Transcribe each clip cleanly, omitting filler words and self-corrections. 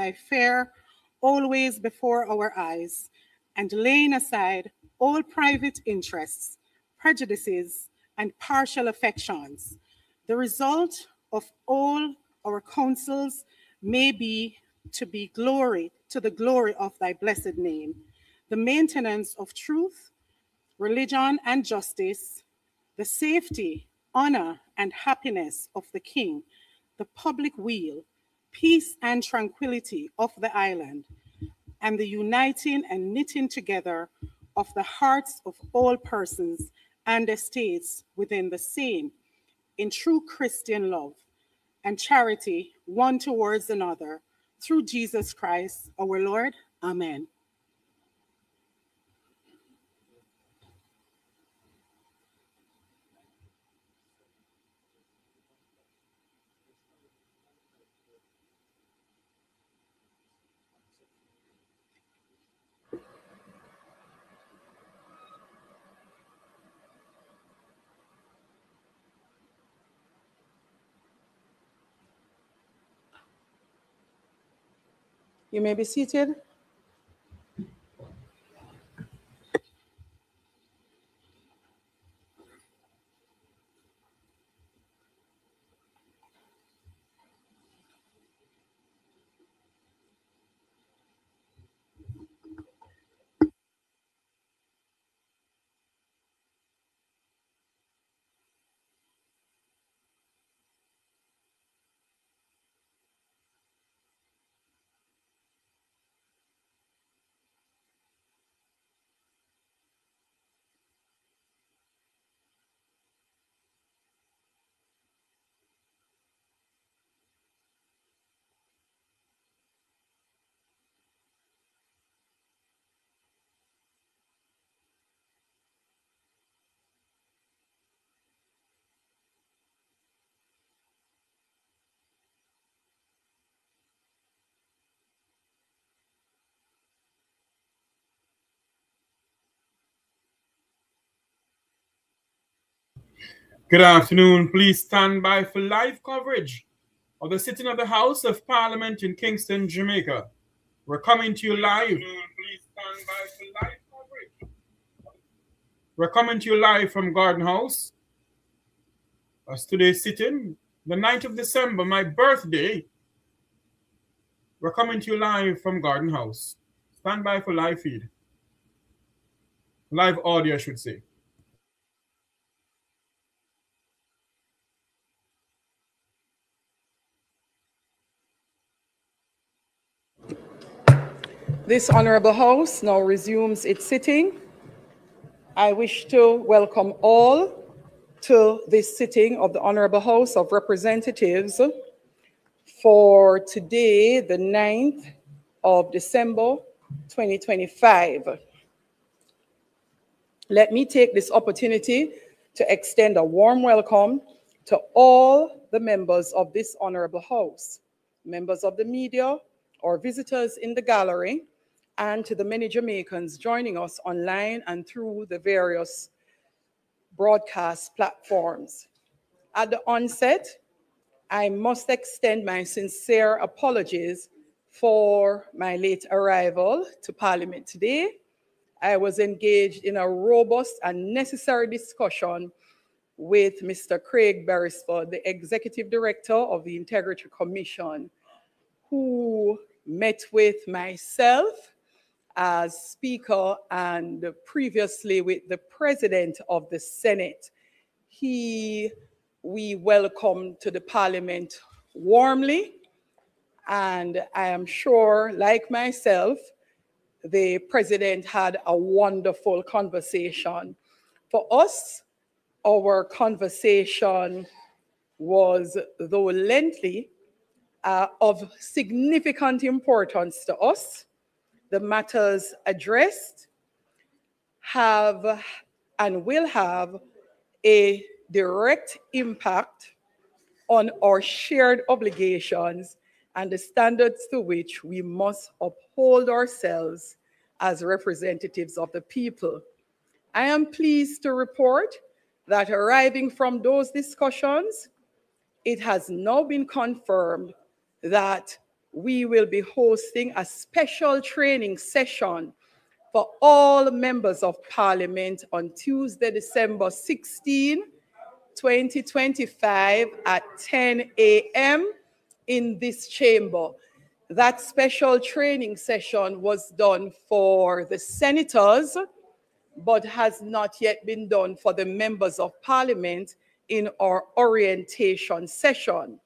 thy fair always before our eyes, and laying aside all private interests, prejudices, and partial affections. The result of all our counsels may be to the glory of thy blessed name, the maintenance of truth, religion, and justice, the safety, honor, and happiness of the king, the public weal, peace and tranquility of the island, and the uniting and knitting together of the hearts of all persons and estates within the same, in true Christian love and charity one towards another, through Jesus Christ our Lord. Amen. You may be seated. Good afternoon. Please stand by for live coverage of the sitting of the House of Parliament in Kingston, Jamaica. We're coming to you live. Please stand by for live coverage. We're coming to you live from Garden House. As today's sitting, the 9th of December, my birthday. We're coming to you live from Garden House. Stand by for live feed. Live audio, I should say. This Honorable House now resumes its sitting. I wish to welcome all to this sitting of the Honorable House of Representatives for today, the 9th of December, 2025. Let me take this opportunity to extend a warm welcome to all the members of this Honorable House, members of the media, or visitors in the gallery, and to the many Jamaicans joining us online and through the various broadcast platforms. At the onset, I must extend my sincere apologies for my late arrival to Parliament today. I was engaged in a robust and necessary discussion with Mr. Craig Beresford, the Executive Director of the Integrity Commission, who met with myself as Speaker and previously with the President of the Senate. We welcomed to the Parliament warmly, and I am sure, like myself, the President had a wonderful conversation. For us, our conversation was, though lengthy, of significant importance to us. The matters addressed have and will have a direct impact on our shared obligations and the standards to which we must uphold ourselves as representatives of the people. I am pleased to report that arriving from those discussions, it has now been confirmed that we will be hosting a special training session for all members of Parliament on Tuesday, December 16, 2025 at 10 a.m. in this chamber. That special training session was done for the senators, but has not yet been done for the members of Parliament in our orientation session.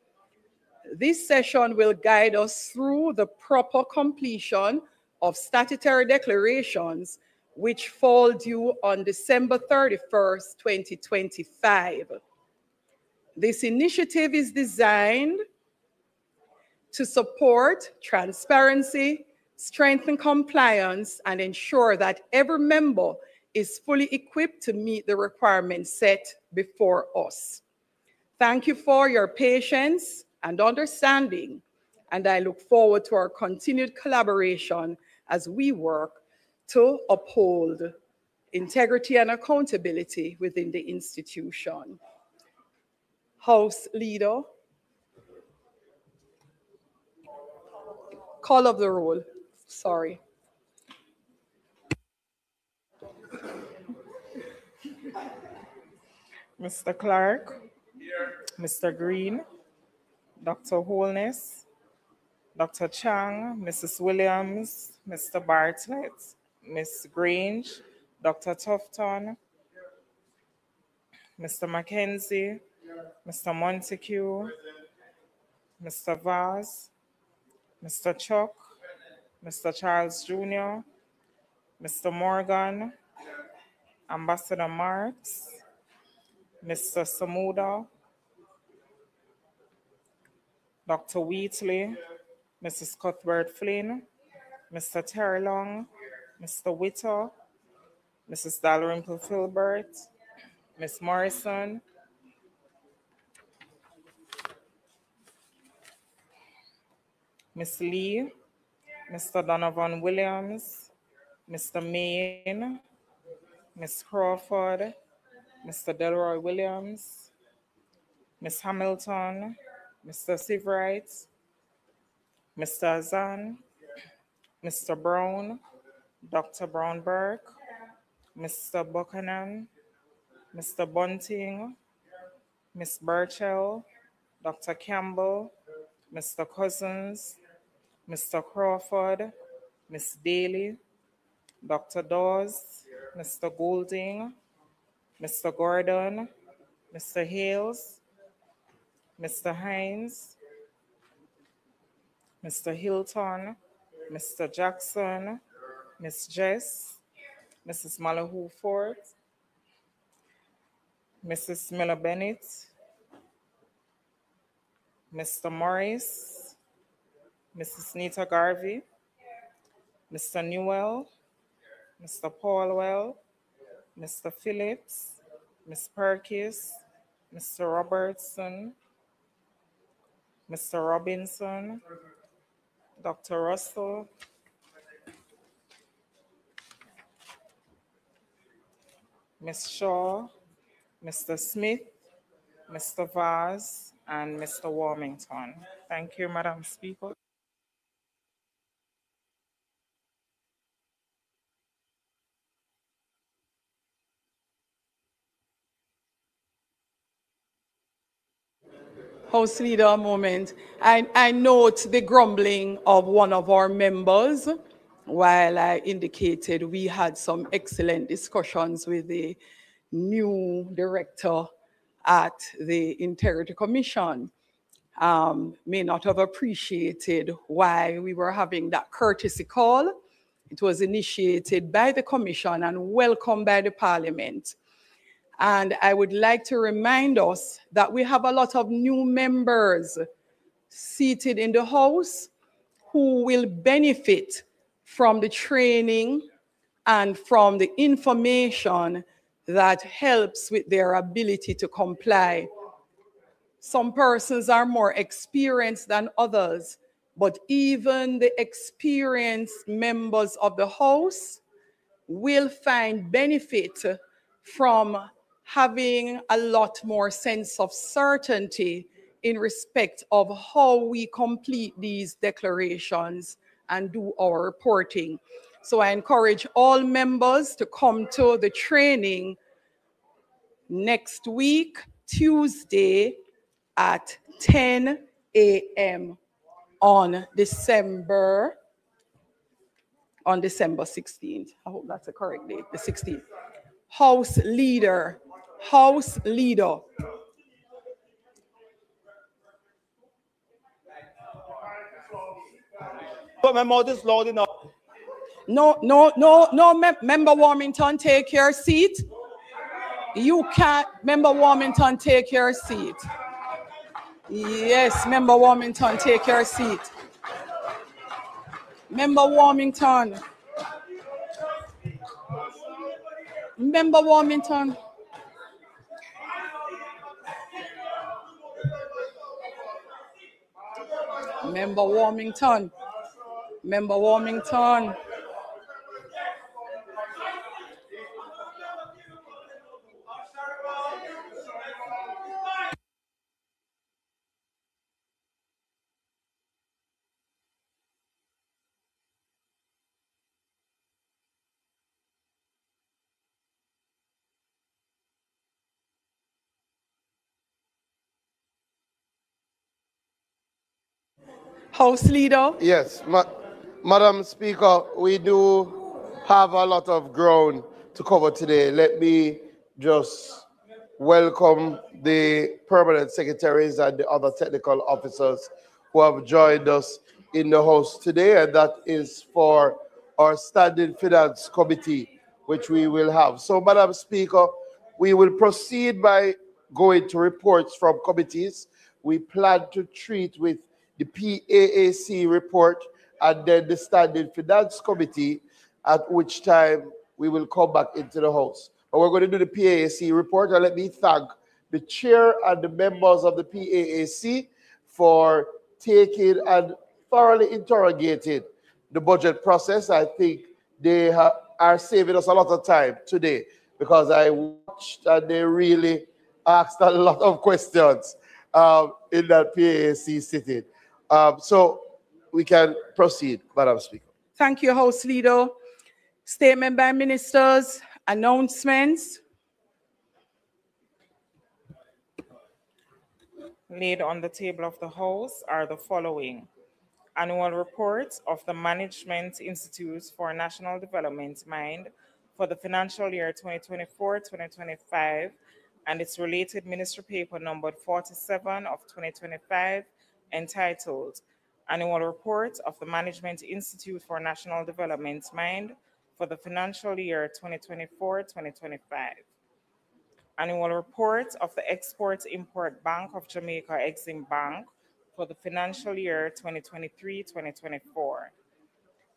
This session will guide us through the proper completion of statutory declarations, which fall due on December 31st, 2025. This initiative is designed to support transparency, strengthen compliance, and ensure that every member is fully equipped to meet the requirements set before us. Thank you for your patience and understanding, and I look forward to our continued collaboration as we work to uphold integrity and accountability within the institution. House Leader, call of the roll, sorry. Mr. Clark, Mr. Green, Dr. Holness, Dr. Chang, Mrs. Williams, Mr. Bartlett, Ms. Grange, Dr. Tufton, Mr. Mackenzie, Mr. Montague, Mr. Vaz, Mr. Chuck, Mr. Charles Jr., Mr. Morgan, Ambassador Marks, Mr. Samuda, Dr. Wheatley, Mrs. Cuthbert Flynn, Mr. Terlong, Mr. Witter, Mrs. Dalrymple Filbert, Ms. Morrison, Ms. Lee, Mr. Donovan Williams, Mr. Main, Ms. Crawford, Mr. Delroy Williams, Ms. Hamilton, Mr. Siveright, Mr. Azan, Mr. Brown, Dr. Brown-Burke, Mr. Buchanan, Mr. Bunting, Ms. Burchell, Dr. Campbell, Mr. Cousins, Mr. Crawford, Ms. Daly, Dr. Dawes, Mr. Goulding, Mr. Gordon, Mr. Hales, Mr. Hines, Mr. Hilton, Mr. Jackson, Ms. Jess, Mrs. Malahoo Ford, Mrs. Miller Bennett, Mr. Morris, Mrs. Nita Garvey, Mr. Newell, Mr. Paulwell, Mr. Phillips, Ms. Perkis, Mr. Robertson, Mr. Robinson, Dr. Russell, Ms. Shaw, Mr. Smith, Mr. Vaz, and Mr. Warmington. Thank you, Madam Speaker. House Leader, a moment. I note the grumbling of one of our members while I indicated we had some excellent discussions with the new director at the Integrity Commission. May not have appreciated why we were having that courtesy call. It was initiated by the Commission and welcomed by the Parliament. And I would like to remind us that we have a lot of new members seated in the House who will benefit from the training and from the information that helps with their ability to comply. Some persons are more experienced than others, but even the experienced members of the House will find benefit from having a lot more sense of certainty in respect of how we complete these declarations and do our reporting. So I encourage all members to come to the training next week, Tuesday at 10 a.m. on December 16th. I hope that's the correct date, the 16th. House leader. But my mouth is loud enough. No, Member Warmington, take your seat. You can't, Member Warmington, take your seat. Yes, Member Warmington, take your seat. Member Warmington. Member Warmington. Member Warmington. Member Warmington. House Leader. Yes, Madam Speaker, we do have a lot of ground to cover today. Let me just welcome the permanent secretaries and the other technical officers who have joined us in the House today, and that is for our Standing Finance Committee, which we will have. So, Madam Speaker, we will proceed by going to reports from committees. We plan to treat with the PAAC report and then the Standing Finance Committee, at which time we will come back into the House. But we're going to do the PAAC report, and let me thank the chair and the members of the PAAC for taking and thoroughly interrogating the budget process. I think they are saving us a lot of time today, because I watched and they really asked a lot of questions in that PAAC sitting. So we can proceed, Madam Speaker. Thank you, House Leader. Statement by ministers, announcements. Laid on the table of the House are the following: annual report of the Management Institute for National Development, MIND, for the financial year 2024-2025, and its related ministry paper numbered 47 of 2025, entitled Annual Report of the Management Institute for National Development, MIND, for the financial year 2024-2025. Annual report of the Export-Import Bank of Jamaica, Exim Bank, for the financial year 2023-2024.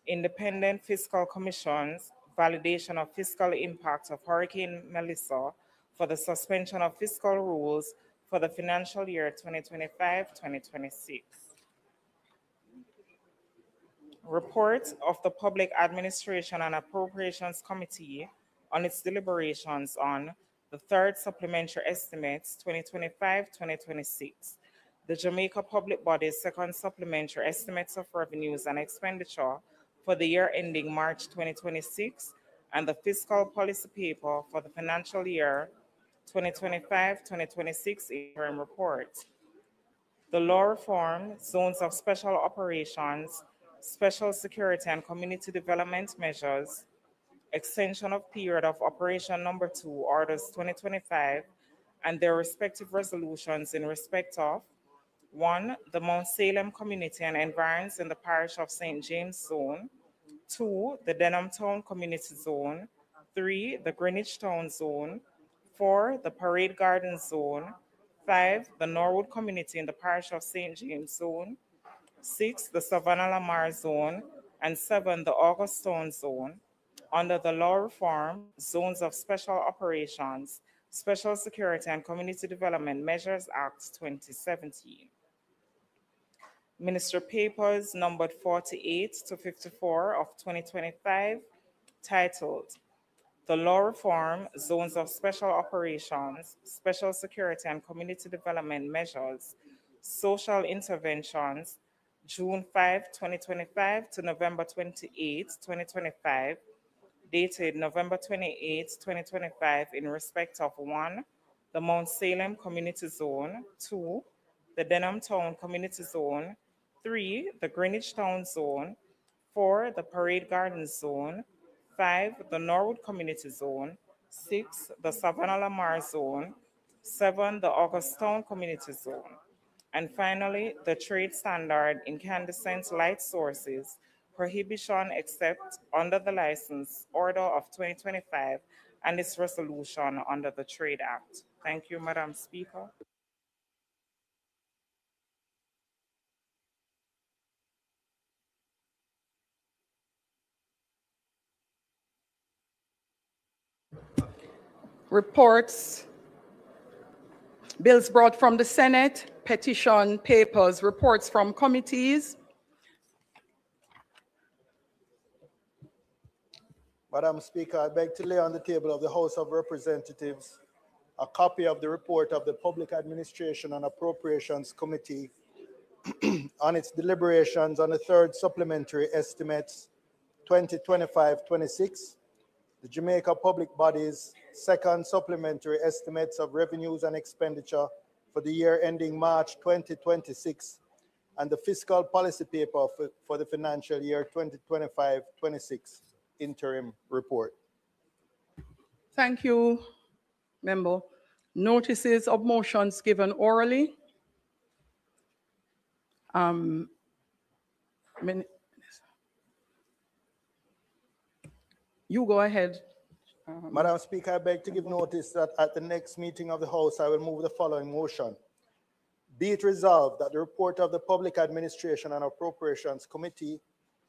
Independent Fiscal Commission's validation of fiscal impact of Hurricane Melissa for the suspension of fiscal rules for the financial year 2025-2026. Report of the Public Administration and Appropriations Committee on its deliberations on the third supplementary estimates 2025-2026, the Jamaica Public Body's second supplementary estimates of revenues and expenditure for the year ending March 2026, and the fiscal policy paper for the financial year 2025-2026 interim report. The law reform, zones of special operations, special security and community development measures, extension of period of operation number 2, orders 2025, and their respective resolutions in respect of 1. The Mount Salem community and environs in the parish of St. James Zone, 2. The Denham Town Community Zone, 3. The Greenwich Town Zone, 4. The Parade Garden Zone, 5. The Norwood community in the parish of St. James Zone, 6. The Savannah Lamar Zone, and 7. The Augusttown Zone, under the law reform, zones of special operations, special security and community development measures Act 2017. Minister Papers numbered 48 to 54 of 2025, titled The Law Reform, Zones of Special Operations, Special Security and Community Development Measures social interventions, June 5, 2025 to November 28, 2025, dated November 28, 2025, in respect of 1, the Mount Salem Community Zone, 2, the Denham Town Community Zone, 3, the Greenwich Town Zone, 4, the Parade Gardens Zone, 5, the Norwood Community Zone, 6, the Savannah Lamar Zone, 7, the Augustown Community Zone, and finally, the trade standard incandescent light sources, prohibition except under the license order of 2025 and its resolution under the Trade Act. Thank you, Madam Speaker. Reports, bills brought from the Senate, petition papers, reports from committees. Madam Speaker, I beg to lay on the table of the House of Representatives a copy of the report of the Public Administration and Appropriations Committee on its deliberations on the third supplementary estimates 2025-26, the Jamaica Public Body's second supplementary estimates of revenues and expenditure for the year ending March 2026, and the fiscal policy paper for the financial year 2025-26 interim report. Thank you, Member. Notices of motions given orally. You go ahead. Madam Speaker, I beg to give notice that at the next meeting of the House, I will move the following motion. Be it resolved that the report of the Public Administration and Appropriations Committee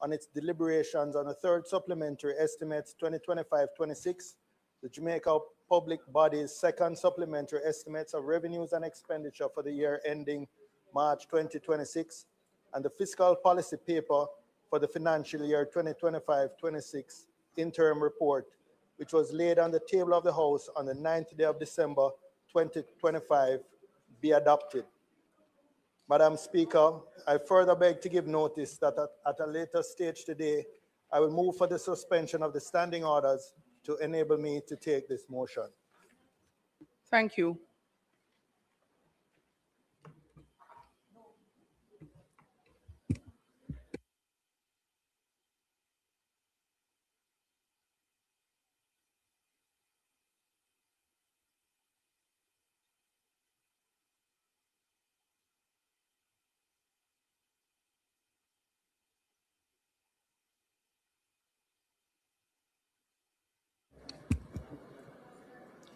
on its deliberations on the third supplementary estimates 2025-26, the Jamaica Public Body's second supplementary estimates of revenues and expenditure for the year ending March 2026, and the fiscal policy paper for the financial year 2025-26 interim report, which was laid on the table of the House on the 9th day of December 2025, be adopted. Madam Speaker, I further beg to give notice that at a later stage today, I will move for the suspension of the standing orders to enable me to take this motion. Thank you.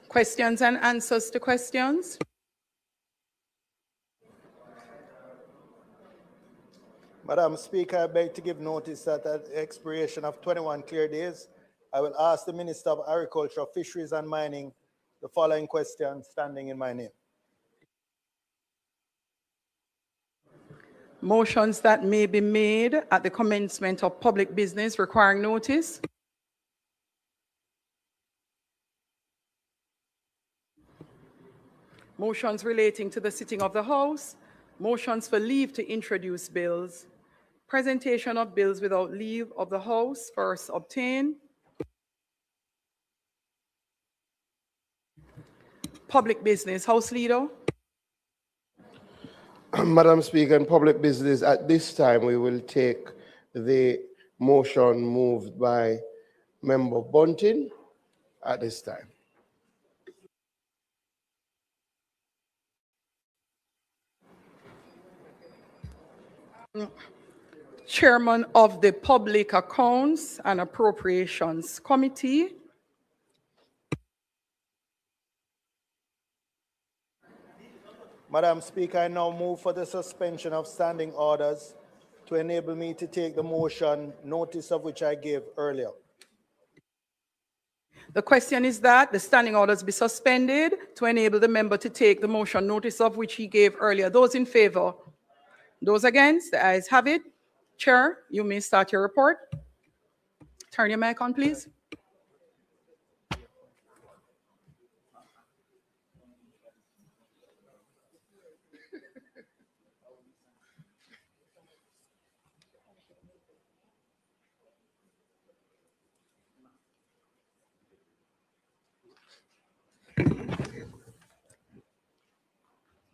Questions and answers to questions. Madam Speaker, I beg to give notice that at the expiration of 21 clear days, I will ask the Minister of Agriculture, Fisheries and Mining the following question standing in my name. Motions that may be made at the commencement of public business requiring notice. Motions relating to the sitting of the House. Motions for leave to introduce bills. Presentation of bills without leave of the House, first obtained. Public business, House Leader. Madam Speaker, in public business, at this time, we will take the motion moved by Member Bunting at this time. Chairman of the Public Accounts and Appropriations Committee. Madam Speaker, I now move for the suspension of standing orders to enable me to take the motion, notice of which I gave earlier. The question is that the standing orders be suspended to enable the member to take the motion, notice of which he gave earlier. Those in favor? Those against? The ayes have it. Chair, you may start your report. Turn your mic on, please.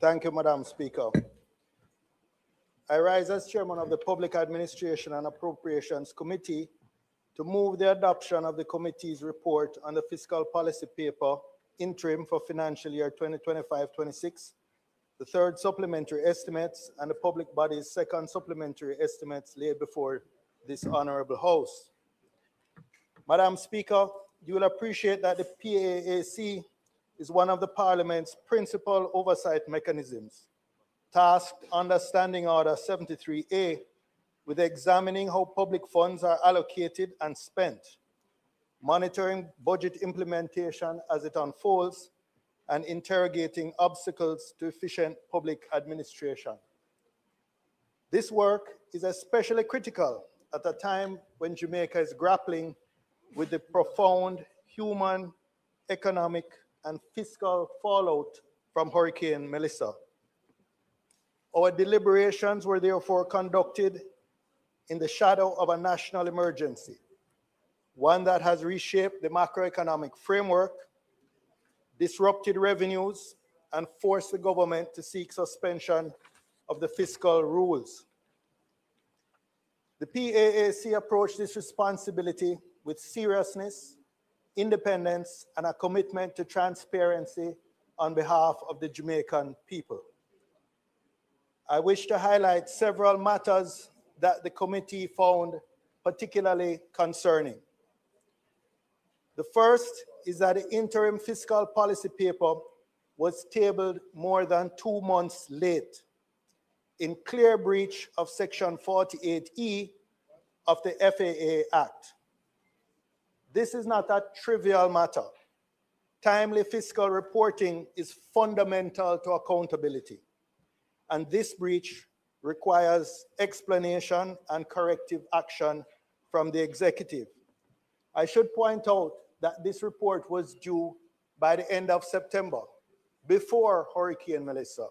Thank you, Madam Speaker. I rise as chairman of the Public Administration and Appropriations Committee to move the adoption of the committee's report on the fiscal policy paper interim for financial year 2025-26, the third supplementary estimates, and the public body's second supplementary estimates laid before this honorable House. Madam Speaker, you will appreciate that the PAAC is one of the Parliament's principal oversight mechanisms, tasked under Standing Order 73A with examining how public funds are allocated and spent, monitoring budget implementation as it unfolds, and interrogating obstacles to efficient public administration. This work is especially critical at a time when Jamaica is grappling with the profound human, economic, and fiscal fallout from Hurricane Melissa. Our deliberations were therefore conducted in the shadow of a national emergency, one that has reshaped the macroeconomic framework, disrupted revenues, and forced the government to seek suspension of the fiscal rules. The PAAC approached this responsibility with seriousness, independence, and a commitment to transparency on behalf of the Jamaican people. I wish to highlight several matters that the committee found particularly concerning. The first is that the interim fiscal policy paper was tabled more than 2 months late, in clear breach of Section 48E of the FAA Act. This is not a trivial matter. Timely fiscal reporting is fundamental to accountability, and this breach requires explanation and corrective action from the executive. I should point out that this report was due by the end of September, before Hurricane Melissa.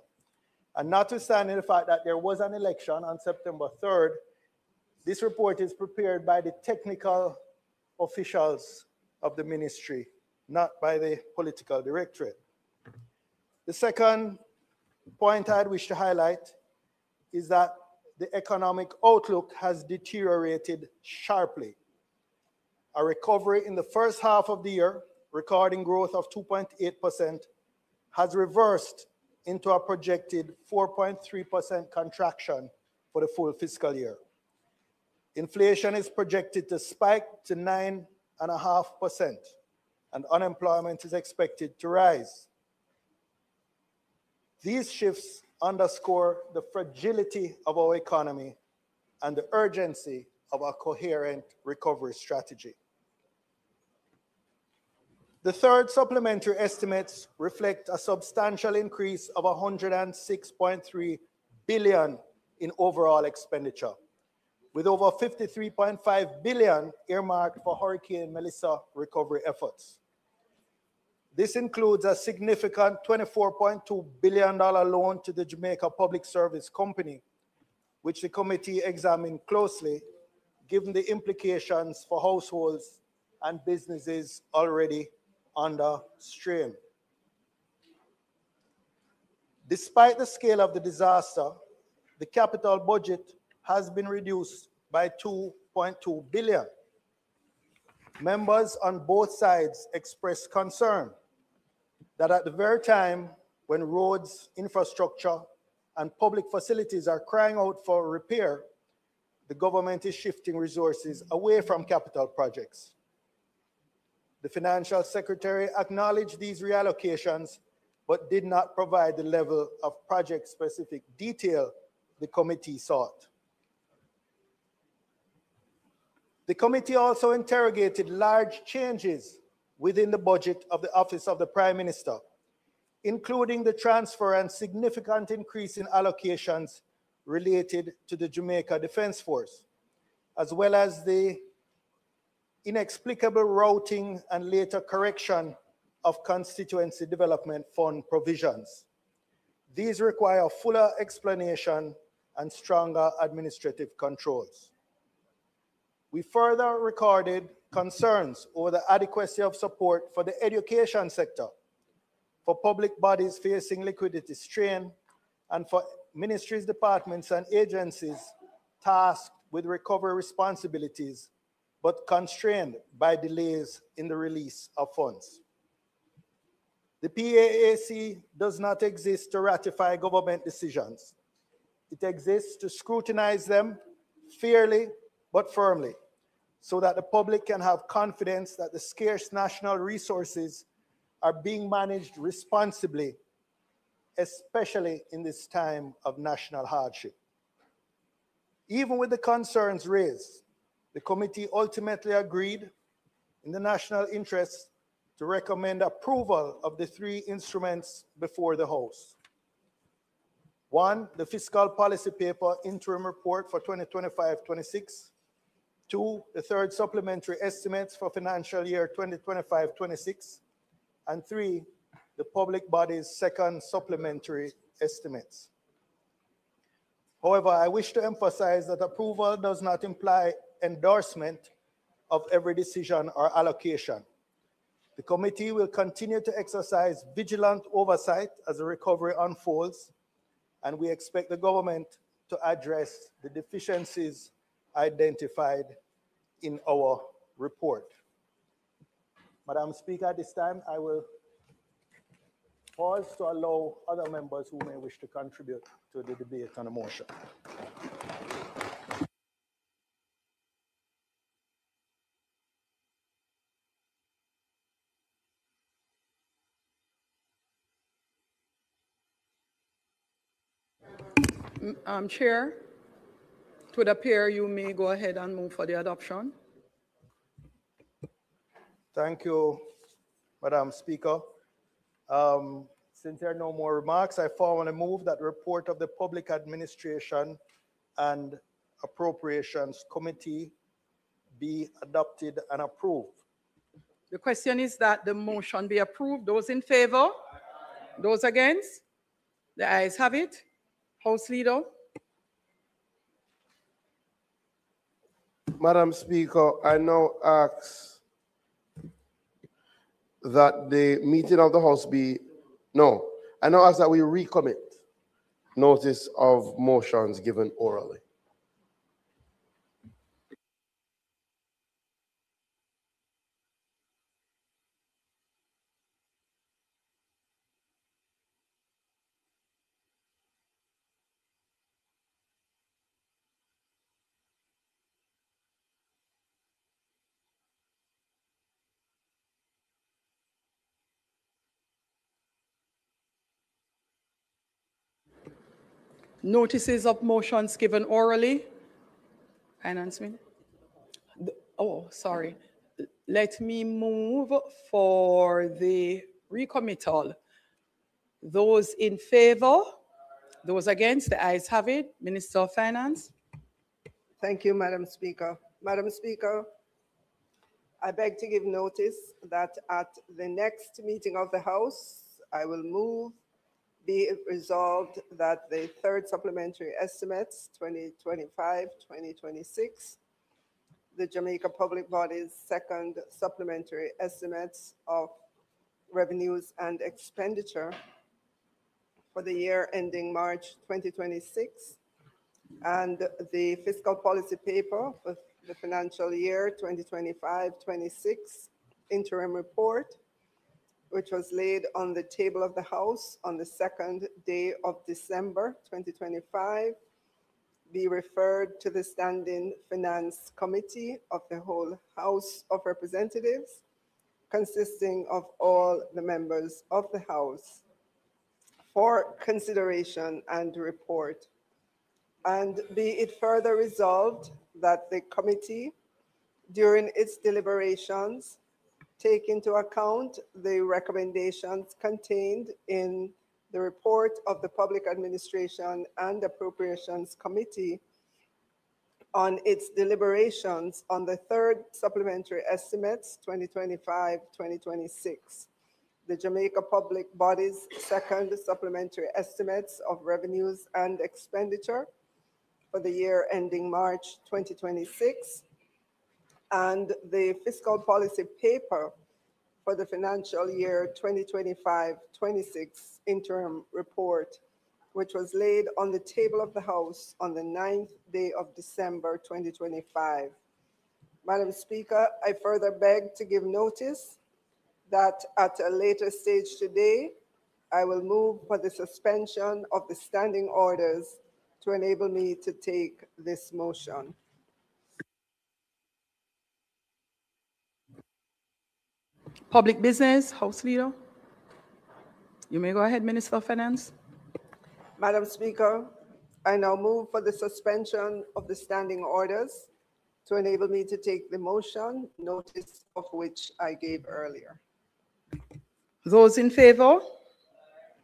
And notwithstanding the fact that there was an election on September 3rd, this report is prepared by the technical officials of the ministry, not by the political directorate. The second point I'd wish to highlight is that the economic outlook has deteriorated sharply. A recovery in the first half of the year, recording growth of 2.8%, has reversed into a projected 4.3% contraction for the full fiscal year. Inflation is projected to spike to 9.5%, and unemployment is expected to rise. These shifts underscore the fragility of our economy and the urgency of a coherent recovery strategy. The third supplementary estimates reflect a substantial increase of 106.3 billion in overall expenditure, with over 53.5 billion earmarked for Hurricane Melissa recovery efforts. This includes a significant $24.2 billion loan to the Jamaica Public Service Company, which the committee examined closely, given the implications for households and businesses already under strain. Despite the scale of the disaster, the capital budget has been reduced by 2.2 billion. Members on both sides expressed concern that at the very time when roads, infrastructure, and public facilities are crying out for repair, the government is shifting resources away from capital projects. The Financial Secretary acknowledged these reallocations, but did not provide the level of project-specific detail the committee sought. The committee also interrogated large changes within the budget of the Office of the Prime Minister, including the transfer and significant increase in allocations related to the Jamaica Defense Force, as well as the inexplicable routing and later correction of Constituency Development Fund provisions. These require fuller explanation and stronger administrative controls. We further recorded concerns over the adequacy of support for the education sector, for public bodies facing liquidity strain, and for ministries, departments, and agencies tasked with recovery responsibilities, but constrained by delays in the release of funds. The PAAC does not exist to ratify government decisions. It exists to scrutinize them fairly but firmly, so that the public can have confidence that the scarce national resources are being managed responsibly, especially in this time of national hardship. Even with the concerns raised, the committee ultimately agreed in the national interest to recommend approval of the three instruments before the House. One, the fiscal policy paper interim report for 2025-26. Two, the third supplementary estimates for financial year 2025-26. And three, the public body's second supplementary estimates. However, I wish to emphasize that approval does not imply endorsement of every decision or allocation. The committee will continue to exercise vigilant oversight as the recovery unfolds, and we expect the government to address the deficiencies identified in our report. Madam Speaker, at this time, I will pause to allow other members who may wish to contribute to the debate on the motion. Chair, it would appear you may go ahead and move for the adoption. Thank you, Madam Speaker. Since there are no more remarks, I formally move that the report of the Public Administration and Appropriations Committee be adopted and approved. The question is that the motion be approved. Those in favor? Those against? The ayes have it. House Leader. Madam Speaker, I now ask that the meeting of the House be, no, I now ask that we recommit notice of motions given orally. Notices of motions given orally. Announcement. Oh, sorry. Let me move for the recommittal. Those in favor? Those against? The ayes have it. Minister of Finance. Thank you, Madam Speaker. Madam Speaker, I beg to give notice that at the next meeting of the House, I will move be it resolved that the third supplementary estimates 2025-2026, the Jamaica Public Body's second supplementary estimates of revenues and expenditure for the year ending March 2026, and the fiscal policy paper for the financial year 2025-26 interim report, which was laid on the table of the House on the 2nd day of December 2025, be referred to the Standing Finance Committee of the whole House of Representatives, consisting of all the members of the House, for consideration and report. And be it further resolved that the committee, during its deliberations, take into account the recommendations contained in the report of the Public Administration and Appropriations Committee on its deliberations on the third supplementary estimates 2025-2026, the Jamaica Public Body's second supplementary estimates of revenues and expenditure for the year ending March 2026, and the fiscal policy paper for the financial year 2025-26 interim report, which was laid on the table of the House on the 9th day of December 2025. Madam Speaker, I further beg to give notice that at a later stage today, I will move for the suspension of the standing orders to enable me to take this motion. Public business, House Leader. You may go ahead, Minister of Finance. Madam Speaker, I now move for the suspension of the standing orders to enable me to take the motion, notice of which I gave earlier. Those in favor?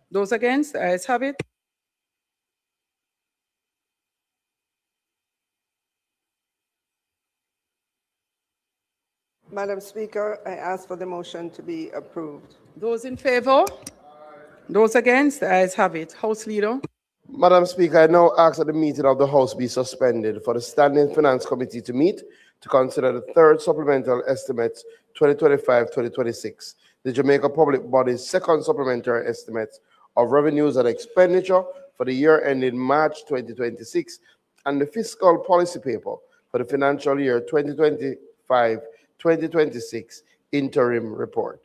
Those against? The ayes have it. Madam Speaker, I ask for the motion to be approved. Those in favor? Those against? The ayes have it. House Leader. Madam Speaker, I now ask that the meeting of the House be suspended for the Standing Finance Committee to meet to consider the third supplemental estimates 2025-2026, the Jamaica Public Body's second supplementary estimates of revenues and expenditure for the year ending March 2026, and the fiscal policy paper for the financial year 2025-2026 interim report.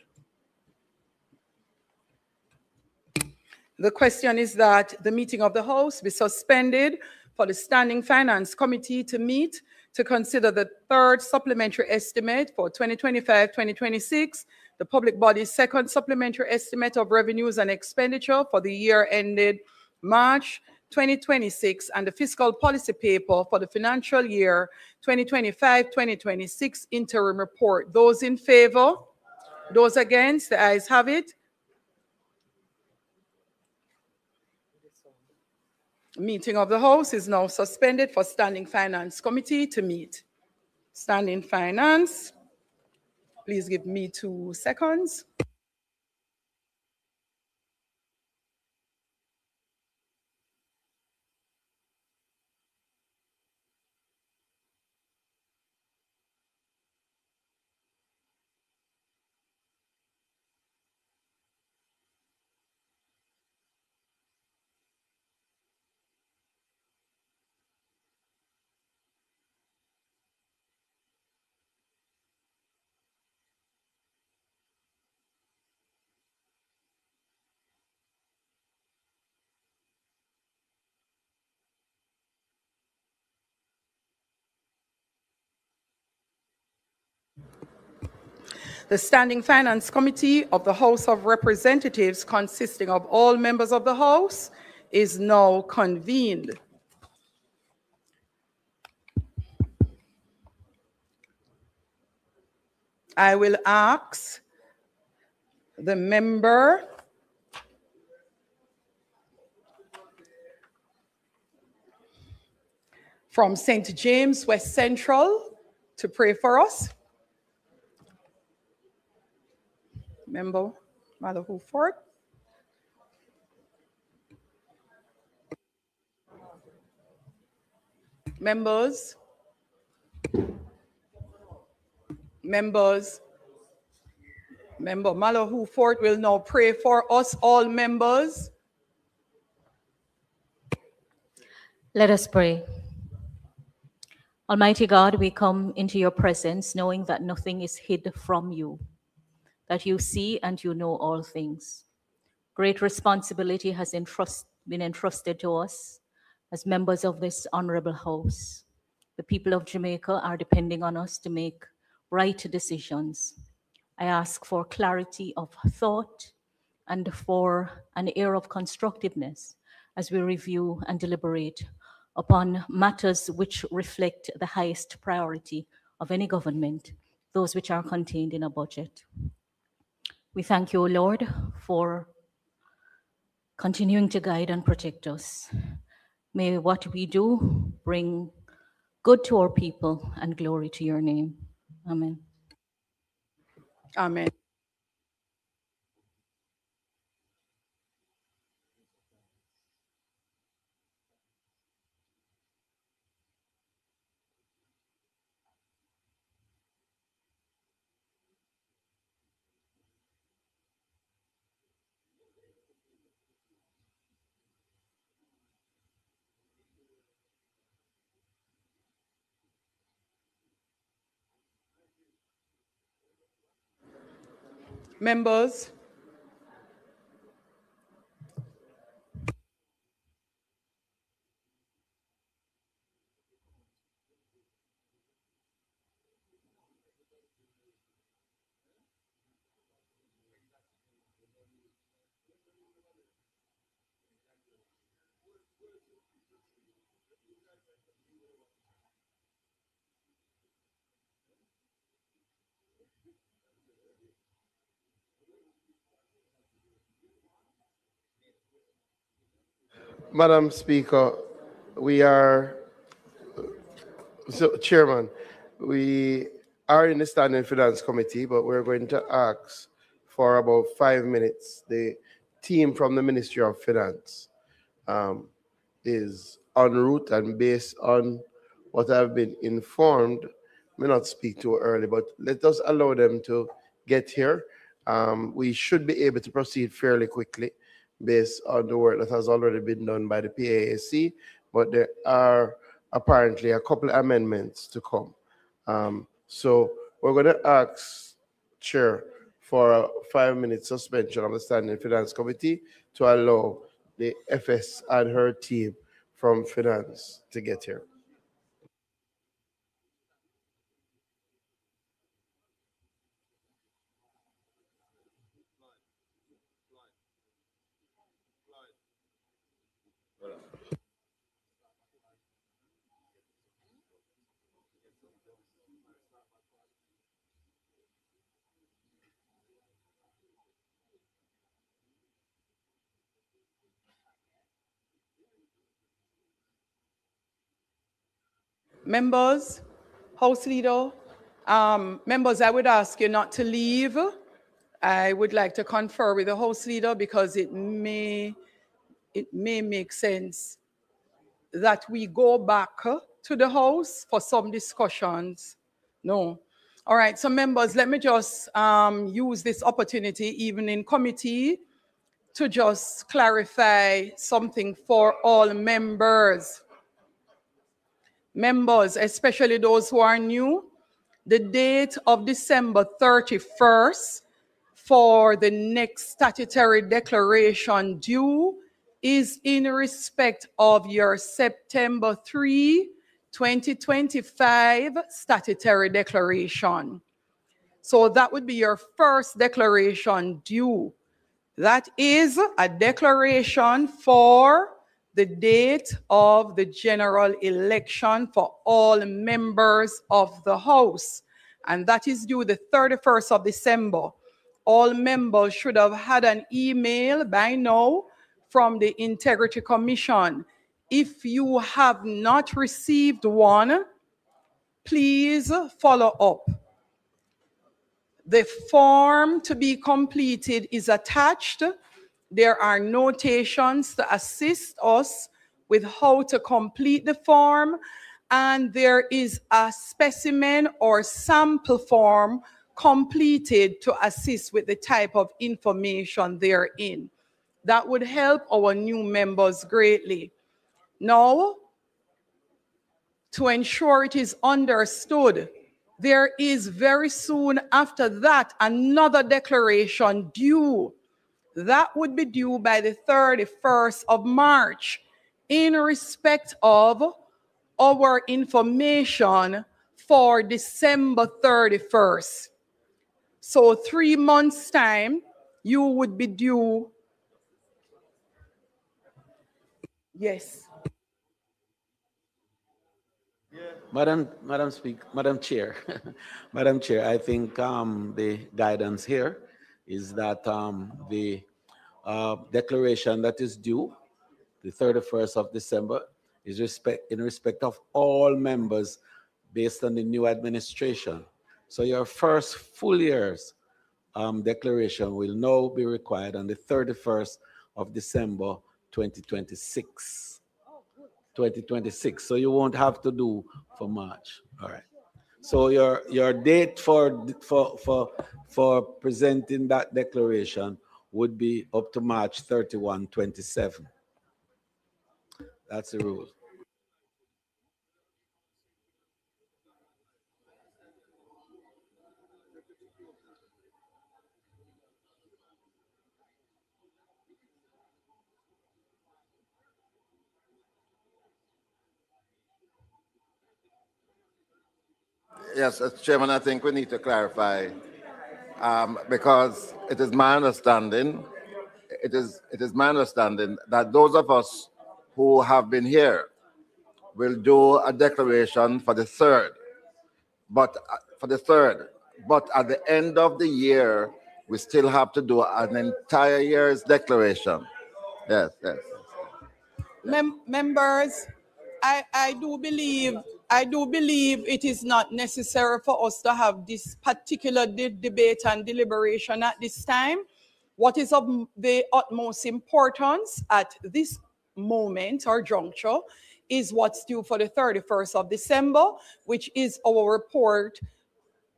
The question is that the meeting of the House be suspended for the Standing Finance Committee to meet to consider the third supplementary estimate for 2025-2026, the public body's second supplementary estimate of revenues and expenditure for the year ended March 2026, and the fiscal policy paper for the financial year 2025-2026 interim report. Those in favor? Those against? The ayes have it. Meeting of the House is now suspended for Standing Finance Committee to meet. Standing Finance, please give me 2 seconds. The Standing Finance Committee of the House of Representatives, consisting of all members of the House, is now convened. I will ask the member from St. James West Central to pray for us. Member Mother Huford. Members. Member Mallow Fort will now pray for us, all members. Let us pray. Almighty God, we come into your presence knowing that nothing is hid from you, that you see and you know all things. Great responsibility has been entrusted to us as members of this honorable house. The people of Jamaica are depending on us to make right decisions. I ask for clarity of thought and for an air of constructiveness as we review and deliberate upon matters which reflect the highest priority of any government, those which are contained in a budget. We thank you, O Lord, for continuing to guide and protect us. May what we do bring good to our people and glory to your name. Amen. Amen. Members, Madam Speaker, Chairman, we are in the Standing Finance Committee, but we're going to ask for about 5 minutes. The team from the Ministry of Finance is en route, and based on what I've been informed, may not speak too early, but let us allow them to get here. We should be able to proceed fairly quickly based on the work that has already been done by the PAAC, but there are apparently a couple of amendments to come. So we're going to ask Chair for a 5-minute suspension of the Standing Finance Committee to allow the FS and her team from Finance to get here. members, House Leader, members, I would ask you not to leave. I would like to confer with the House Leader because it may make sense that we go back to the House for some discussions. No. All right, so members, let me just use this opportunity, even in committee, to just clarify something for all members. Members, especially those who are new, the date of December 31st for the next statutory declaration due is in respect of your September 3, 2025 statutory declaration. So that would be your first declaration due. That is a declaration for the date of the general election for all members of the House. And that is due the 31st of December. All members should have had an email by now from the Integrity Commission. If you have not received one, please follow up. The form to be completed is attached. There are notations to assist us with how to complete the form, and there is a specimen or sample form completed to assist with the type of information therein. That would help our new members greatly. Now, to ensure it is understood, there is very soon after that another declaration due. That would be due by the 31st of March in respect of our information for December 31st. So 3 months' time, you would be due. Yes. Madam Chair, Madam Chair, I think the guidance here is that the declaration that is due the 31st of December is in respect of all members based on the new administration. So your first full year's declaration will now be required on the 31st of December 2026. 2026. So you won't have to do for March. All right. So your date for presenting that declaration would be up to March 31, 27. That's the rule. Yes, Chairman, I think we need to clarify because it is my understanding, it is my understanding that those of us who have been here will do a declaration for the third, but but at the end of the year, we still have to do an entire year's declaration. Yes, yes. Members, I do believe it is not necessary for us to have this particular debate and deliberation at this time. What is of the utmost importance at this moment or juncture is what's due for the 31st of December, which is our report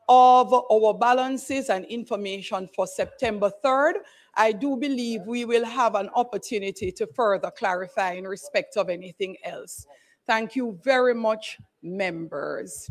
of our balances and information for September 3rd. I do believe we will have an opportunity to further clarify in respect of anything else. Thank you very much, members.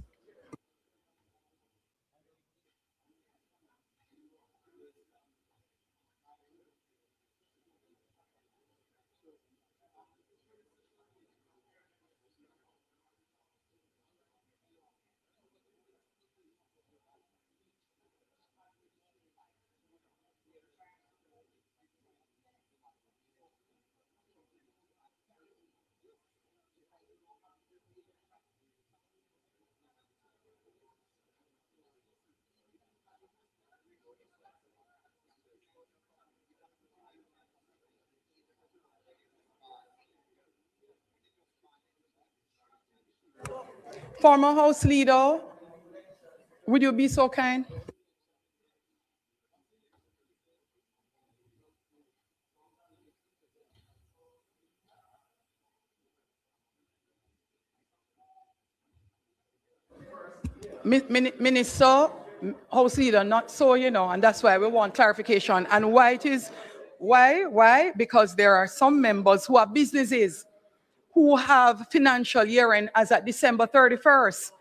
Former House Leader, would you be so kind? Minister, House Leader, not so, and that's why we want clarification. And why it is, why? Because there are some members who have businesses who have financial year end as at December 31st.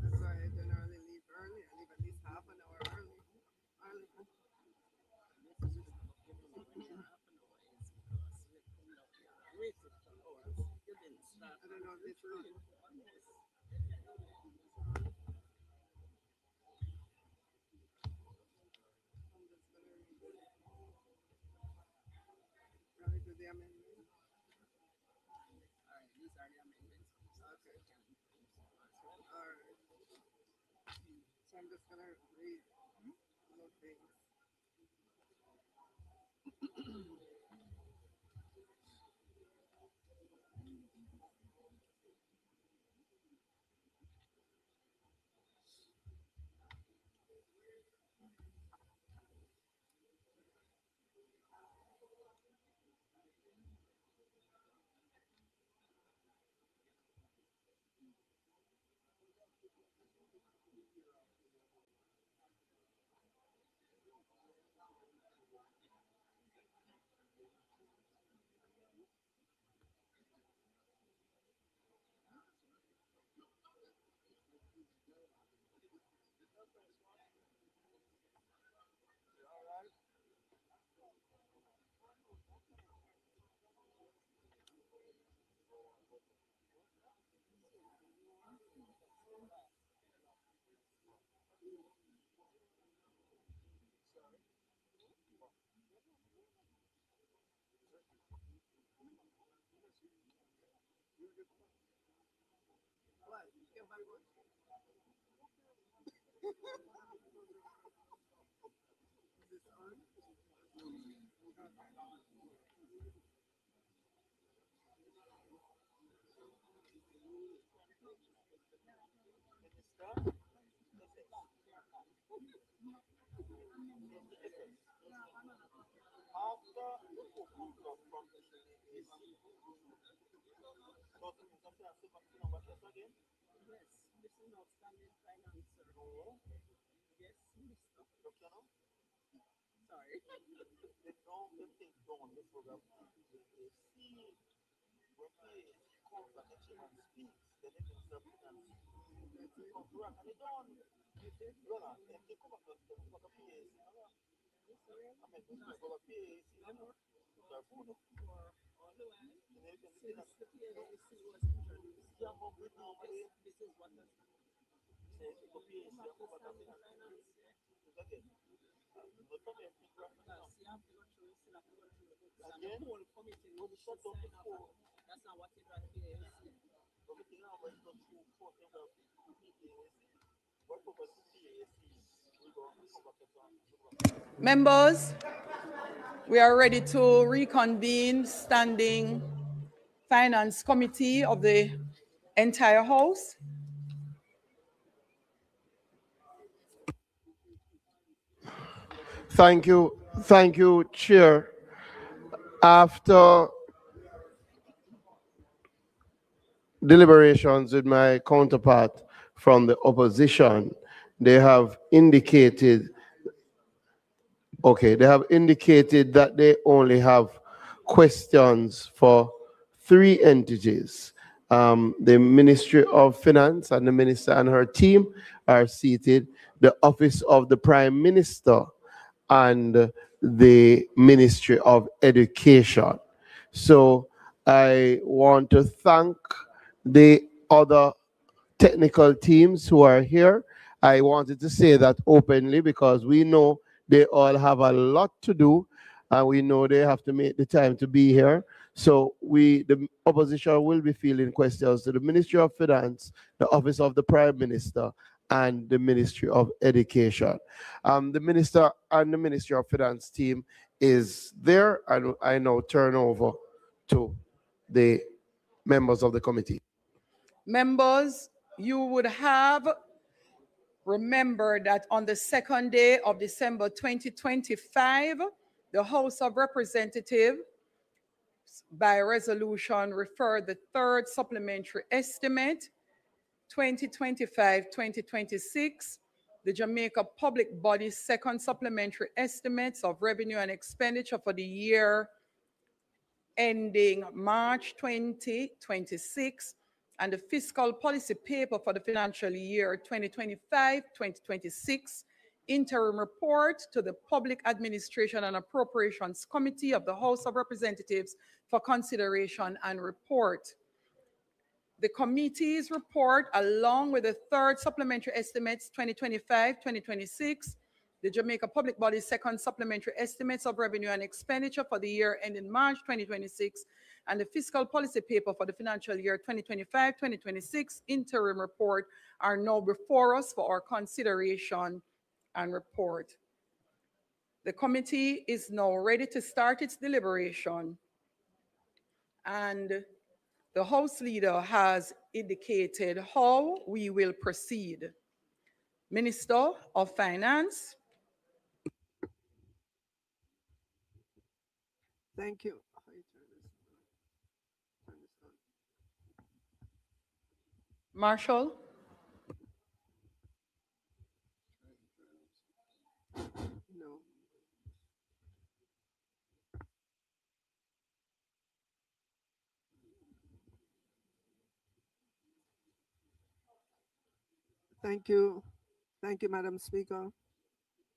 That's why I generally leave early. I leave at least half an hour early. I don't know if this is really do the amendment. All right, these are the amendments. Okay. All right. So I'm just gonna read the things. What? Everybody wants Is this on? Yes, this is outstanding finance. Yes, Mr. Sorry. Members, we are ready to reconvene standing finance committee of the entire house. Thank you, Chair. After deliberations with my counterpart from the opposition, they have indicated that they only have questions for 3 entities. The Ministry of Finance and the Minister and her team are seated. The Office of the Prime Minister and the Ministry of Education. So I want to thank the other technical teams who are here. I wanted to say that openly because we know they all have a lot to do and we know they have to make the time to be here. So the opposition will be fielding questions to the Ministry of Finance, the Office of the Prime Minister, and the Ministry of Education. The Minister and the Ministry of Finance team is there, and I now turn over to the members of the committee. Members, you would have remembered that on the second day of December 2025, the House of Representatives, by resolution, referred the third supplementary estimate 2025-2026, the Jamaica Public Body's second supplementary estimates of revenue and expenditure for the year ending March 2026, and the fiscal policy paper for the financial year 2025-2026, interim report to the Public Administration and Appropriations Committee of the House of Representatives for consideration and report. The committee's report, along with the third supplementary estimates 2025-2026, the Jamaica Public Body's second supplementary estimates of revenue and expenditure for the year ending March 2026, and the fiscal policy paper for the financial year 2025-2026 interim report are now before us for our consideration and report. The committee is now ready to start its deliberation, and the House Leader has indicated how we will proceed. Minister of Finance. Thank you. Marshall. No. Thank you. Thank you, Madam Speaker.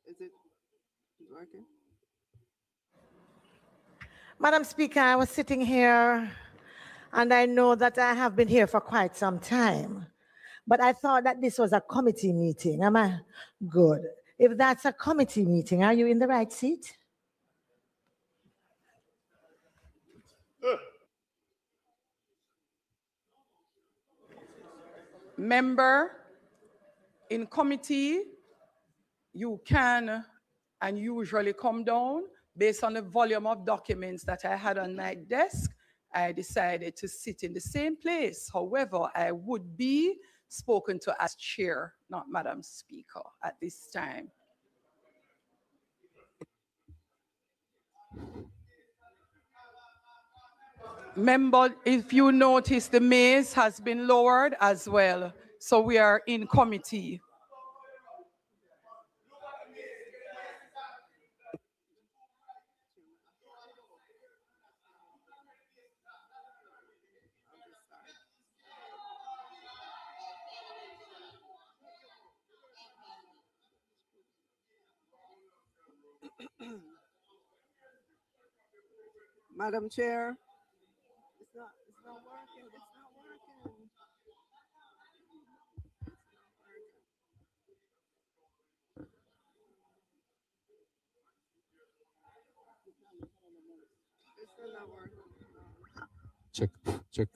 Is it working? Madam Speaker, I was sitting here and I know that I have been here for quite some time, but I thought that this was a committee meeting. Am I good? If that's a committee meeting, are you in the right seat? Member, in committee, you can and usually come down. Based on the volume of documents that I had on my desk, I decided to sit in the same place. However, I would be spoken to as chair, not Madam Speaker, at this time. Member, if you notice, the maze has been lowered as well. So we are in committee. Madam Chair, it's not working. It's not working. It's still not working. Check, check.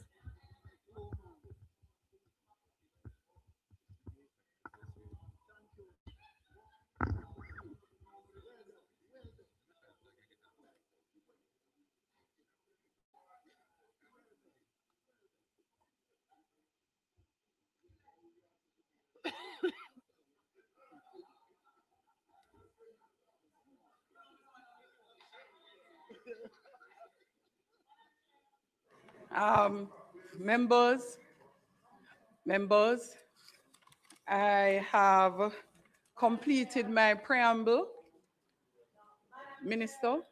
Members, I have completed my preamble. Minister.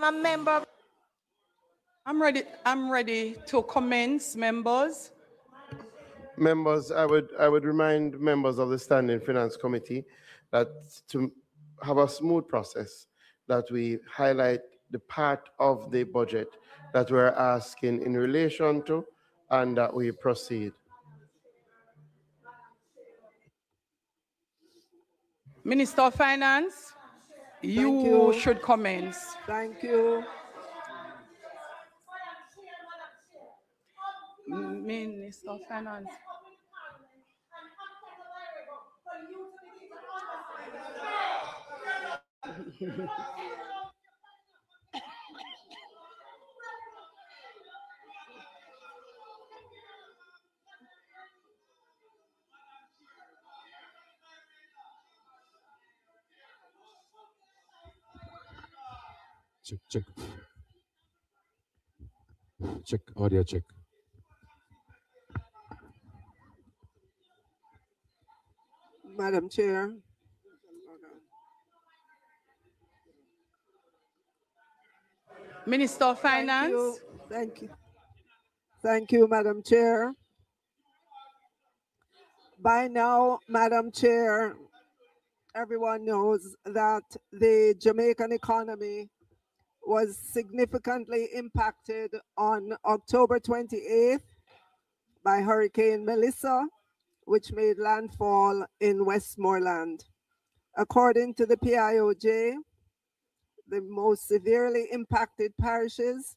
I'm a member. I'm ready to commence, members. Members, I would remind members of the Standing Finance Committee that to have a smooth process, that we highlight the part of the budget that we're asking in relation to, and that we proceed. Minister of Finance, you should commence. Thank you. Minister of Finance. Check. Check, audio check. Madam Chair. Minister of Finance. Thank you. Thank you, Madam Chair. By now, Madam Chair, everyone knows that the Jamaican economy was significantly impacted on October 28th by Hurricane Melissa, which made landfall in Westmoreland. According to the PIOJ, the most severely impacted parishes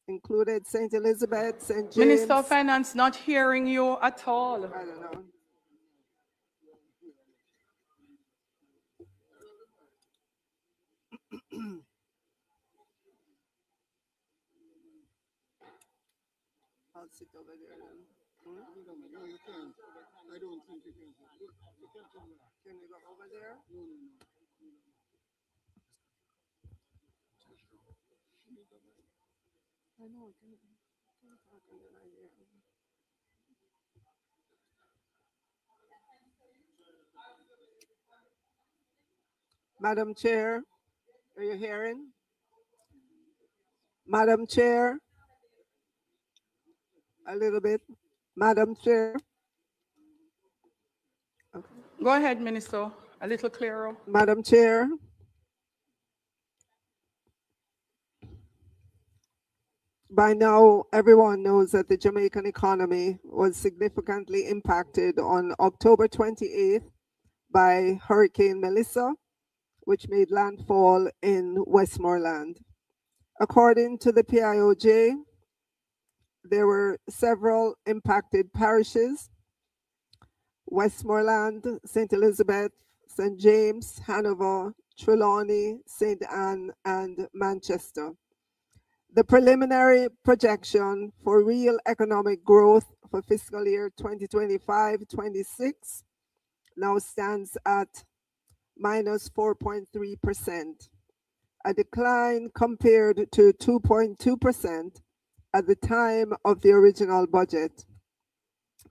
included St. Elizabeth, St. James. Minister of Finance not hearing you at all. I don't know. I'll sit over there then. No, you can't. I don't think you can. Can you go over there? No. I know. Can you talk and then I hear? Madam Chair, are you hearing? Madam Chair, a little bit. Madam Chair. Okay. Go ahead, Minister, a little clearer. Madam Chair. By now, everyone knows that the Jamaican economy was significantly impacted on October 28th by Hurricane Melissa, which made landfall in Westmoreland. According to the PIOJ, there were several impacted parishes: Westmoreland, St. Elizabeth, St. James, Hanover, Trelawney, St. Anne, and Manchester. The preliminary projection for real economic growth for fiscal year 2025-26 now stands at minus 4.3%, a decline compared to 2.2% at the time of the original budget.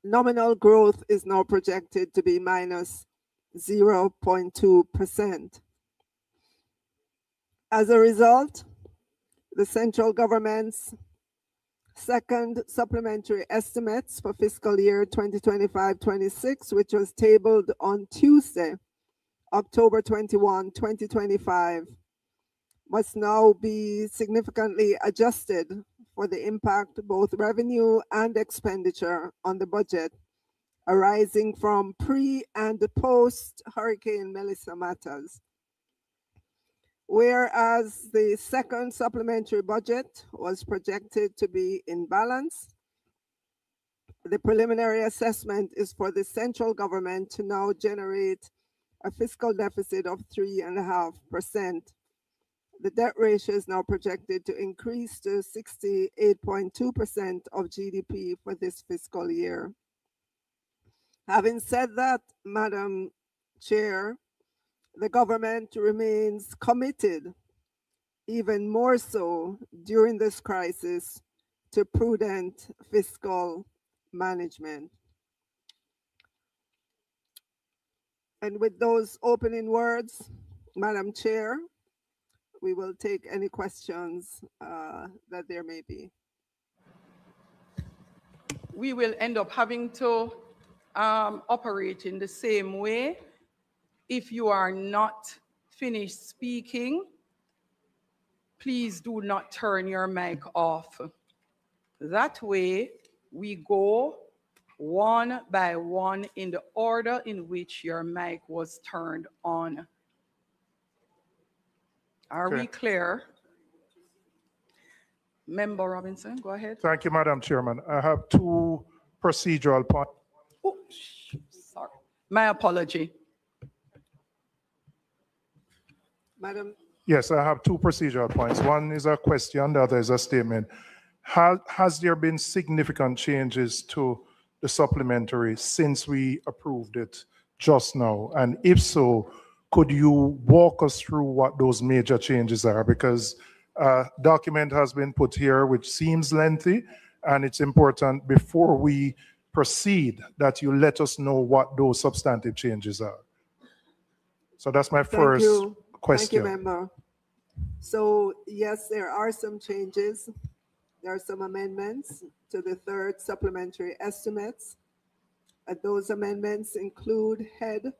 Nominal growth is now projected to be minus 0.2%. As a result, the central government's second supplementary estimates for fiscal year 2025-26, which was tabled on Tuesday, October 21, 2025, must now be significantly adjusted for the impact both revenue and expenditure on the budget arising from pre- and post-Hurricane Melissa matters. Whereas the second supplementary budget was projected to be in balance, the preliminary assessment is for the central government to now generate a fiscal deficit of 3.5%. The debt ratio is now projected to increase to 68.2% of GDP for this fiscal year. Having said that, Madam Chair, the government remains committed, even more so during this crisis, to prudent fiscal management. And with those opening words, Madam Chair, we will take any questions that there may be. We will end up having to operate in the same way. If you are not finished speaking, please do not turn your mic off. That way, we go one by one in the order in which your mic was turned on. Are we clear? Member Robinson, go ahead. Thank you, Madam Chairman. I have two procedural points. Oh, sorry. My apology. Madam. Yes, I have two procedural points. One is a question, the other is a statement. Has there been significant changes to the supplementary since we approved it just now? And if so, could you walk us through what those major changes are? Because a document has been put here which seems lengthy, and it's important before we proceed that you let us know what those substantive changes are. So that's my first question. Thank you, Member. So yes, there are some changes. There are some amendments to the third supplementary estimates. Those amendments include head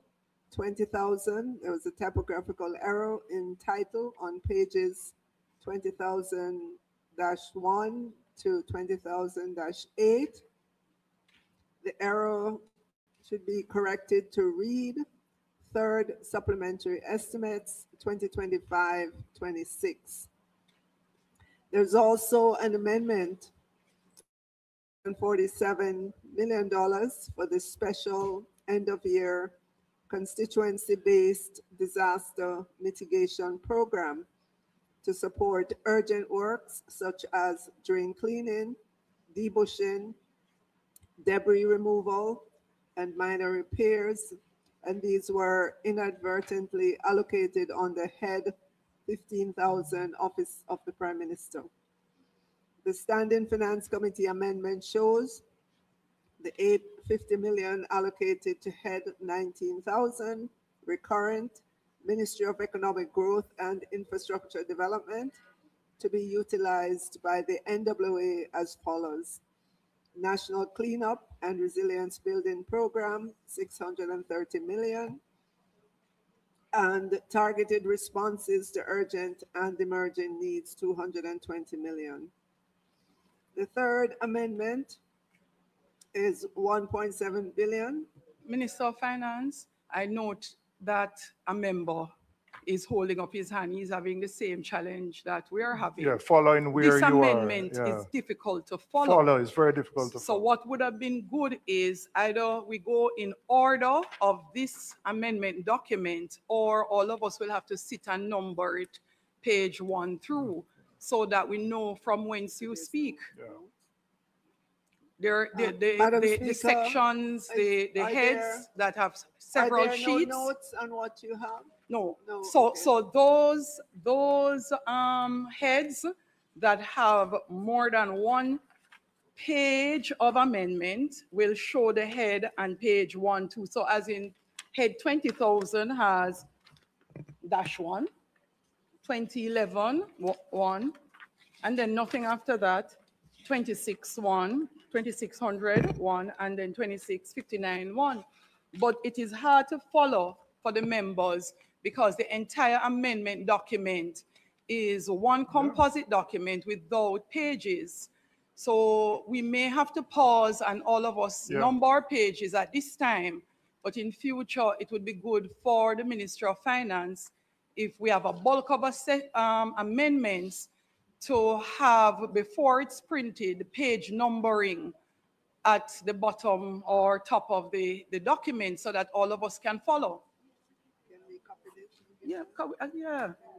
20,000. There was a typographical error in title on pages 20,000-1 to 20,000-8. The error should be corrected to read third supplementary estimates 2025-26. There's also an amendment $47 million for the special end-of-year constituency-based disaster mitigation program to support urgent works such as drain cleaning, debushing, debris removal, and minor repairs. And these were inadvertently allocated on the head 15,000 Office of the Prime Minister. The Standing Finance Committee amendment shows the $850 million allocated to head 19,000 recurrent Ministry of Economic Growth and Infrastructure Development to be utilized by the NWA as follows. National Cleanup and Resilience Building Program, $630 million. And targeted responses to urgent and emerging needs, $220 million. The third amendment is $1.7 billion. Minister of Finance, I note that a member is holding up his hand. He's having the same challenge that we are having. Yeah, following where this you are. This amendment is difficult to follow. Follow is very difficult to follow. So what would have been good is either we go in order of this amendment document, or all of us will have to sit and number it page 1 through so that we know from whence you speak. The sections, the heads that have several sheets. Are there no notes on what you have? No. No. So Okay. so those heads that have more than one page of amendment will show the head and page 1, 2. So as in head 20,000 has -1, 2011 1, and then nothing after that. 26-1, 2600-1, and then 2659-1. But it is hard to follow for the members because the entire amendment document is one composite document without pages. So we may have to pause and all of us number our pages at this time. But in future, it would be good for the Ministry of Finance if we have a bulk of amendments to have, before it's printed, page numbering at the bottom or top of the document so that all of us can follow. Can we copy this? Yeah.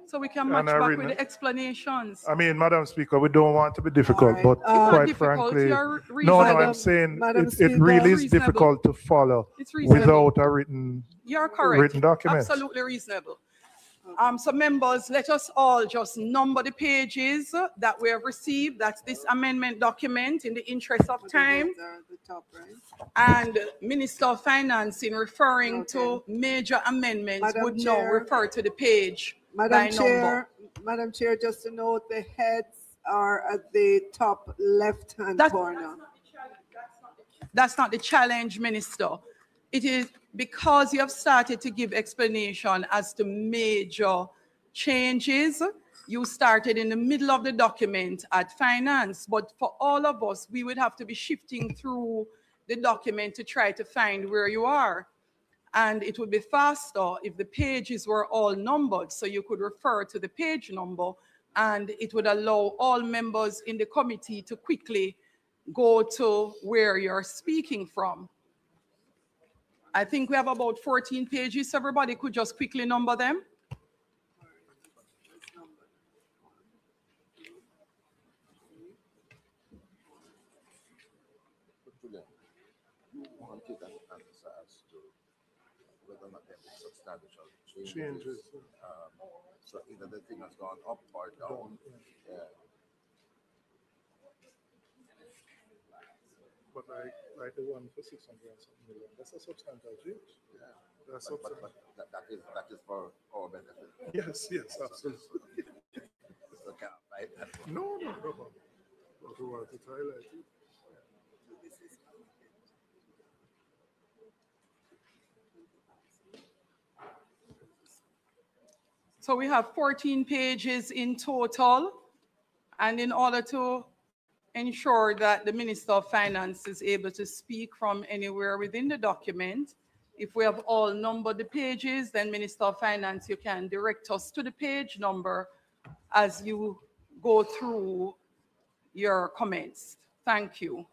So we can match back with the explanations. I mean, Madam Speaker, we don't want to be difficult, Right. but quite difficult, frankly, you're no, reasonable. I'm saying Madam it really is Reasonable. difficult to follow It's reasonable. without a written You're correct. document. Absolutely reasonable. So members, let us all just number the pages that we have received. That's this amendment document in the interest of time. The top, right? And Minister of Finance, in referring to major amendments, Madam would now Chair. refer to the page. by number. Madam Chair, just to note, the heads are at the top left-hand corner. That's not the challenge, Minister. It is because you have started to give explanation as to major changes. You started in the middle of the document at finance, but for all of us, we would have to be shifting through the document to try to find where you are. And it would be faster if the pages were all numbered, so you could refer to the page number, and it would allow all members in the committee to quickly go to where you're speaking from. I think we have about 14 pages. Everybody could just quickly number them. Whether or not there have been substantial changes. So either the thing has gone up or down. Yeah. But like the one for 600 and something million, that's a substantial change. Yeah. That's but that is for our benefit. Yes, absolutely. So can't fight that. No. But we want to highlight it. So we have 14 pages in total, and in order to ensure that the Minister of Finance is able to speak from anywhere within the document, if we have all numbered the pages, then Minister of Finance, you can direct us to the page number as you go through your comments. Thank you.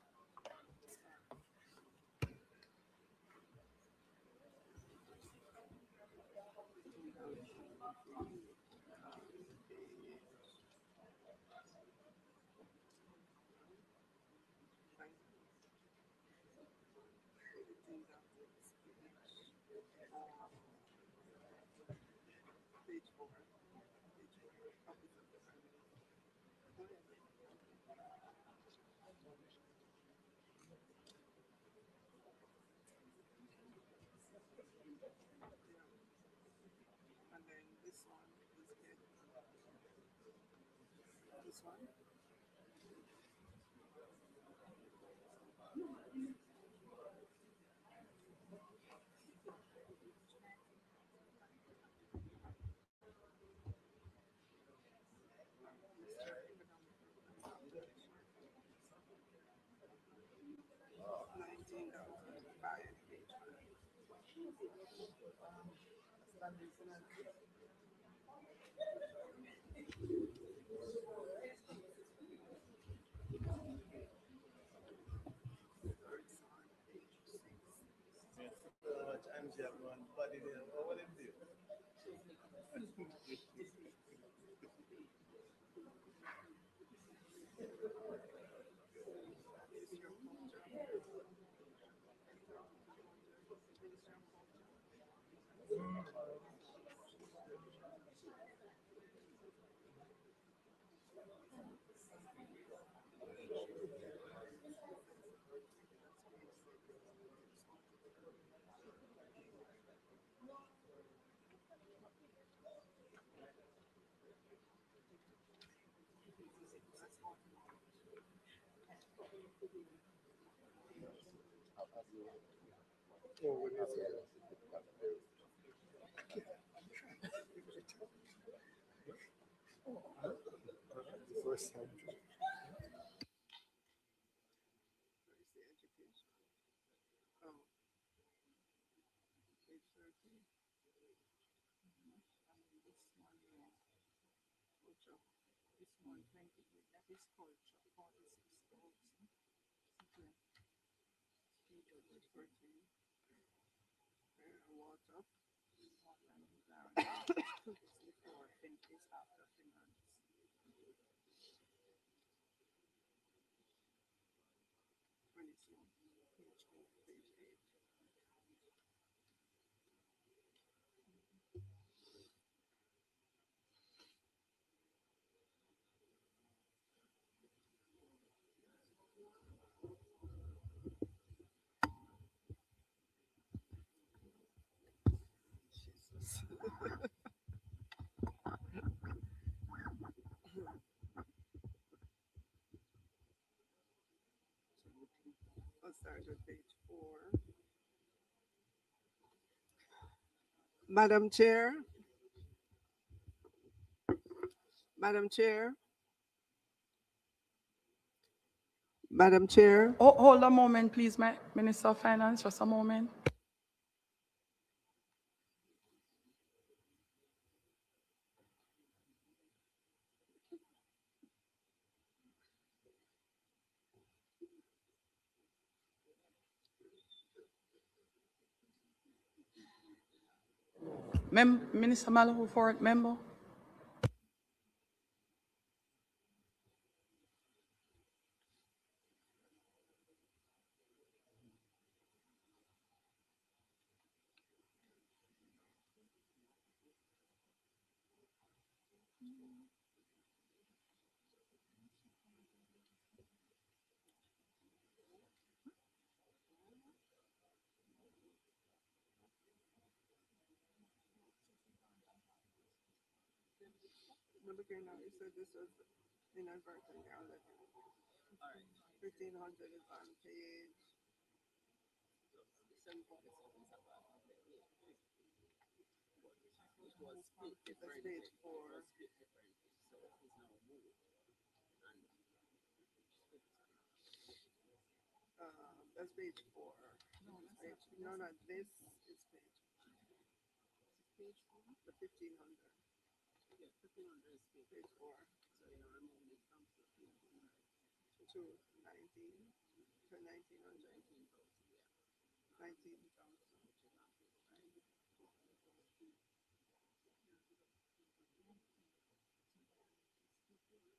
start with page 4. Madam Chair. Madam Chair. Madam Chair. Oh, hold a moment, please, Minister of Finance, just a moment. Minister Malou for it, member. Okay, now you said this was inadvertently already. 1500 is on page 747. That's page 4. That's page 4. No, this is page. Page 4? The 1500. Yeah, 1500 is page 4. So you're removing it from 1500 to 19 to 1900. 19,000. Oh, God.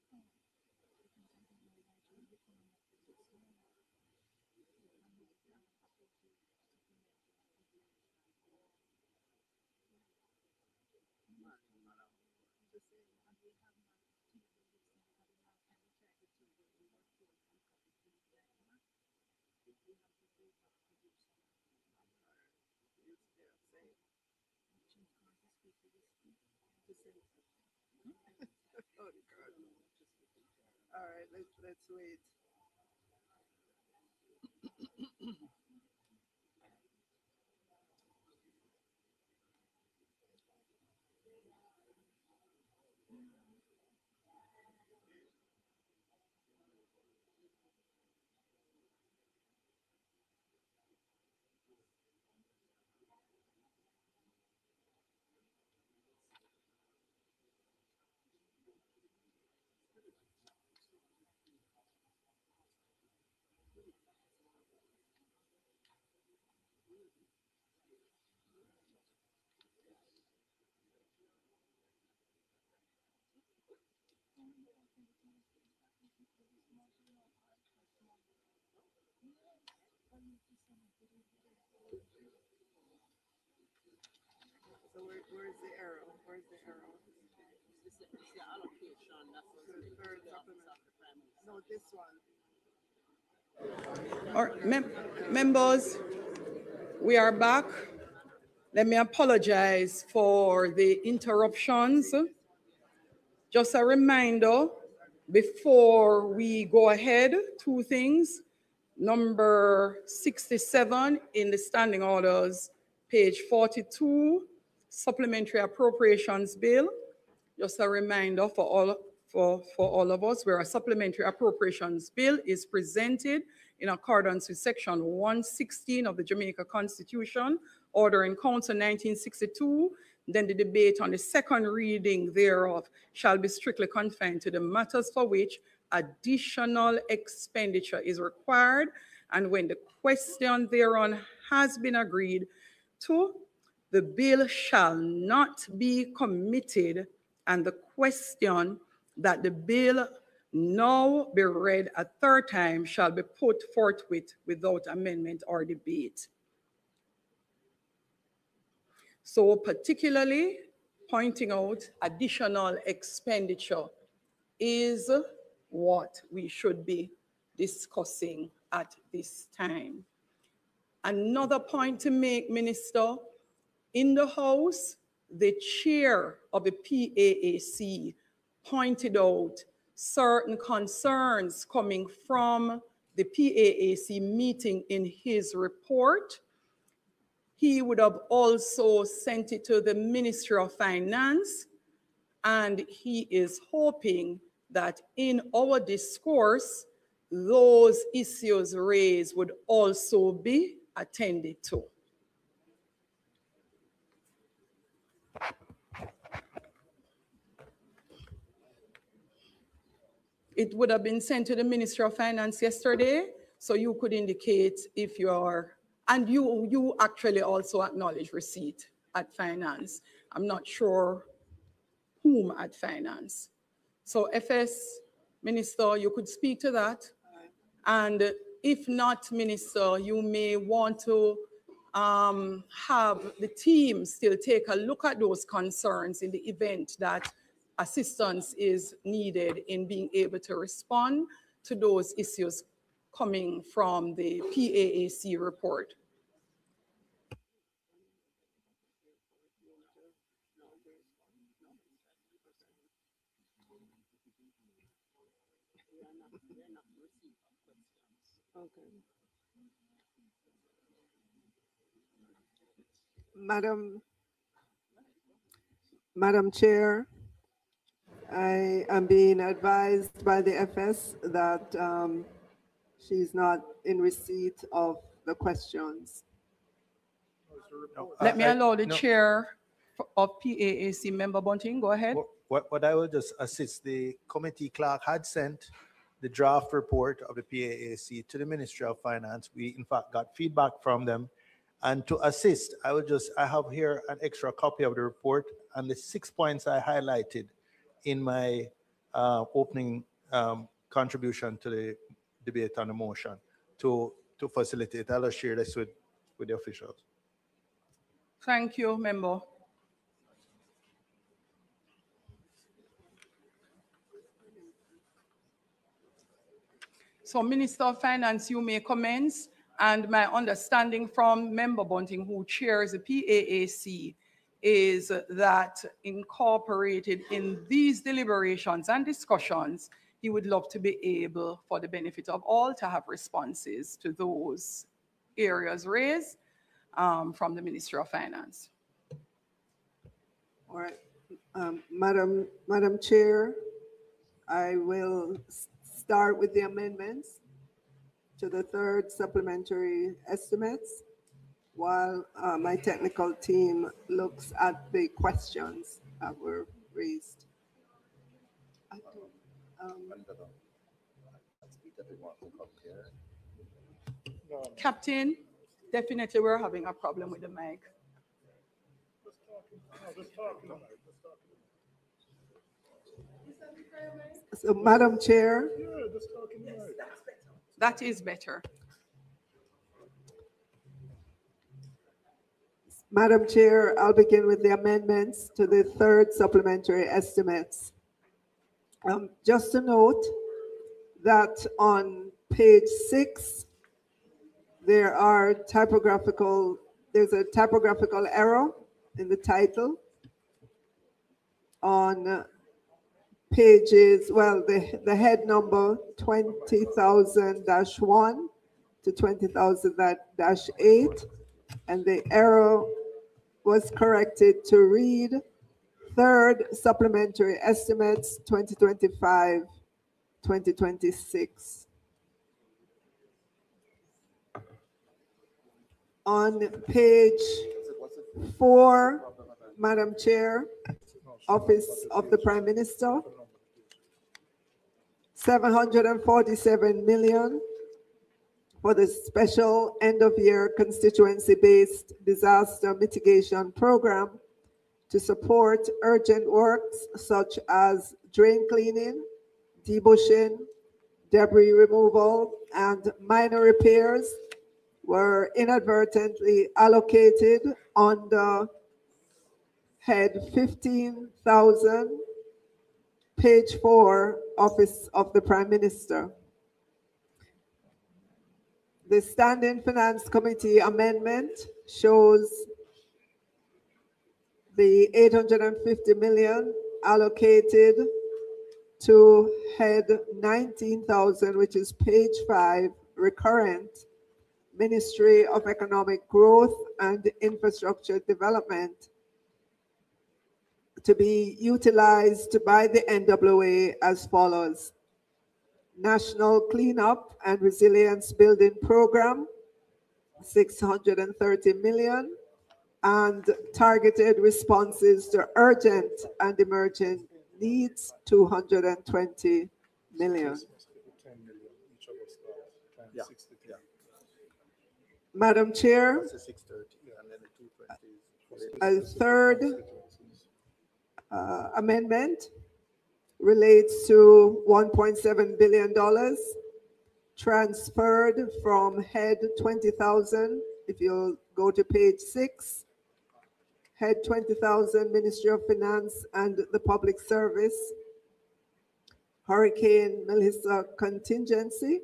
All right, let's wait. So where's the arrow? Where's the arrow? It's the allocation. That's the third supplement. No, this one. All right, members, we are back. Let me apologize for the interruptions. Just a reminder, before we go ahead, 2 things. Number 67 in the standing orders, page 42, supplementary appropriations bill. Just a reminder for all of us, where a supplementary appropriations bill is presented in accordance with section 116 of the Jamaica Constitution, Order in Council 1962. Then the debate on the second reading thereof shall be strictly confined to the matters for which additional expenditure is required, and when the question thereon has been agreed to, the bill shall not be committed, and the question that the bill now be read a third time shall be put forthwith without amendment or debate. So particularly pointing out additional expenditure is what we should be discussing at this time. Another point to make, Minister, in the House, the chair of the PAAC pointed out certain concerns coming from the PAAC meeting in his report. He would have also sent it to the Ministry of Finance, and he is hoping that in our discourse, those issues raised would also be attended to. It would have been sent to the Ministry of Finance yesterday, so you could indicate if you are, and you actually also acknowledge receipt at Finance. I'm not sure whom at Finance. So FS, Minister, you could speak to that. And if not, Minister, you may want to have the team still take a look at those concerns in the event that assistance is needed in being able to respond to those issues coming from the PAAC report. Okay. Madam Chair, I am being advised by the FS that she's not in receipt of the questions. Let me allow the chair of PAAC, Member Bunting, go ahead. What I will just assist, the committee clerk had sent the draft report of the PAAC to the Ministry of Finance. We in fact got feedback from them. And to assist, I have here an extra copy of the report and the 6 points I highlighted in my opening contribution to the debate on the motion to facilitate. I'll share this with the officials. Thank you, Member. So, Minister of Finance, you may commence. And my understanding from Member Bunting, who chairs the PAAC, is that incorporated in these deliberations and discussions, he would love to be able, for the benefit of all, to have responses to those areas raised from the Ministry of Finance. All right. Madam Chair, I will start with the amendments to the third supplementary estimates while my technical team looks at the questions that were raised. Captain, definitely we're having a problem with the mic. So, Madam Chair. That is better. Madam Chair, I'll begin with the amendments to the third supplementary estimates. Just to note that on page 6, there's a typographical error in the title. On pages, the head number 20,000-1 to 20,000-8, and the error was corrected to read third supplementary estimates 2025-2026. On page 4, Madam Chair, Office of the Prime Minister, 747 million for the special end-of-year constituency-based disaster mitigation program to support urgent works such as drain cleaning, debushing, debris removal, and minor repairs were inadvertently allocated under head 15,000, page 4, Office of the Prime Minister. The Standing Finance Committee amendment shows the 850 million allocated to head 19,000, which is page 5, recurrent Ministry of Economic Growth and Infrastructure Development to be utilized by the NWA as follows: National Cleanup and Resilience Building Program, 630 million, and targeted responses to urgent and emergent needs, 220 million. Madam Chair, a third amendment relates to $1.7 billion transferred from head 20,000. If you'll go to page 6, head 20,000, Ministry of Finance and the Public Service, Hurricane Melissa contingency,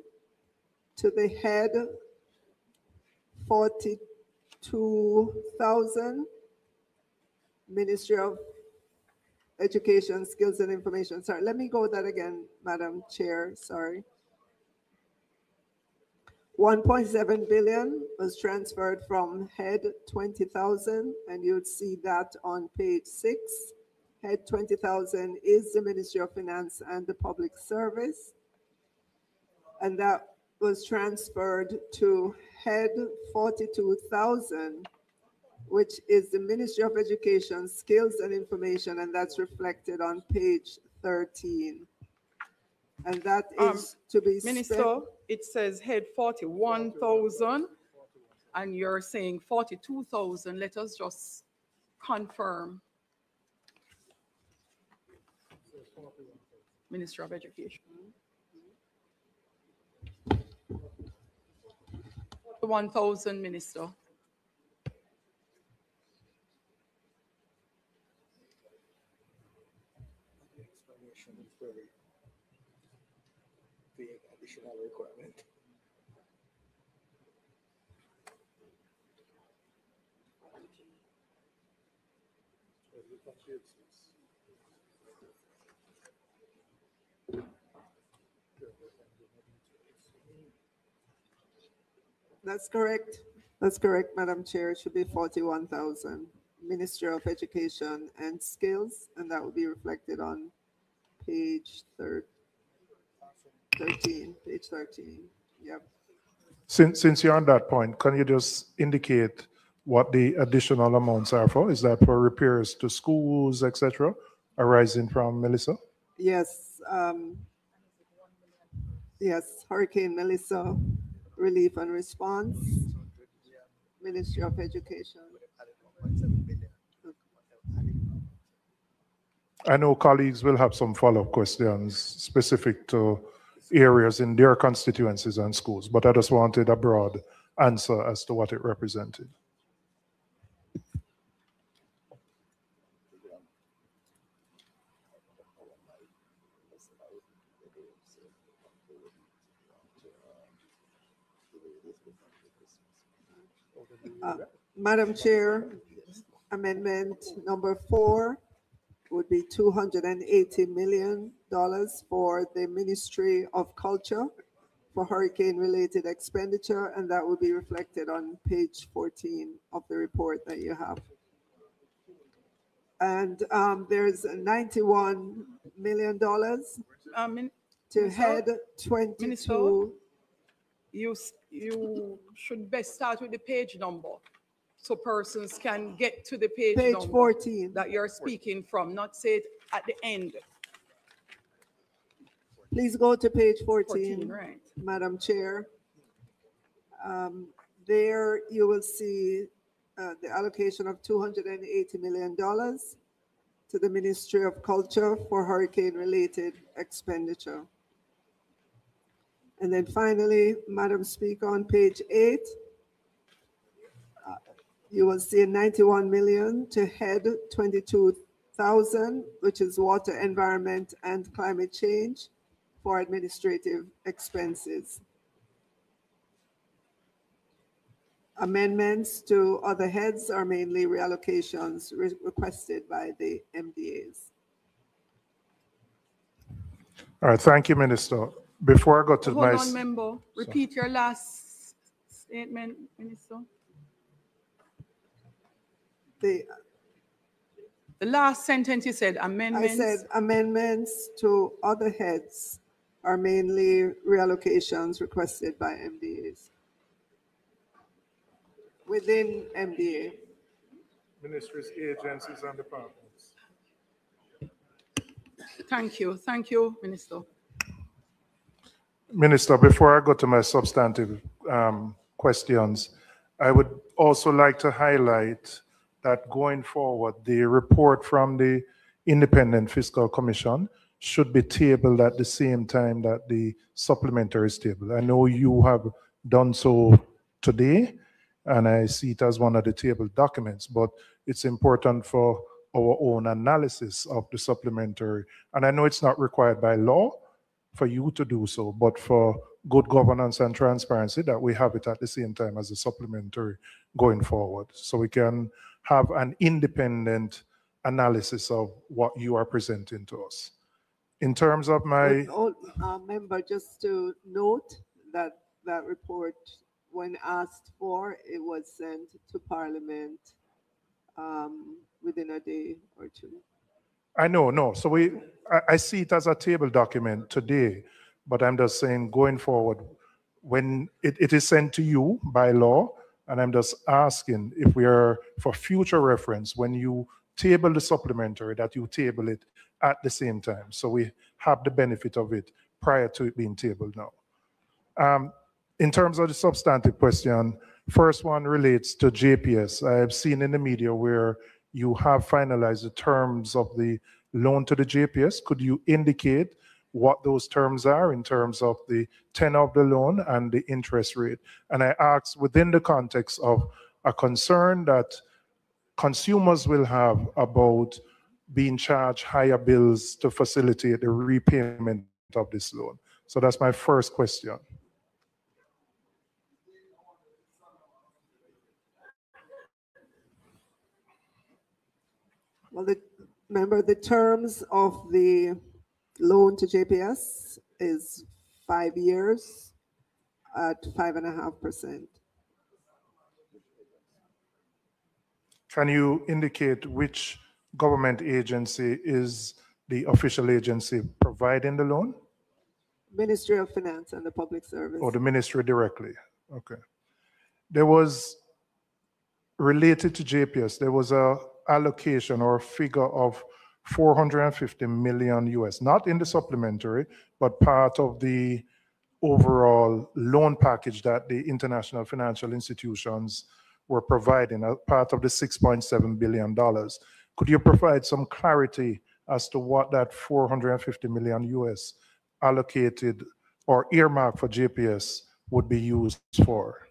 to the head 42,000, Ministry of Education, Skills and Information. Sorry, let me go that again, Madam Chair, sorry. 1.7 billion was transferred from head 20,000, and you'd see that on page 6. Head 20,000 is the Ministry of Finance and the Public Service, and that was transferred to head 42,000, which is the Ministry of Education, Skills and Information, and that's reflected on page 13. And that is to be Minister, it says head 41,000, and you're saying 42,000. Let us just confirm. Minister of Education. 1,000, Minister. Additional requirement. That's correct. That's correct, Madam Chair. It should be 41,000. Ministry of Education and Skills, and that will be reflected on page 13. Page 13. Yep. Since you're on that point, can you just indicate what the additional amounts are for? Is that for repairs to schools, etc., arising from Melissa? Yes. Yes, Hurricane Melissa relief and response, Ministry of Education. I know colleagues will have some follow-up questions specific to areas in their constituencies and schools, but I just wanted a broad answer as to what it represented. Madam Chair, amendment number 4 would be $280 million for the Ministry of Culture for hurricane-related expenditure, and that will be reflected on page 14 of the report that you have. And there's $91 million to head 22. Minister, you should best start with the page number, so persons can get to the page number 14 that you're speaking from, not say it at the end. Please go to page 14, right. Madam Chair. There you will see the allocation of $280 million to the Ministry of Culture for hurricane-related expenditure. And then finally, Madam Speaker, on page 8, you will see $91 million to head 22,000, which is water, environment, and climate change for administrative expenses. Amendments to other heads are mainly reallocations requested by the MDAs. All right, thank you, Minister. Before I go to Hold my... on, member. Repeat your last statement, Minister. The last sentence you said amendments. I said amendments to other heads are mainly reallocations requested by MDAs. Within MDA. Ministries, agencies, and departments. Thank you, Minister. Minister, before I go to my substantive questions, I would also like to highlight that going forward, the report from the Independent Fiscal Commission should be tabled at the same time that the supplementary is tabled. I know you have done so today, and I see it as one of the tabled documents, but it's important for our own analysis of the supplementary. And I know it's not required by law for you to do so, but for good governance and transparency, that we have it at the same time as the supplementary going forward, so we can have an independent analysis of what you are presenting to us. In terms of my... Member, just to note that that report, when asked for, it was sent to Parliament within a day or two. I know, no. So I see it as a table document today, but I'm just saying going forward, when it is sent to you by law, and I'm just asking if we are, for future reference, when you table the supplementary, that you table it at the same time, so we have the benefit of it prior to it being tabled now. In terms of the substantive question, first one relates to JPS. I have seen in the media where you have finalized the terms of the loan to the JPS. Could you indicate what those terms are in terms of the tenor of the loan and the interest rate? And I ask within the context of a concern that consumers will have about being charged higher bills to facilitate the repayment of this loan. So that's my first question. Well, remember the terms of the loan to JPS is 5 years at 5.5%. Can you indicate which government agency is the official agency providing the loan? Ministry of Finance and the Public Service. Or the ministry directly? Okay. There was, related to JPS, there was a allocation or a figure of 450 million US, not in the supplementary, but part of the overall loan package that the international financial institutions were providing, a part of the $6.7 billion. Could you provide some clarity as to what that 450 million US allocated or earmarked for JPS would be used for?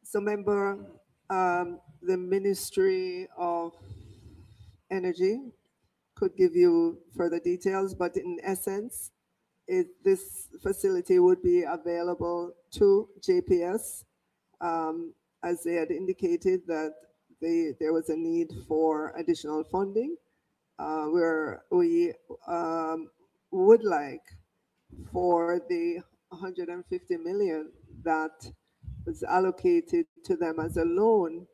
So member, the Ministry of Energy could give you further details, but in essence, this facility would be available to JPS, as they had indicated that there was a need for additional funding, where we would like for the 150 million that was allocated to them as a loan,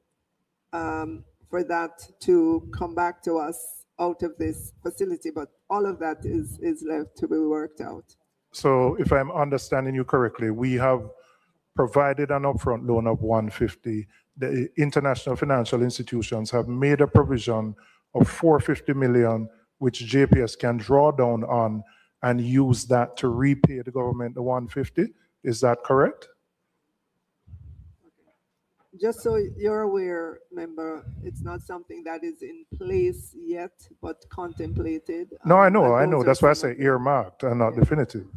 for that to come back to us out of this facility, but all of that is left to be worked out. So if I'm understanding you correctly, we have provided an upfront loan of 150. The international financial institutions have made a provision of 450 million, which JPS can draw down on and use that to repay the government the 150. Is that correct? Just so you're aware, member, it's not something that is in place yet, but contemplated. No, I know. That's why I say earmarked and not definitive.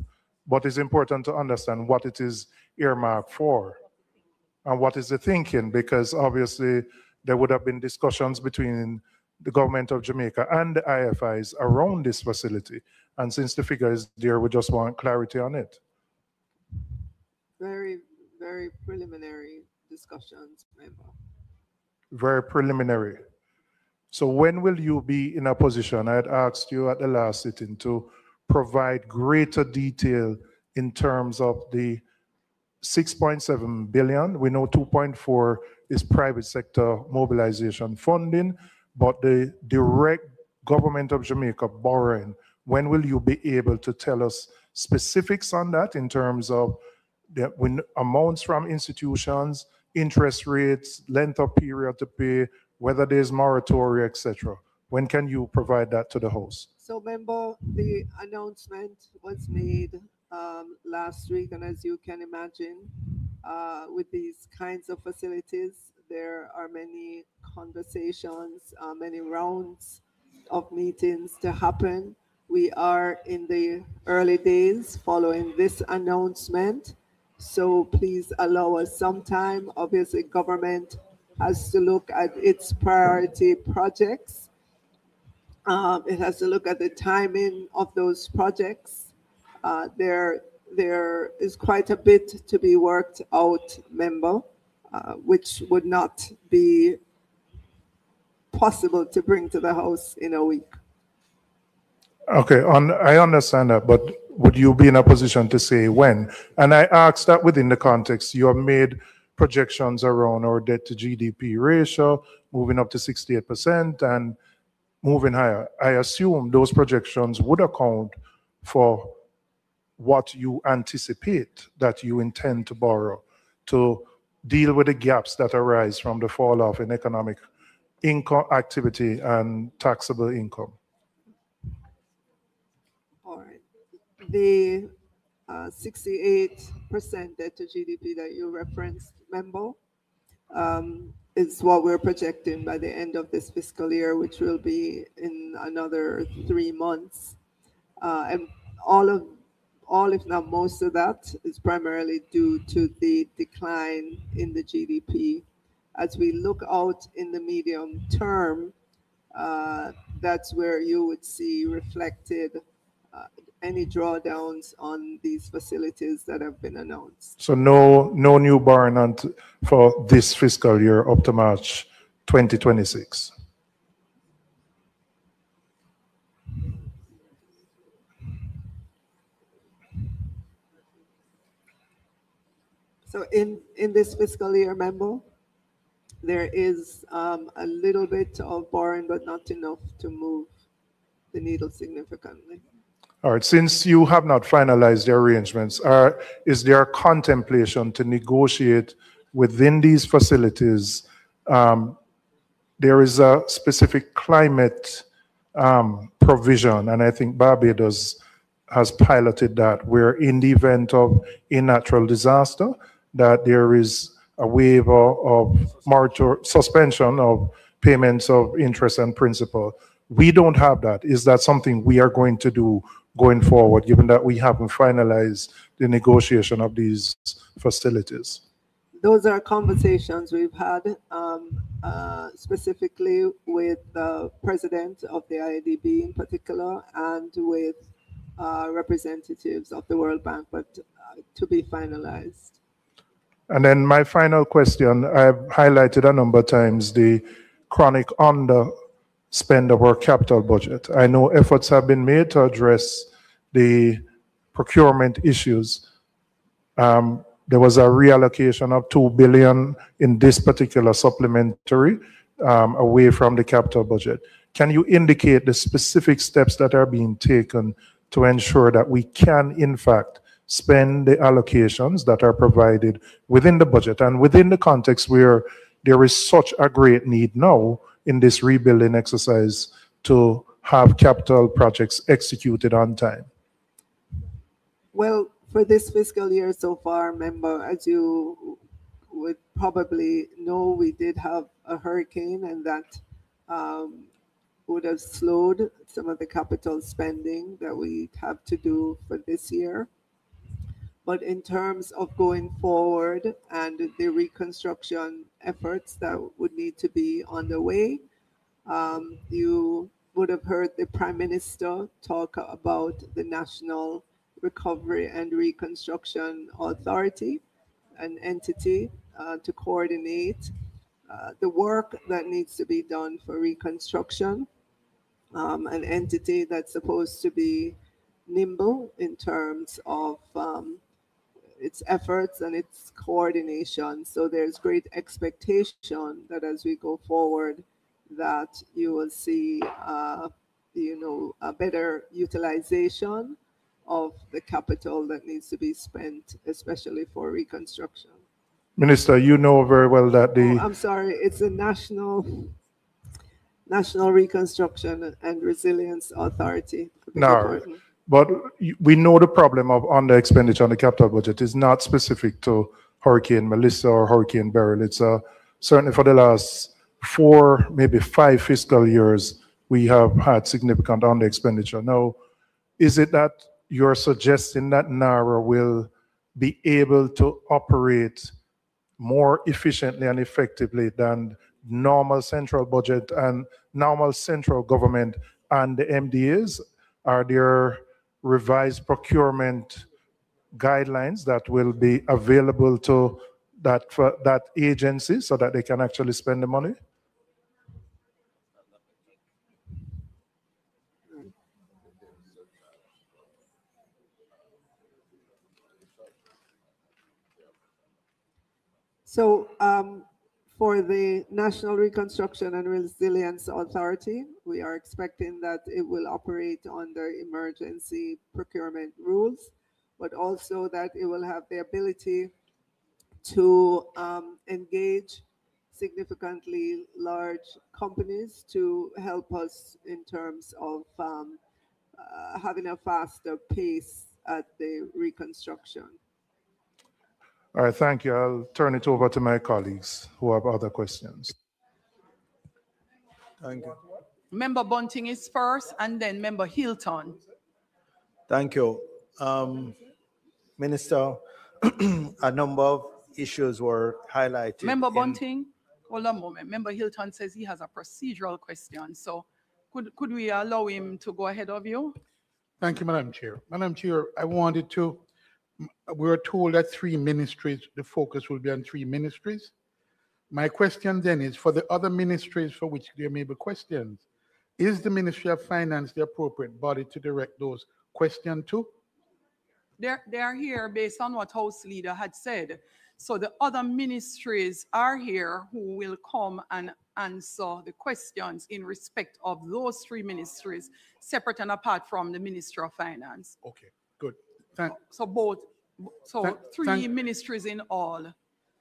But it's important to understand what it is earmarked for and what is the thinking, because obviously there would have been discussions between the government of Jamaica and the IFIs around this facility. And since the figure is there, we just want clarity on it. Very, very preliminary discussions, member. Very preliminary. So when will you be in a position, I had asked you at the last sitting, to provide greater detail in terms of the 6.7 billion. We know 2.4 is private sector mobilization funding, but the direct government of Jamaica borrowing, when will you be able to tell us specifics on that in terms of the amounts from institutions, interest rates, length of period to pay, whether there's moratoria, etc.? When can you provide that to the House? So, member, the announcement was made last week, and as you can imagine, with these kinds of facilities, there are many conversations, many rounds of meetings to happen. We are in the early days following this announcement, so please allow us some time. Obviously, government has to look at its priority projects. It has to look at the timing of those projects. There is quite a bit to be worked out, member, which would not be possible to bring to the House in a week. Okay, I understand that, but would you be in a position to say when? And I asked that within the context, you have made projections around our debt to GDP ratio, moving up to 68% and moving higher. I assume those projections would account for what you anticipate that you intend to borrow to deal with the gaps that arise from the fall off in economic income activity and taxable income. All right. The 68% debt to GDP that you referenced, member, is what we're projecting by the end of this fiscal year, which will be in another 3 months. And all, if not most of that, is primarily due to the decline in the GDP. As we look out in the medium term, that's where you would see reflected any drawdowns on these facilities that have been announced. So no new borrowing for this fiscal year up to March 2026. So in this fiscal year, member, there is a little bit of borrowing, but not enough to move the needle significantly. All right, since you have not finalized the arrangements, is there a contemplation to negotiate within these facilities? There is a specific climate provision, and I think Barbados has piloted that, where in the event of a natural disaster, that there is a waiver of suspension of payments of interest and principal. We don't have that. Is that something we are going to do going forward, given that we haven't finalized the negotiation of these facilities? Those are conversations we've had specifically with the president of the IDB in particular and with representatives of the World Bank, but to be finalized. And then my final question, I've highlighted a number of times the chronic underspend of our capital budget. I know efforts have been made to address the procurement issues. There was a reallocation of 2 billion in this particular supplementary away from the capital budget. Can you indicate the specific steps that are being taken to ensure that we can, in fact, spend the allocations that are provided within the budget and within the context where there is such a great need now in this rebuilding exercise to have capital projects executed on time? Well, for this fiscal year so far, member, as you would probably know, we did have a hurricane, and that would have slowed some of the capital spending that we have to do for this year. But in terms of going forward and the reconstruction efforts that would need to be underway, you would have heard the Prime Minister talk about the National Recovery and Reconstruction Authority. an entity to coordinate the work that needs to be done for reconstruction, an entity that's supposed to be nimble in terms of its efforts and its coordination. So there's great expectation that as we go forward, that you will see, a better utilization of the capital that needs to be spent, especially for reconstruction. Minister, you know very well that the... I'm sorry, it's the National Reconstruction and Resilience Authority. No, but we know the problem of under expenditure on the capital budget is not specific to Hurricane Melissa or Hurricane Beryl. It's certainly for the last 4, maybe 5 fiscal years, we have had significant under expenditure. Now, is it that you're suggesting that NARA will be able to operate more efficiently and effectively than normal central budget and normal central government and the MDAs? Are there revised procurement guidelines that will be available to that agency so that they can actually spend the money? So for the National Reconstruction and Resilience Authority, we are expecting that it will operate under emergency procurement rules, but also that it will have the ability to engage significantly large companies to help us in terms of having a faster pace at the reconstruction. All right, thank you. I'll turn it over to my colleagues who have other questions. Thank you. Member Bunting is first, and then Member Hilton. Thank you. Minister, a number of issues were highlighted. Member Bunting, hold on a moment. Member Hilton says he has a procedural question. So could we allow him to go ahead of you? Thank you, Madam Chair. Madam Chair, I wanted to, we were told that 3 ministries, the focus will be on 3 ministries. My question then is, for the other ministries for which there may be questions, is the Ministry of Finance the appropriate body to direct those questions to? They are here based on what House Leader had said. So the other ministries are here who will come and answer the questions in respect of those 3 ministries, separate and apart from the Ministry of Finance. Okay, good. So 3 ministries in all.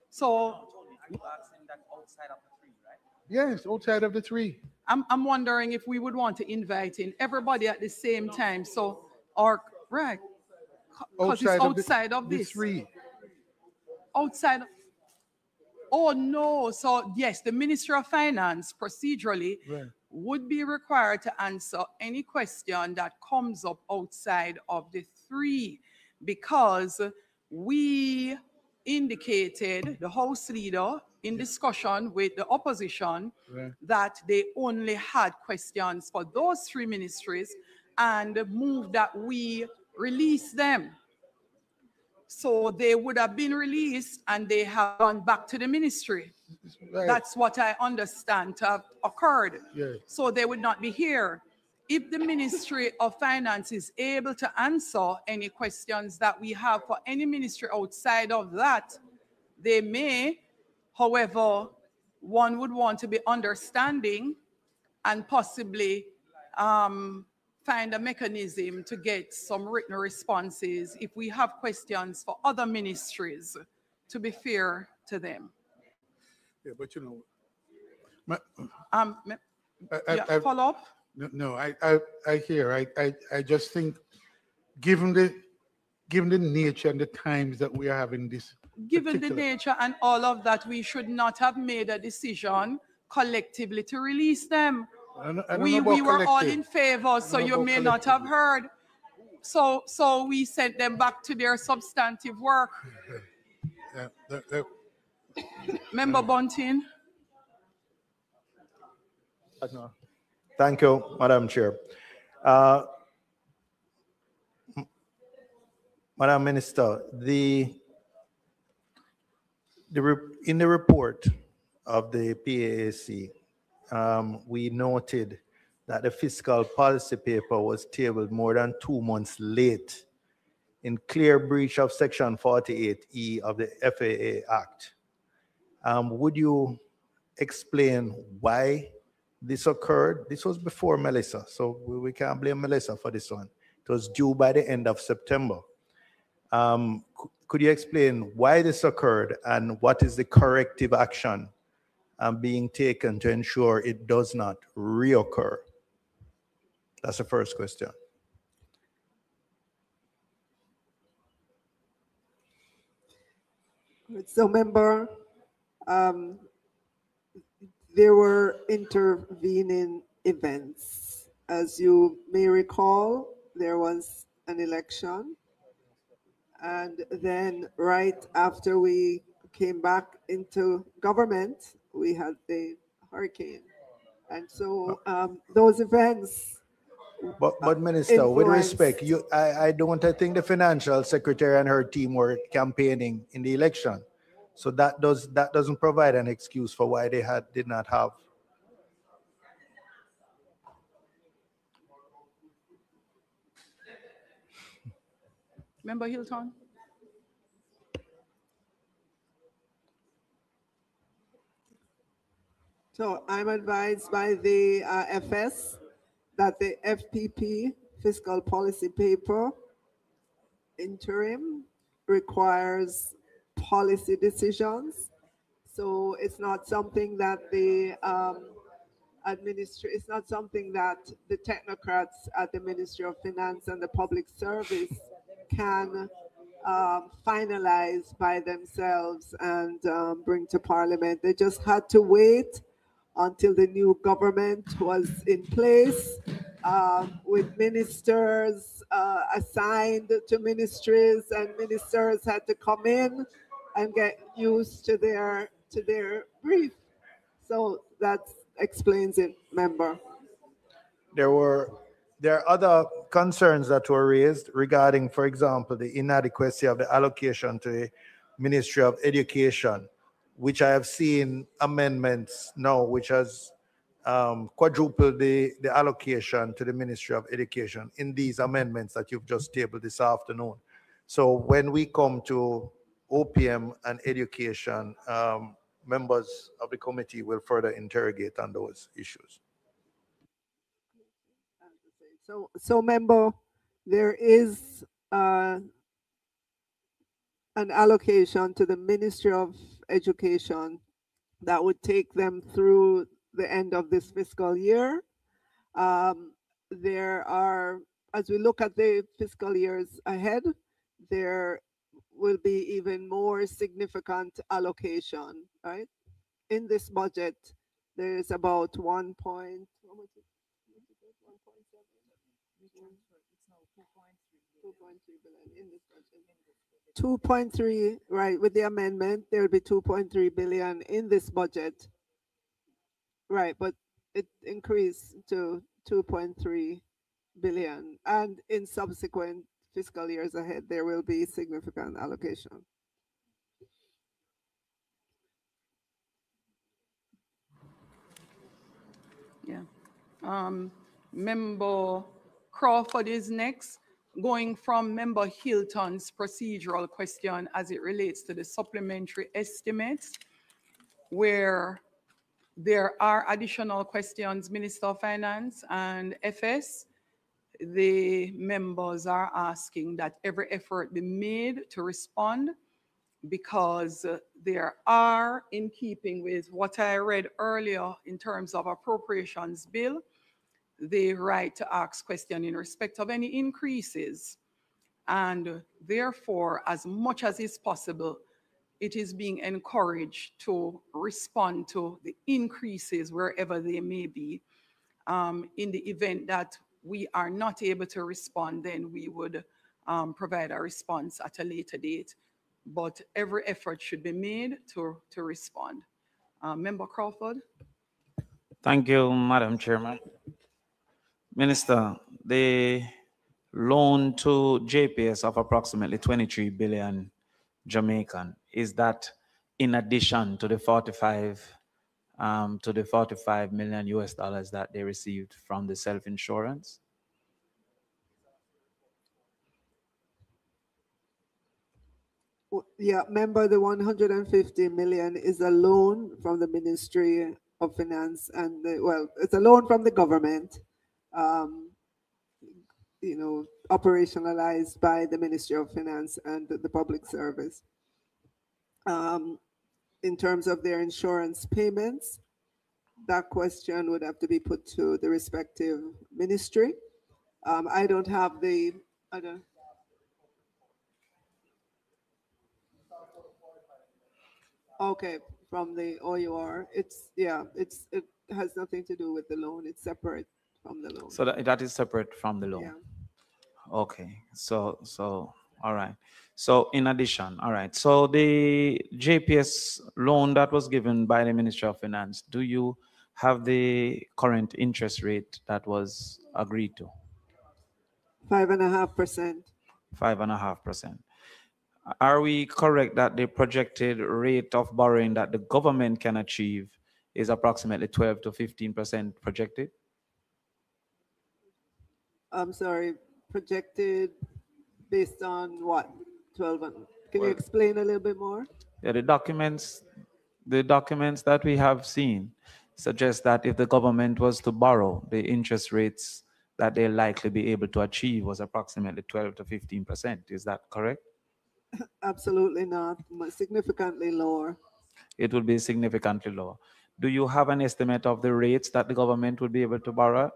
So you asking that outside of the 3, right? Yes, outside of the 3. I'm wondering if we would want to invite in everybody at the same time. So, or right, because it's outside of this. 3. Outside. Oh no! So yes, the Ministry of Finance procedurally would be required to answer any question that comes up outside of the 3, because we indicated, the House Leader in discussion with the opposition, that they only had questions for those 3 ministries and moved that we release them. So they would have been released and they have gone back to the ministry. Right. That's what I understand to have occurred. Yes. So they would not be here. If the Ministry of Finance is able to answer any questions that we have for any ministry outside of that, they may. However, one would want to be understanding and possibly find a mechanism to get some written responses if we have questions for other ministries, to be fair to them. Yeah, but you know, follow up? No, I hear. I just think, given the nature and the times that we are having this, given the nature and all of that, we should not have made a decision collectively to release them. We were all in favor, so you may not have heard. So we sent them back to their substantive work. Member Bunting. Thank you, Madam Chair. Madam Minister, In the report of the PAAC, we noted that the fiscal policy paper was tabled more than 2 months late, in clear breach of Section 48E of the FAA Act. Would you explain why this occurred? This was before Melissa, so we can't blame Melissa for this one. It was due by the end of September. Could you explain why this occurred and what is the corrective action being taken to ensure it does not reoccur? That's the first question. So, member, there were intervening events. As you may recall, there was an election. And then right after we came back into government, we had the hurricane. And so those events. But Minister, with respect, I don't think the financial secretary and her team were campaigning in the election. So that doesn't provide an excuse for why they did not have. Member Hilton. So I'm advised by the FS that the FPP fiscal policy paper interim requires policy decisions. So it's not something that the it's not something that the technocrats at the Ministry of Finance and the Public Service can finalize by themselves and bring to Parliament. They just had to wait until the new government was in place, with ministers assigned to ministries, and ministers had to come in and get used to their brief. So that explains it, member. There are other concerns that were raised regarding, for example, the inadequacy of the allocation to the Ministry of Education, which I have seen amendments now, which has quadrupled the allocation to the Ministry of Education in these amendments that you've just tabled this afternoon. So when we come to OPM and education, members of the committee will further interrogate on those issues. So member, there is an allocation to the Ministry of Education that would take them through the end of this fiscal year. There are, as we look at the fiscal years ahead, there will be even more significant allocation, right? In this budget, there is about 1.3 billion in this budget. 2.3, right, with the amendment, there will be 2.3 billion in this budget. Right, but it increased to 2.3 billion. And in subsequent fiscal years ahead, there will be significant allocation. Yeah. Member Crawford is next, going from Member Hilton's procedural question as it relates to the supplementary estimates, where there are additional questions, Minister of Finance and FS. The members are asking that every effort be made to respond, because there are, in keeping with what I read earlier in terms of appropriations bill, the right to ask questions in respect of any increases. And therefore, as much as is possible, it is being encouraged to respond to the increases wherever they may be. In the event that we are not able to respond, then we would provide a response at a later date. But every effort should be made to respond. Member Crawford. Thank you, Madam Chairman. Minister, the loan to JPS of approximately 23 billion Jamaican, is that in addition to the 45 million US dollars that they received from the self-insurance? Yeah, remember the 150 million is a loan from the Ministry of Finance and well, it's a loan from the government, you know, operationalized by the Ministry of Finance and the Public Service. In terms of their insurance payments, that question would have to be put to the respective ministry. I don't have the, okay, from the OUR. It has nothing to do with the loan. It's separate from the loan. So that is separate from the loan. Yeah. Okay. So all right. So in addition, all right. So the JPS loan that was given by the Ministry of Finance, do you have the current interest rate that was agreed to? 5.5%. 5.5%. Are we correct that the projected rate of borrowing that the government can achieve is approximately 12 to 15% projected? I'm sorry, projected based on what? 12. Can you explain a little bit more? Yeah, the documents that we have seen suggest that if the government was to borrow, the interest rates that they'll likely be able to achieve was approximately 12 to 15%. Is that correct? Absolutely not. Significantly lower. It would be significantly lower. Do you have an estimate of the rates that the government would be able to borrow?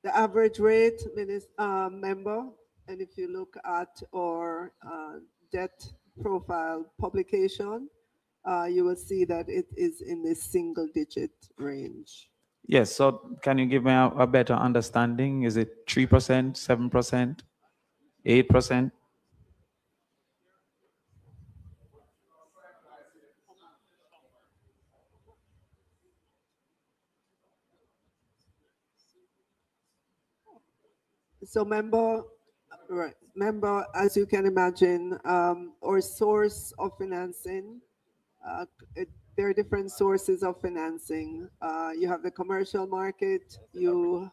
The average rate, member, and if you look at our debt profile publication, you will see that it is in the single digit range. Yes, so can you give me a better understanding? Is it 3%, 7%, 8%? So member, as you can imagine, our source of financing, there are different sources of financing. You have the commercial market, you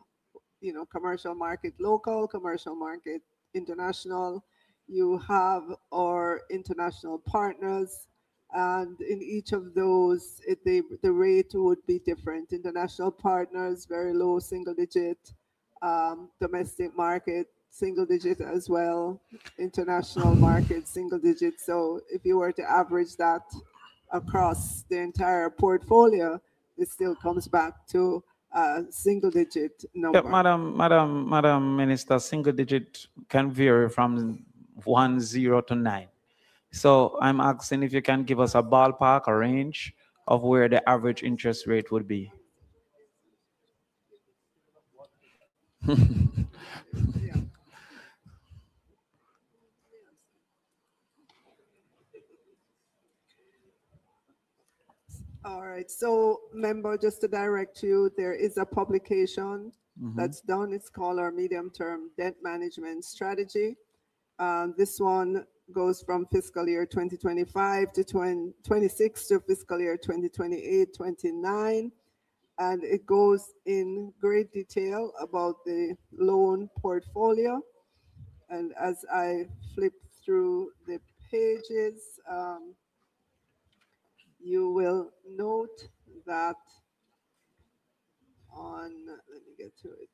know, commercial market local, commercial market international. You have our international partners, and in each of those, the rate would be different. International partners, very low single digit. Domestic market, single digit as well. International market, single digit. So if you were to average that across the entire portfolio, it still comes back to a single digit number. Yeah, Madam Minister, single digit can vary from 10 to 9. So I'm asking if you can give us a ballpark, a range of where the average interest rate would be. All right, so member, just to direct you, there is a publication that's done. It's called our medium-term debt management strategy. This one goes from fiscal year 2025 to 2026 to fiscal year 2028-29. And it goes in great detail about the loan portfolio. And as I flip through the pages, you will note that on, let me get to it.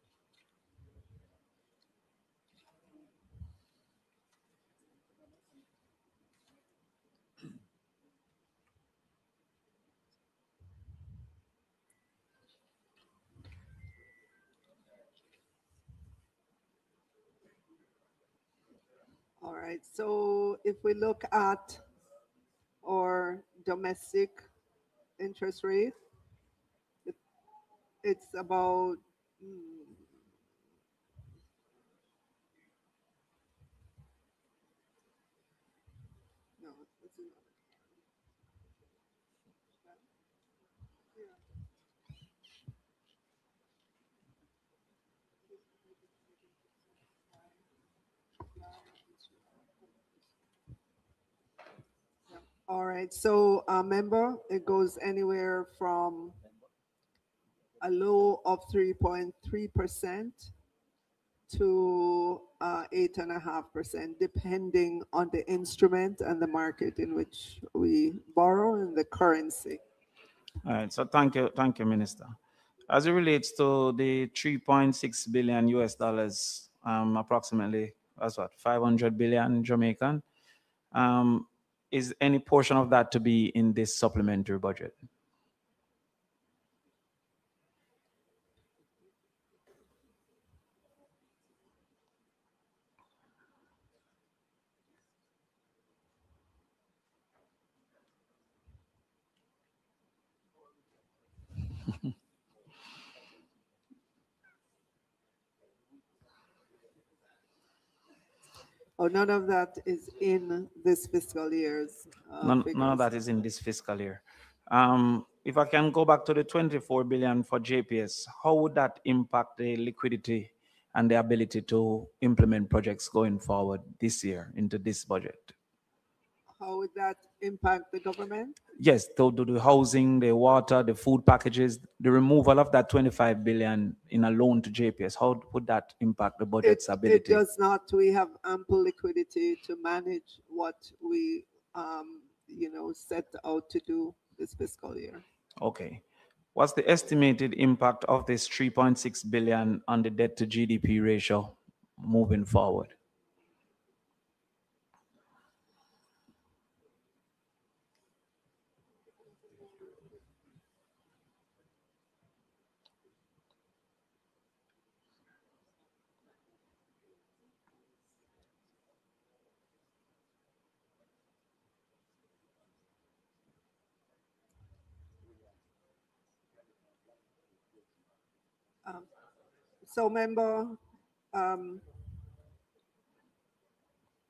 All right, so if we look at our domestic interest rate, it's about no, it's not. All right, so member, it goes anywhere from a low of 3.3% to 8.5%, depending on the instrument and the market in which we borrow and the currency. All right, so thank you, Minister. As it relates to the 3.6 billion US dollars, approximately, that's what, 500 billion Jamaican, is any portion of that to be in this supplementary budget? Oh, none of that is in this fiscal year's None of figures. that is in this fiscal year. If I can go back to the 24 billion for JPS, how would that impact the liquidity and the ability to implement projects going forward this year into this budget? How would that impact the government? Yes, to do the housing, the water, the food packages, the removal of that 25 billion in a loan to JPS, how would that impact the budget's ability? It does not. We have ample liquidity to manage what we, set out to do this fiscal year. Okay. What's the estimated impact of this 3.6 billion on the debt to GDP ratio moving forward? So, member,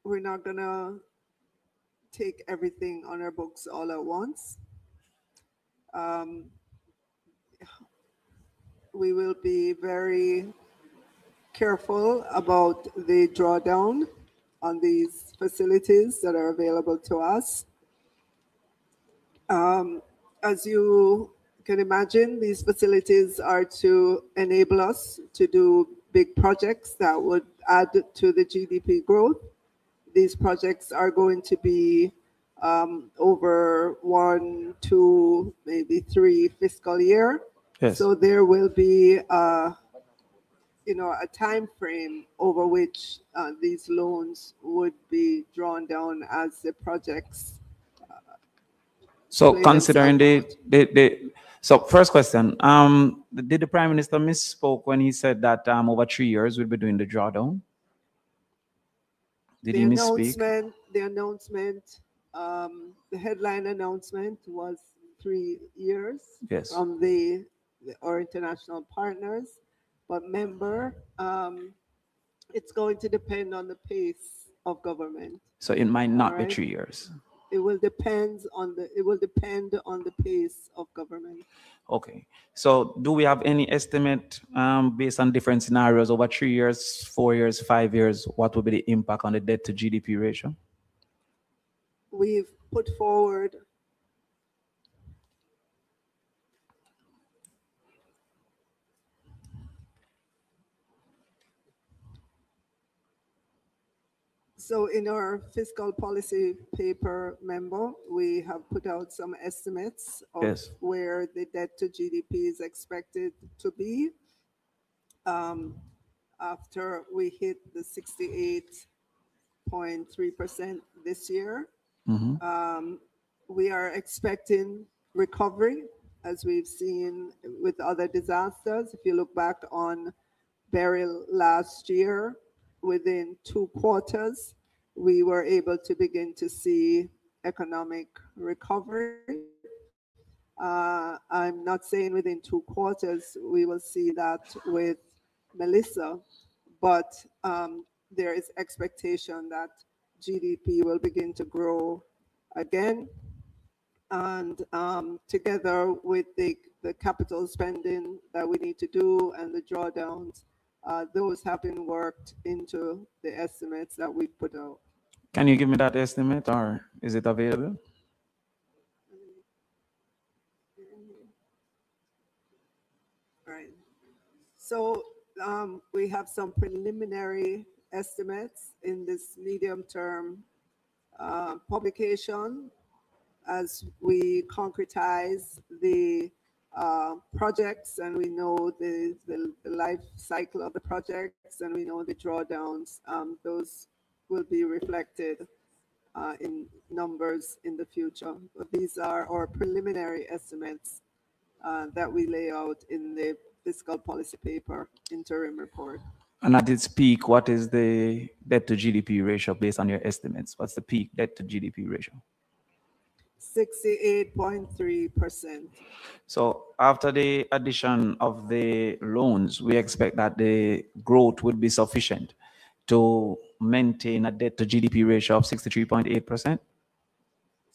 we're not gonna take everything on our books all at once. We will be very careful about the drawdown on these facilities that are available to us. As you can imagine, these facilities are to enable us to do big projects that would add to the GDP growth. These projects are going to be over 1, 2, maybe 3 fiscal year. Yes. So there will be a time frame over which these loans would be drawn down as the projects. So considering so first question, did the Prime Minister misspoke when he said that over 3 years we'll be doing the drawdown? Did he misspeak? The announcement, the headline announcement was 3 years Yes. from our international partners. But member, it's going to depend on the pace of government. So it might not All be right? 3 years. It will depend on the pace of government. Okay. So do we have any estimate based on different scenarios over 3 years, 4 years, 5 years, what will be the impact on the debt to GDP ratio? We've put forward so in our fiscal policy paper, member, we have put out some estimates of Yes. where the debt to GDP is expected to be after we hit the 68.3% this year. We are expecting recovery, as we've seen with other disasters. If you look back on Beryl last year, within 2 quarters, we were able to begin to see economic recovery. I'm not saying within 2 quarters we will see that with Melissa, but there is expectation that GDP will begin to grow again. And together with the capital spending that we need to do and the drawdowns, those have been worked into the estimates that we put out. Can you give me that estimate or is it available? So we have some preliminary estimates in this medium-term publication as we concretize the projects, and we know the life cycle of the projects, and we know the drawdowns. Those will be reflected in numbers in the future. But these are our preliminary estimates that we lay out in the fiscal policy paper interim report. And at its peak, what is the debt to GDP ratio based on your estimates? What's the peak debt to GDP ratio? 68.3%. So after the addition of the loans, we expect that the growth would be sufficient to maintain a debt to GDP ratio of 63.8%.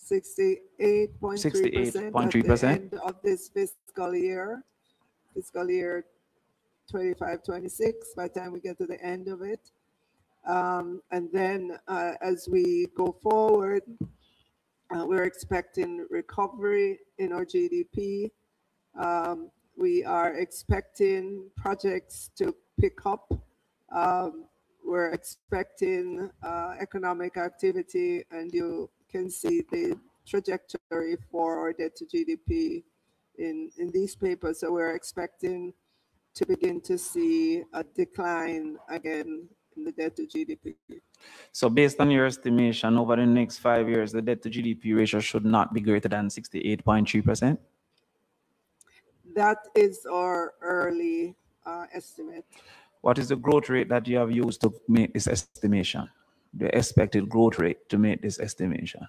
68.3% at the end of this fiscal year 25-26, by the time we get to the end of it. And then as we go forward, we're expecting recovery in our GDP. We are expecting projects to pick up. We're expecting economic activity, and you can see the trajectory for our debt to GDP in these papers. So we're expecting to begin to see a decline again in the debt to GDP. So based on your estimation, over the next 5 years, the debt to GDP ratio should not be greater than 68.3%? That is our early estimate. What is the growth rate that you have used to make this estimation? The expected growth rate to make this estimation?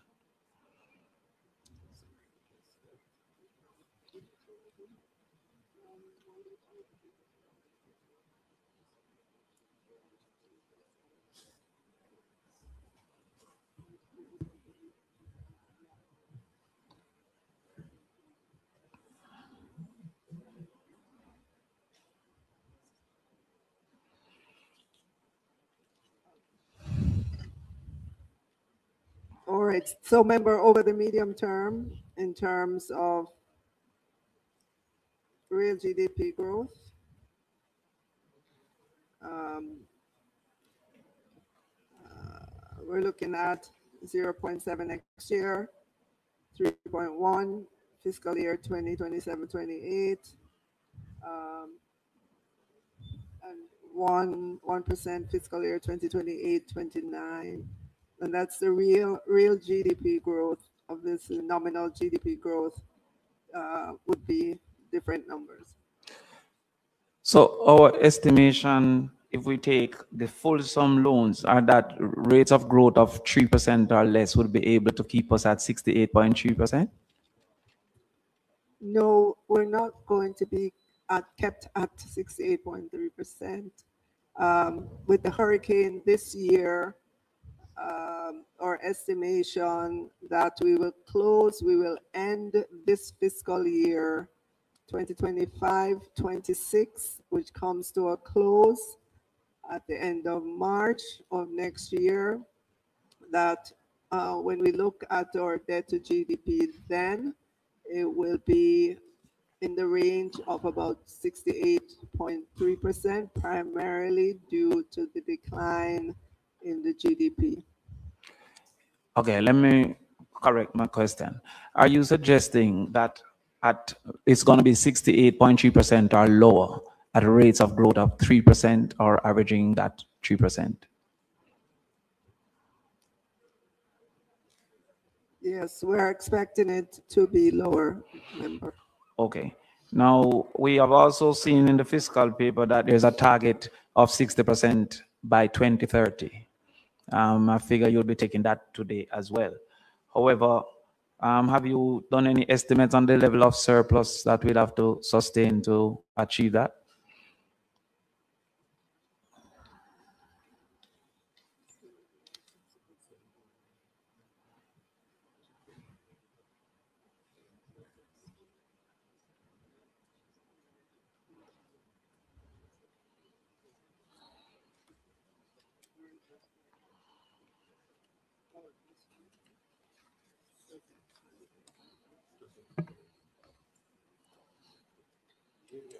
All right, so member, over the medium term, in terms of real GDP growth, we're looking at 0.7 next year, 3.1 fiscal year 2027-28, and 1% fiscal year 2028-29. And that's the real GDP growth of this. Nominal GDP growth would be different numbers. So our estimation, if we take the full sum loans, are that rates of growth of 3% or less would be able to keep us at 68.3%? No, we're not going to be kept at 68.3%. With the hurricane this year, our estimation that we will end this fiscal year 2025-26, which comes to a close at the end of March of next year, that when we look at our debt to GDP, then it will be in the range of about 68.3%, primarily due to the decline in the GDP. Okay, let me correct my question. Are you suggesting that it's going to be 68.3% or lower at rates of growth of 3% or averaging that 3%? Yes, we're expecting it to be lower, member. Okay. Now, we have also seen in the fiscal paper that there's a target of 60% by 2030. I figure you'll be taking that today as well. However, have you done any estimates on the level of surplus that we'll have to sustain to achieve that?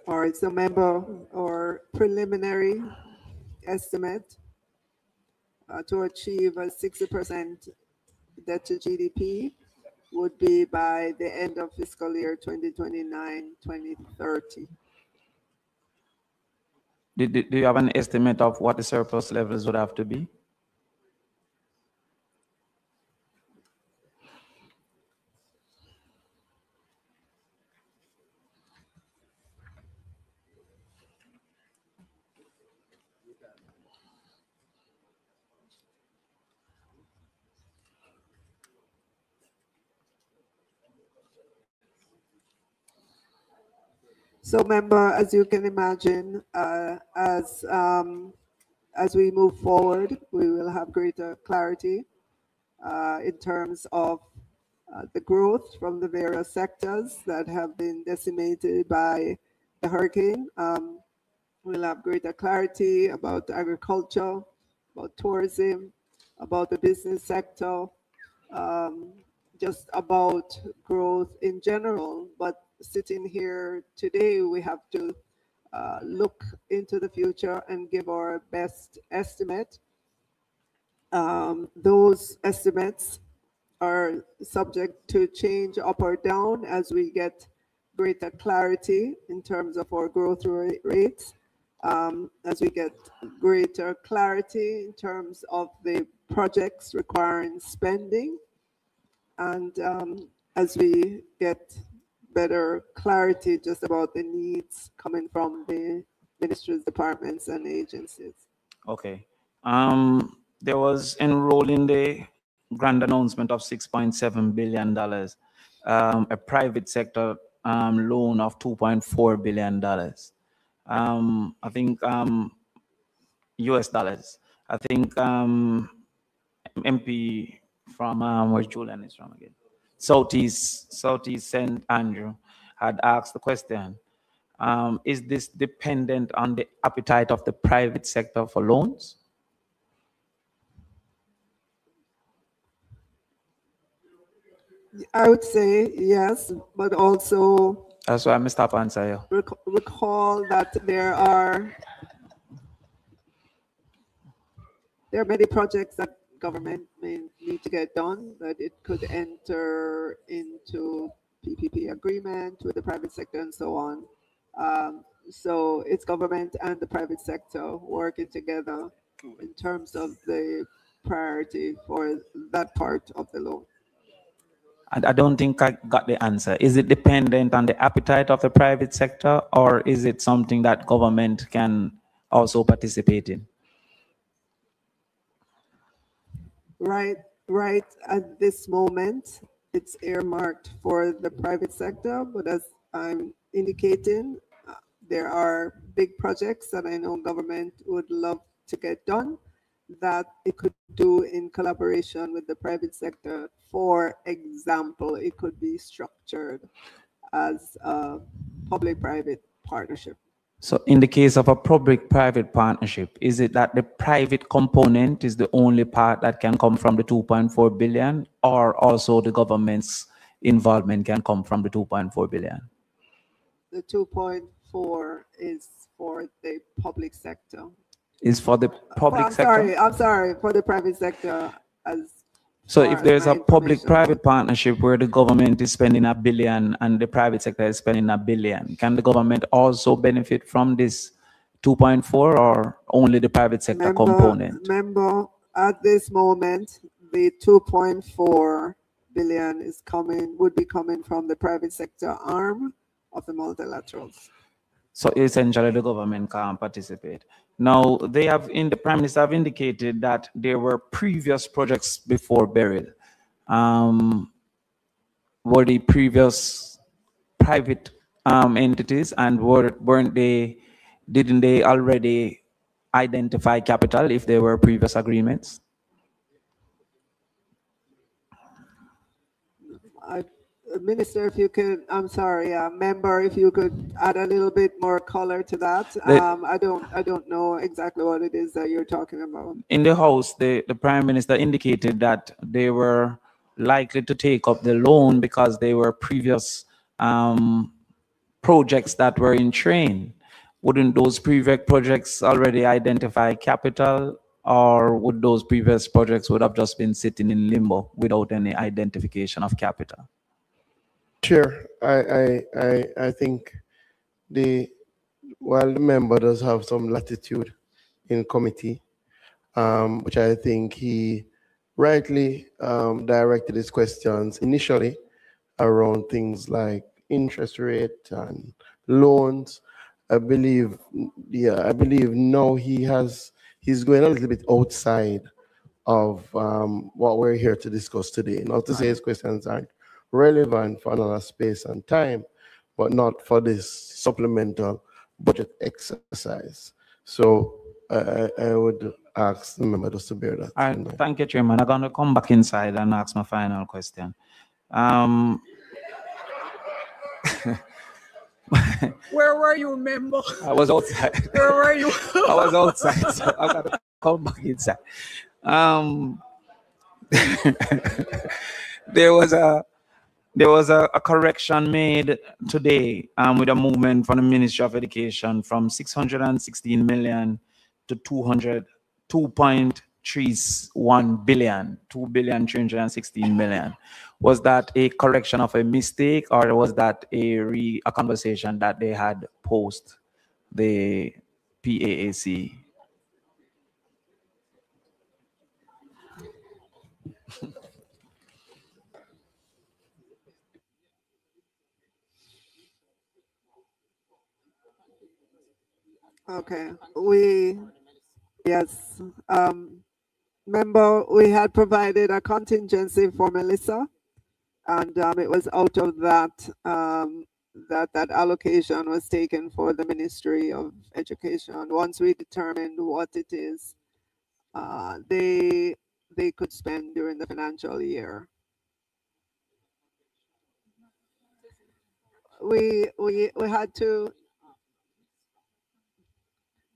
or it's a member or preliminary estimate to achieve a 60% debt to GDP would be by the end of fiscal year 2029-2030. Do you have an estimate of what the surplus levels would have to be? So, member, as you can imagine, as we move forward, we will have greater clarity in terms of the growth from the various sectors that have been decimated by the hurricane. We'll have greater clarity about agriculture, about tourism, about the business sector, just about growth in general. But sitting here today, we have to look into the future and give our best estimate. Those estimates are subject to change up or down as we get greater clarity in terms of our growth rates, as we get greater clarity in terms of the projects requiring spending, and as we get better clarity just about the needs coming from the ministries, departments, and agencies. Okay. There was enrolled in the grand announcement of $6.7 billion, a private sector loan of $2.4 billion. I think US dollars. I think MP from where Julian is from again, Southeast St. Andrew had asked the question, is this dependent on the appetite of the private sector for loans? I would say yes, but also that's why I missed up answer you. Recall that there are many projects that government may need to get done, that it could enter into PPP agreement with the private sector and so on. So it's government and the private sector working together in terms of the priority for that part of the loan. I don't think I got the answer. Is it dependent on the appetite of the private sector, or is it something that government can also participate in? Right at this moment, it's earmarked for the private sector, but as I'm indicating, there are big projects that I know government would love to get done that it could do in collaboration with the private sector. For example, it could be structured as a public-private partnership. So in the case of a public-private partnership, is it that the private component is the only part that can come from the 2.4 billion, or also the government's involvement can come from the 2.4 billion? The 2.4 is for the public sector. Is for the public sector? I'm sorry, for the private sector. So if there's a public-private partnership where the government is spending $1 billion and the private sector is spending $1 billion, can the government also benefit from this 2.4, or only the private sector component? Remember, at this moment, the 2.4 billion would be coming from the private sector arm of the multilaterals. So essentially the government can't participate. Now, the Prime Minister have indicated that there were previous projects before burial. Were the previous private entities, and didn't they already identify capital if there were previous agreements? Minister, if you could, I'm sorry, member, if you could add a little bit more color to that. I don't know exactly what it is that you're talking about. In the House, the Prime Minister indicated that they were likely to take up the loan because they were previous projects that were in train, wouldn't those previous projects already identify capital, or would those previous projects would have just been sitting in limbo without any identification of capital? Chair, I think while the member does have some latitude in committee, which I think he rightly directed his questions initially around things like interest rate and loans. I believe now he's going a little bit outside of what we're here to discuss today. Not to say his questions aren't relevant for another space and time, but not for this supplemental budget exercise. So I would ask the member to bear that. All right, thank you, Chairman. I'm going to come back inside and ask my final question. Where were you, member? I was outside. Where were you? I was outside, so I got to come back inside. There was a correction made today with a movement from the Ministry of Education from 616 million to 2.31 billion, 2,316 million. Was that a correction of a mistake, or was that a conversation that they had post the PAAC? Okay, yes, member, we had provided a contingency for Melissa, and it was out of that that allocation was taken for the Ministry of Education. Once we determined what it is, they could spend during the financial year. We had to.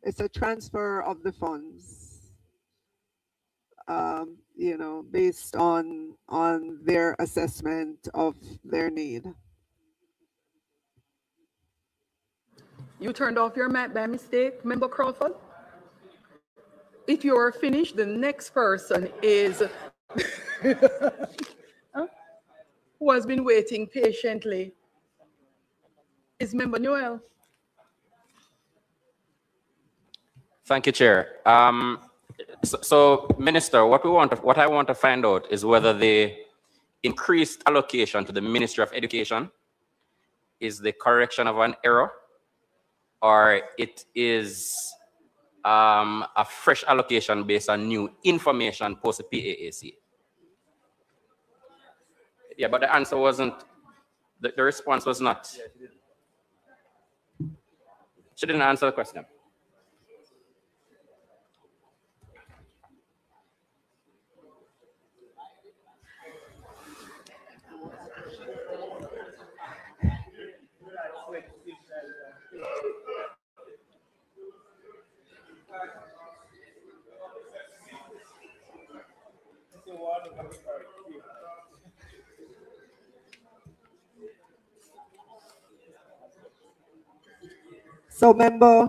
It's a transfer of the funds, you know, based on their assessment of their need. You turned off your mic by mistake, Member Crawford. If you are finished, the next person is who has been waiting patiently is Member Newell. Thank you, Chair. So, Minister, what I want to find out is whether the increased allocation to the Ministry of Education is the correction of an error, or it is a fresh allocation based on new information post the PAAC. Yeah, but the answer wasn't. The response was not. She didn't answer the question. So, member,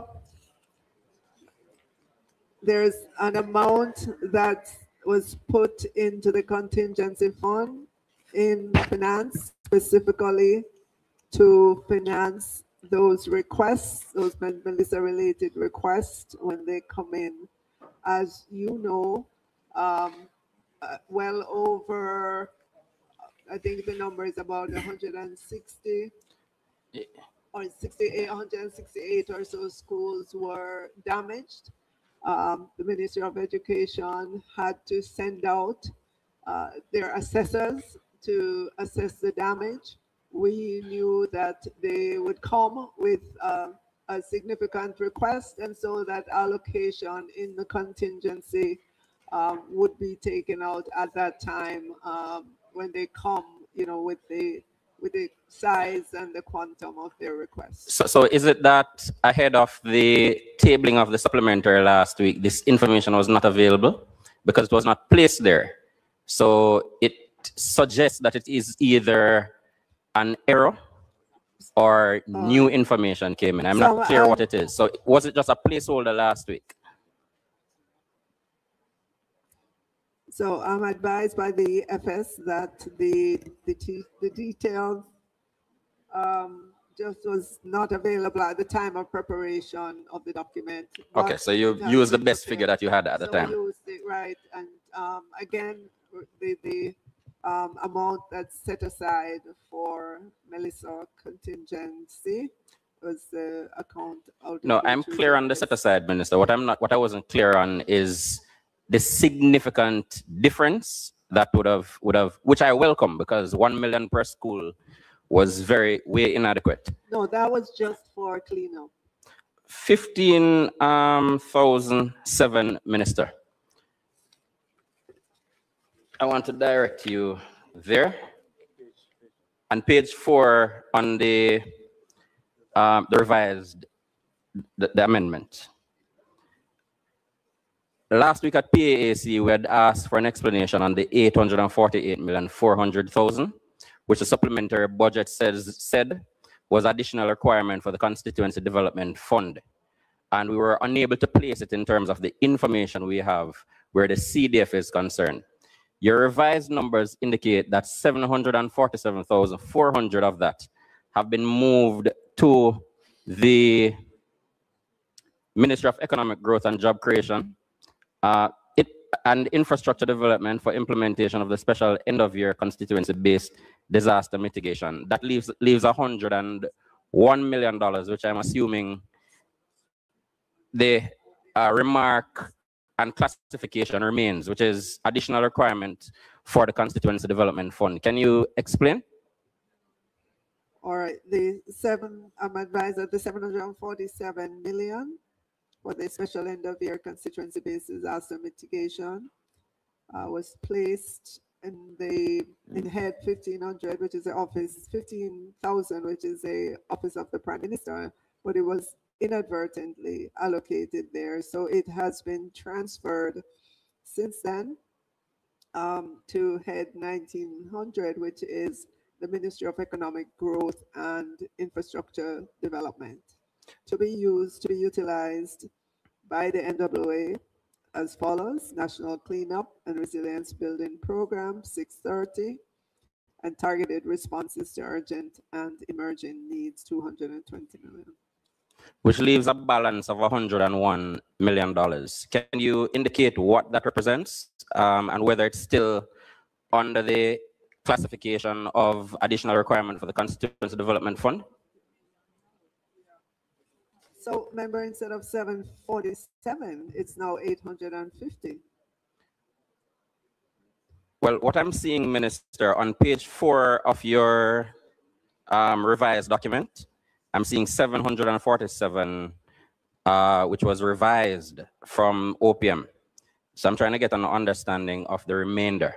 there's an amount that was put into the contingency fund in finance, specifically to finance those requests, those Melissa-related requests when they come in. As you know, well over, I think the number is about 160 or 168 or so schools were damaged. The Ministry of Education had to send out their assessors to assess the damage. We knew that they would come with a significant request, and so that allocation in the contingency would be taken out at that time when they come, you know, with the size and the quantum of their request. So is it that ahead of the tabling of the supplementary last week, this information was not available because it was not placed there? So it suggests that it is either an error or new information came in? I'm not clear what it is. So was it just a placeholder last week? So I'm advised by the FS that the details just was not available at the time of preparation of the document. Okay, so you used the best figure that you had at the time. We used it, right. And again, the amount that's set aside for Melissa contingency was the account. No, I'm clear on the set aside, Minister. What I wasn't clear on is the significant difference that would have, which I welcome, because 1 million per school was way inadequate. No, that was just for cleanup. 15,007, Minister. I want to direct you there. On page 4 on the revised, the amendment. Last week at PAAC, we had asked for an explanation on the 848,400,000, which the supplementary budget said was additional requirement for the Constituency Development Fund. And we were unable to place it in terms of the information we have where the CDF is concerned. Your revised numbers indicate that 747,400 of that have been moved to the Ministry of Economic Growth and Job Creation, and infrastructure development for implementation of the special end-of-year constituency-based disaster mitigation. That leaves $101 million, which I'm assuming the remark and classification remains, which is additional requirement for the Constituency Development Fund. Can you explain? All right, I'm advised that the 747 million for the special end-of-year constituency-based disaster mitigation was placed in head 1500, which is the office, 15,000, which is the office of the Prime Minister, but it was inadvertently allocated there. So it has been transferred since then to head 1900, which is the Ministry of Economic Growth and Infrastructure Development, to be utilized by the NWA as follows: National Cleanup and Resilience Building Program 630, and targeted responses to urgent and emerging needs 220 million. Which leaves a balance of $101 million. Can you indicate what that represents and whether it's still under the classification of additional requirement for the Constituency Development Fund? So, member, instead of 747, it's now 850. Well, what I'm seeing, Minister, on page 4 of your revised document, I'm seeing 747, which was revised from OPM. So I'm trying to get an understanding of the remainder.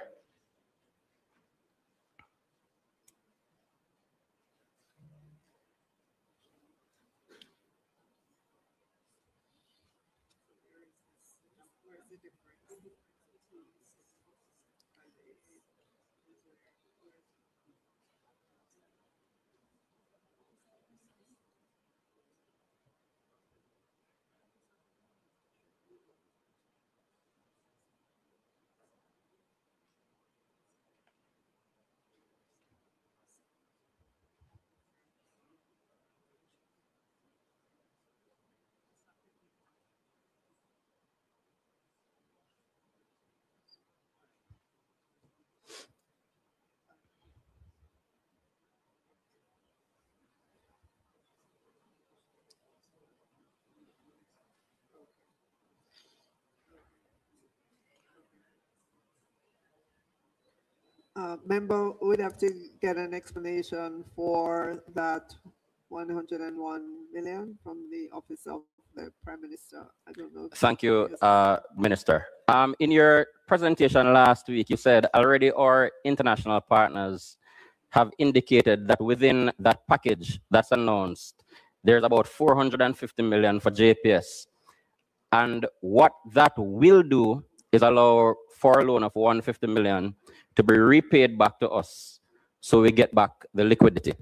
Member would have to get an explanation for that 101 million from the office of the Prime Minister. I don't know. Thank you, Minister. In your presentation last week, you said already our international partners have indicated that within that package that's announced, there's about 450 million for JPS. And what that will do is allow for a loan of 150 million to be repaid back to us, so we get back the liquidity.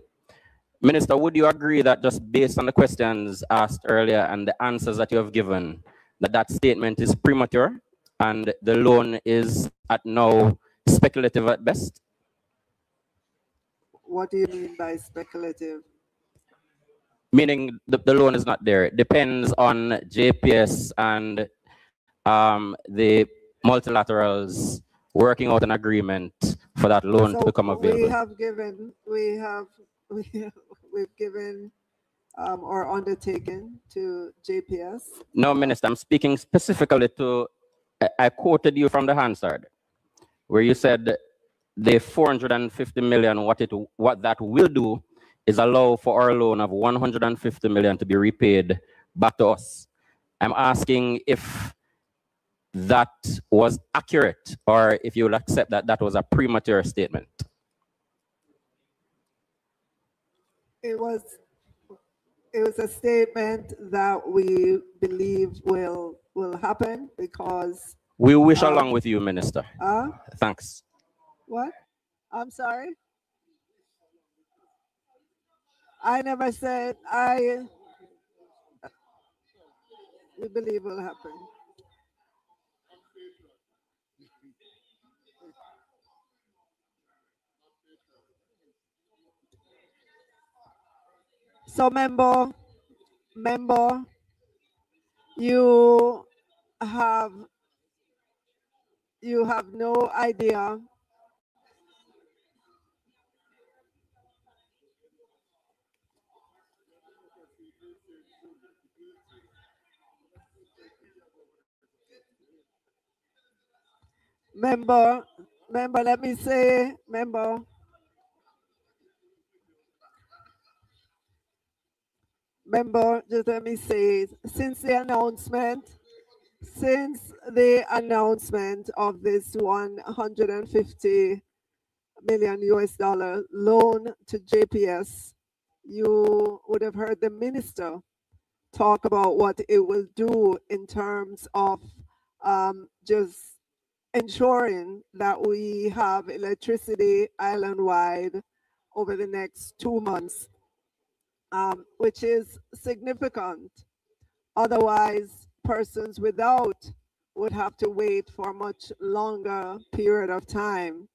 Minister, would you agree that just based on the questions asked earlier and the answers that you have given, that that statement is premature and the loan is at now speculative at best? What do you mean by speculative? Meaning the loan is not there. It depends on JPS and the multilaterals working out an agreement for that loan to become available. We've given or undertaken to JPS. No, Minister, I'm speaking specifically to, I quoted you from the Hansard, where you said the 450 million, what that will do is allow for our loan of 150 million to be repaid back to us. I'm asking if that was accurate or if you will accept that that was a premature statement. It was a statement that we believe will happen because We wish along with you, Minister. Thanks. What? I'm sorry? I never said we believe will happen. So member, you have no idea member, let me say, member, just let me say, since the announcement of this 150 million US dollar loan to JPS, you would have heard the minister talk about what it will do in terms of just ensuring that we have electricity island-wide over the next 2 months, which is significant. Otherwise, persons without would have to wait for a much longer period of time.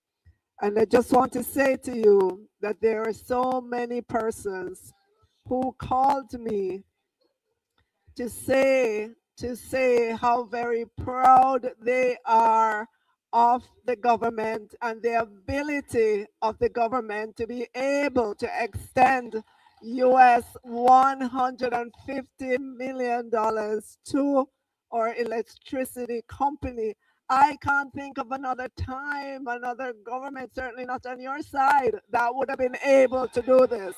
And I just want to say to you that there are so many persons who called me to say how very proud they are of the government and the ability of the government to be able to extend US $150 million to our electricity company. I can't think of another time, another government, certainly not on your side, that would have been able to do this.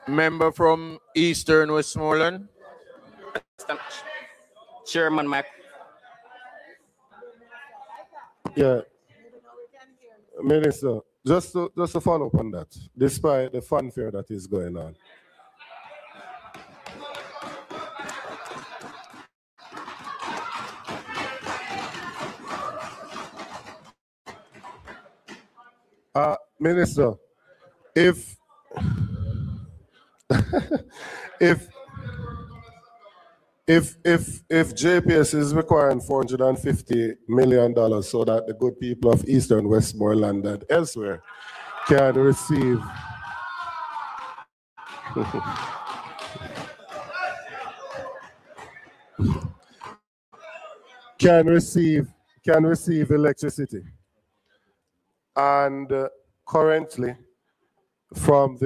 Member from Eastern Westmoreland. Chairman Mike. Yeah, Minister, just to follow up on that, despite the fanfare that is going on. Minister, if JPS is requiring $450 million so that the good people of Eastern Westmoreland and elsewhere can receive can receive electricity, and currently from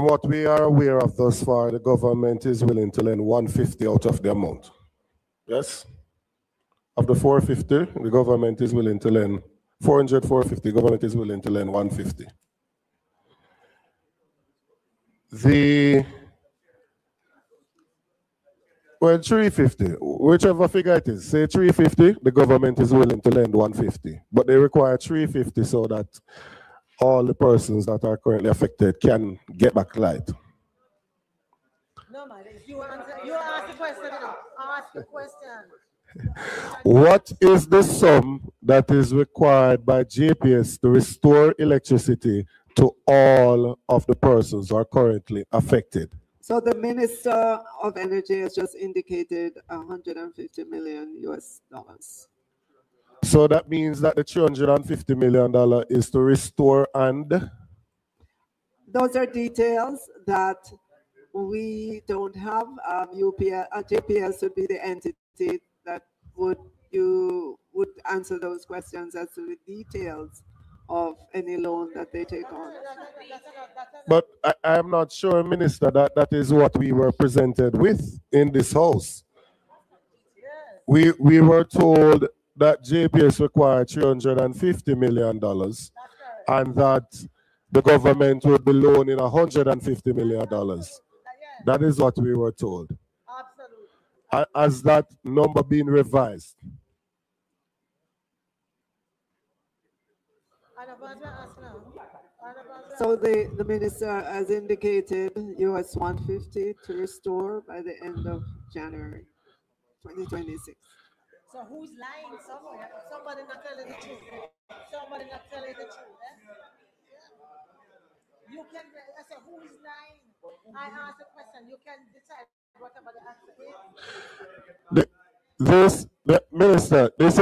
what we are aware of thus far, the government is willing to lend 150 out of the amount. Yes? Of the 450, the government is willing to lend 450, the government is willing to lend 150. Well, 350, whichever figure it is, say 350, the government is willing to lend 150, but they require 350 so that all the persons that are currently affected can get back light. No, man, you What is the sum that is required by JPS to restore electricity to all of the persons who are currently affected? So the Minister of Energy has just indicated 150 million US dollars. So that means that the $350 million is to restore and? Those are details that we don't have. JPS would be the entity that would answer those questions as to the details of any loan that they take on. But I am not sure, Minister, that is what we were presented with in this house. We were told that JPS required $350 million and that the government would be loaning $150 million. That is what we were told. Has that number been revised? So the minister has indicated US 150 to restore by the end of January 2026. So who's lying somewhere? Somebody not telling the truth. Somebody not telling the truth. You can, I said, who is lying? I asked a question. You can decide whatever the answer is. Minister, this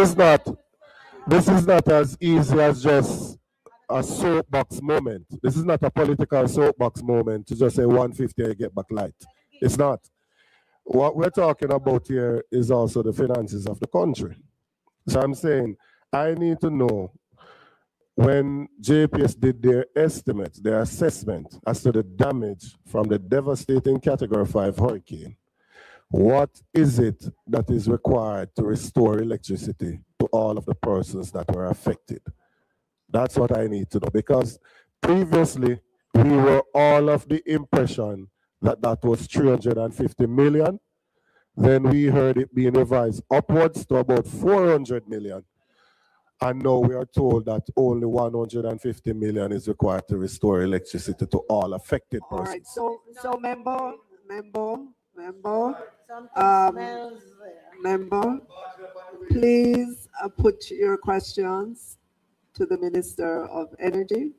is not as easy as just a soapbox moment. This is not a political soapbox moment to just say 150 and get back light. It's not. What we're talking about here is also the finances of the country. So I'm saying I need to know when JPS did their estimates, their assessment as to the damage from the devastating Category 5 hurricane, what is it that is required to restore electricity to all of the persons that were affected? That's what I need to know, because previously we were all of the impression that that was 350 million. Then we heard it being revised upwards to about 400 million. And now we are told that only 150 million is required to restore electricity to all affected persons. All right, so member, please put your questions to the Minister of Energy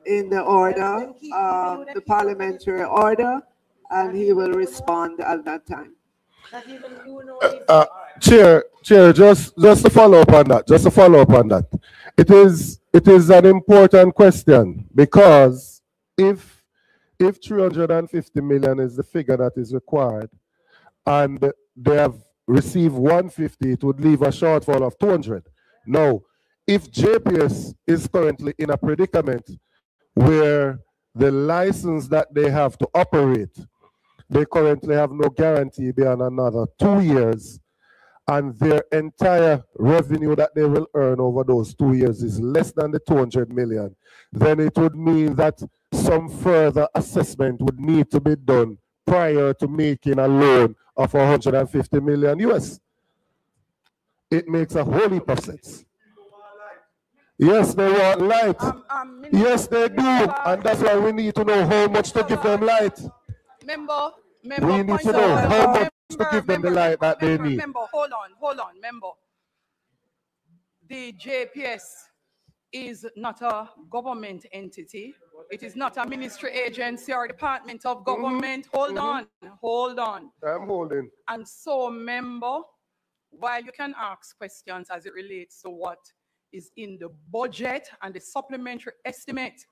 in the order, the parliamentary order, and he will respond at that time. Chair, just to follow up on that, it is an important question, because if 350 million is the figure that is required and they have received 150, it would leave a shortfall of 200. Now, if JPS is currently in a predicament where the license that they have to operate, they currently have no guarantee beyond another 2 years, and their entire revenue that they will earn over those 2 years is less than the 200 million, then it would mean that some further assessment would need to be done prior to making a loan of 150 million US. It makes a whole heap of sense. Yes, they want light. Yes, they do. And that's why we need to know how much to give them light. We need to know how much to give them the light that they need. Hold on, member. The JPS is not a government entity. It is not a ministry agency or department of government. Hold on. I'm holding. And so, member, while you can ask questions as it relates to what is in the budget and the supplementary estimate,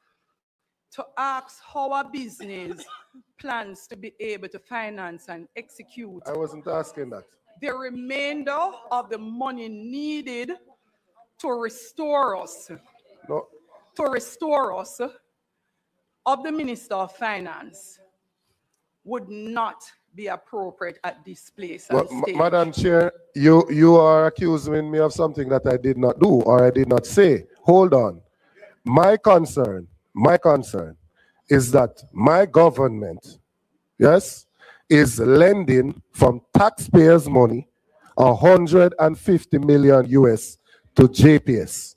to ask how a business plans to be able to finance and execute. I wasn't asking that. The remainder of the money needed to restore us. No. To restore us of the Minister of Finance would not be appropriate at this place and stage. Madam Chair, you are accusing me of something that I did not do or I did not say. Hold on. My concern is that my government, yes, is lending from taxpayers' money 150 million US to JPS.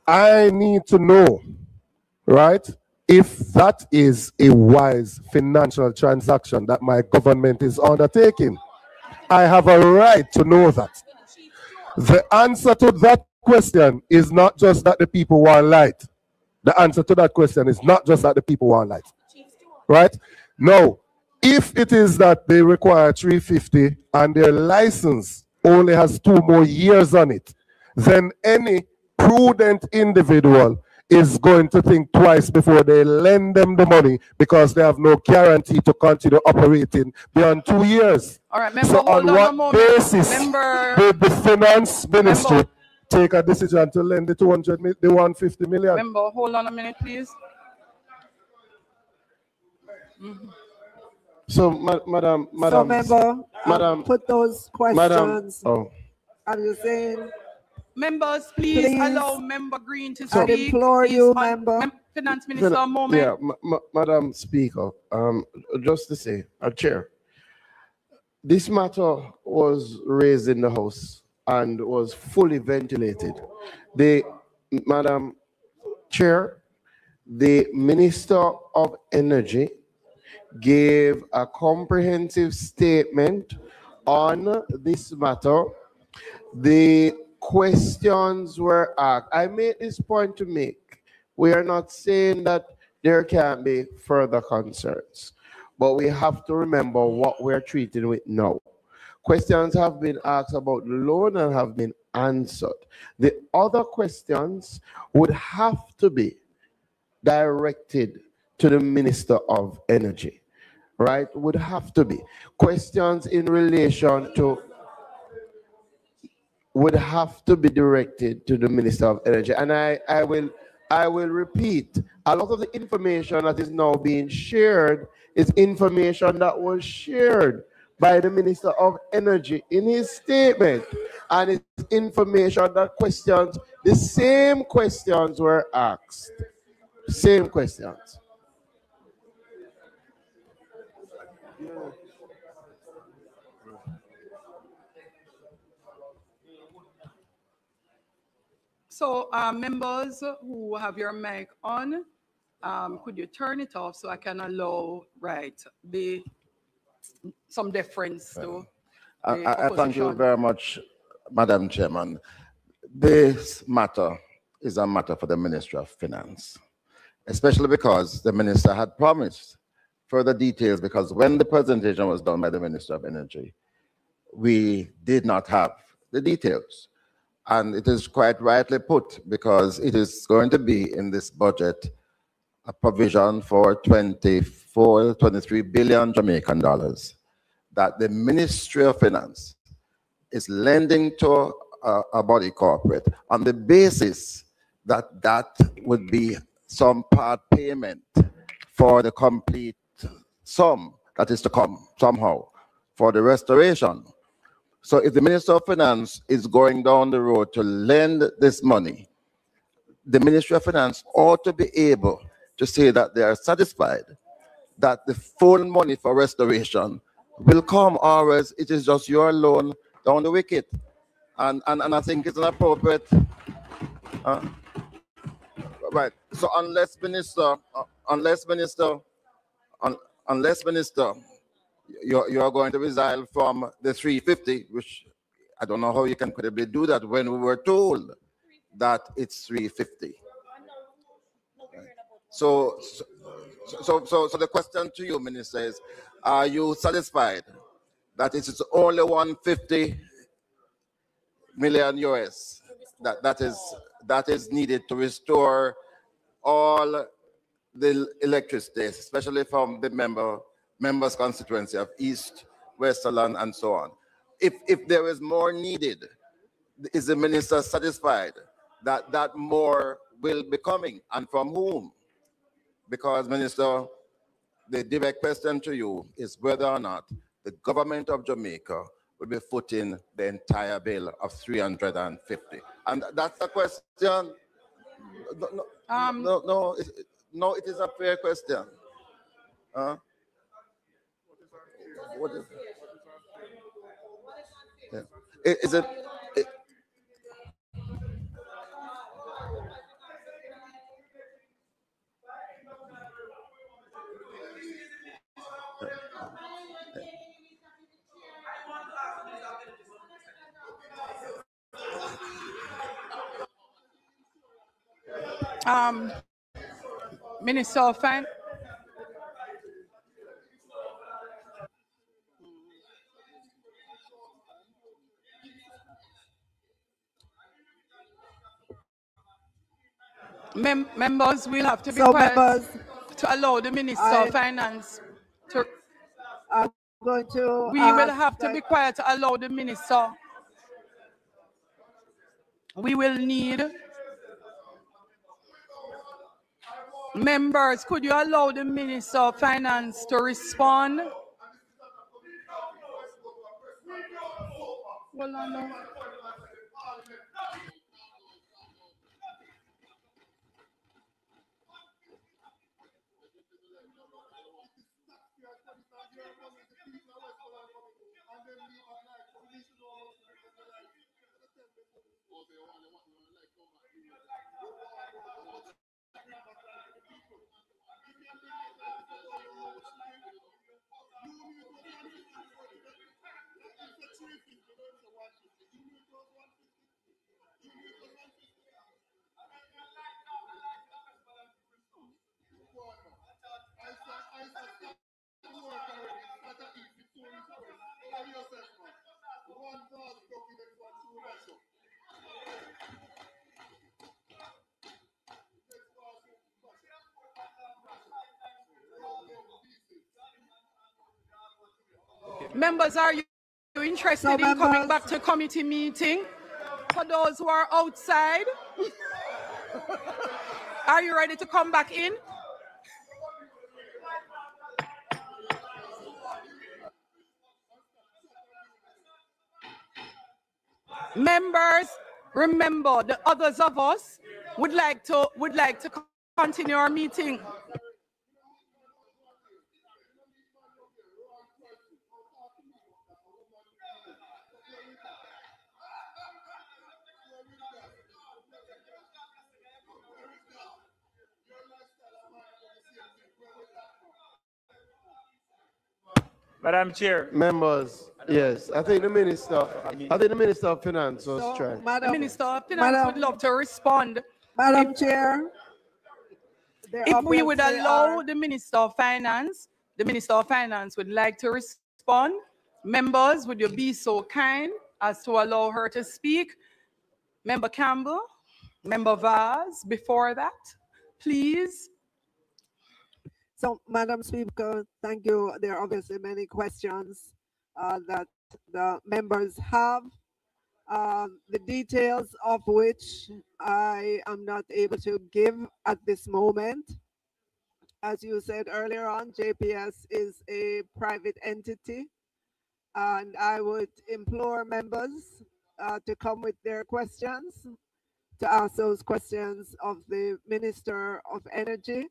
I need to know, right, if that is a wise financial transaction that my government is undertaking. I have a right to know that. The answer to that question is not just that the people want light. The answer to that question is not just that the people want light. Right? No. If it is that they require 350 and their license only has 2 more years on it, then any prudent individual is going to think twice before they lend them the money because they have no guarantee to continue operating beyond 2 years. All right, member, So hold on on a what moment. basis Member, did the finance ministry member, take a decision to lend the 150 million? member, hold on a minute, please. Mhm. So, madam, put those questions. Oh. I'm just saying. Members, please allow Member Green to I speak. implore He's you, on- member. Finance Minister, a moment. Yeah, Madam Speaker, just to say, Chair, this matter was raised in the House and was fully ventilated. Madam Chair, the Minister of Energy gave a comprehensive statement on this matter. The questions were asked. I made this point to make. We are not saying that there can't be further concerns, but we have to remember what we're treating with now. Questions have been asked about the loan and have been answered. The other questions would have to be directed to the Minister of Energy, right? Would have to be. Questions in relation to would have to be directed to the Minister of Energy. And I will repeat, a lot of the information that is now being shared is information that was shared by the Minister of Energy in his statement. And it's information that questions, the same questions were asked. Same questions. So, members who have your mic on, could you turn it off so I can allow, some deference to the I thank you opposition? very much, Madam Chairman. This matter is a matter for the Ministry of Finance, especially because the Minister had promised further details, because when the presentation was done by the Minister of Energy, we did not have the details. And it is quite rightly put, because it is going to be in this budget a provision for 23 billion Jamaican dollars that the Ministry of Finance is lending to a body corporate on the basis that that would be some part payment for the complete sum that is to come somehow for the restoration. So if the Minister of Finance is going down the road to lend this money, the Ministry of Finance ought to be able to say that they are satisfied that the full money for restoration will come, or else it is just your loan down the wicket. And I think it's inappropriate. Right. So unless Minister, you are going to resign from the 350, which I don't know how you can credibly do that when we were told that it's 350. So the question to you, Minister, is: are you satisfied that it is only 150 million US that is needed to restore all the electricity, especially from the members' constituency of East, Westland, and so on? If there is more needed, is the minister satisfied that that more will be coming, and from whom? Because, Minister, the direct question to you is whether or not the government of Jamaica will be footing the entire bill of 350. And that's the question. No, it is a fair question. What is, yeah. Is it? Minister of Finance. Members will have to be quiet to allow the Minister of Finance to. I'm going to. We will have to be quiet to allow the Minister. We will need. Members, could you allow the Minister of Finance to respond? Hold on now. Members, are you interested in coming back to committee meeting? For those who are outside, are you ready to come back in? Members, remember the others of us would like to continue our meeting. Madam Chair. Members, yes, I think the Minister of Finance was trying. The Minister of Finance would love to respond. Madam Chair. If we would allow the Minister of Finance would like to respond. Members, would you be so kind as to allow her to speak? Member Campbell, Member Vaz, before that, please. So, Madam Speaker, thank you. There are obviously many questions that the members have, the details of which I am not able to give at this moment. As you said earlier on, JPS is a private entity, and I would implore members to come with their questions, to ask those questions of the Minister of Energy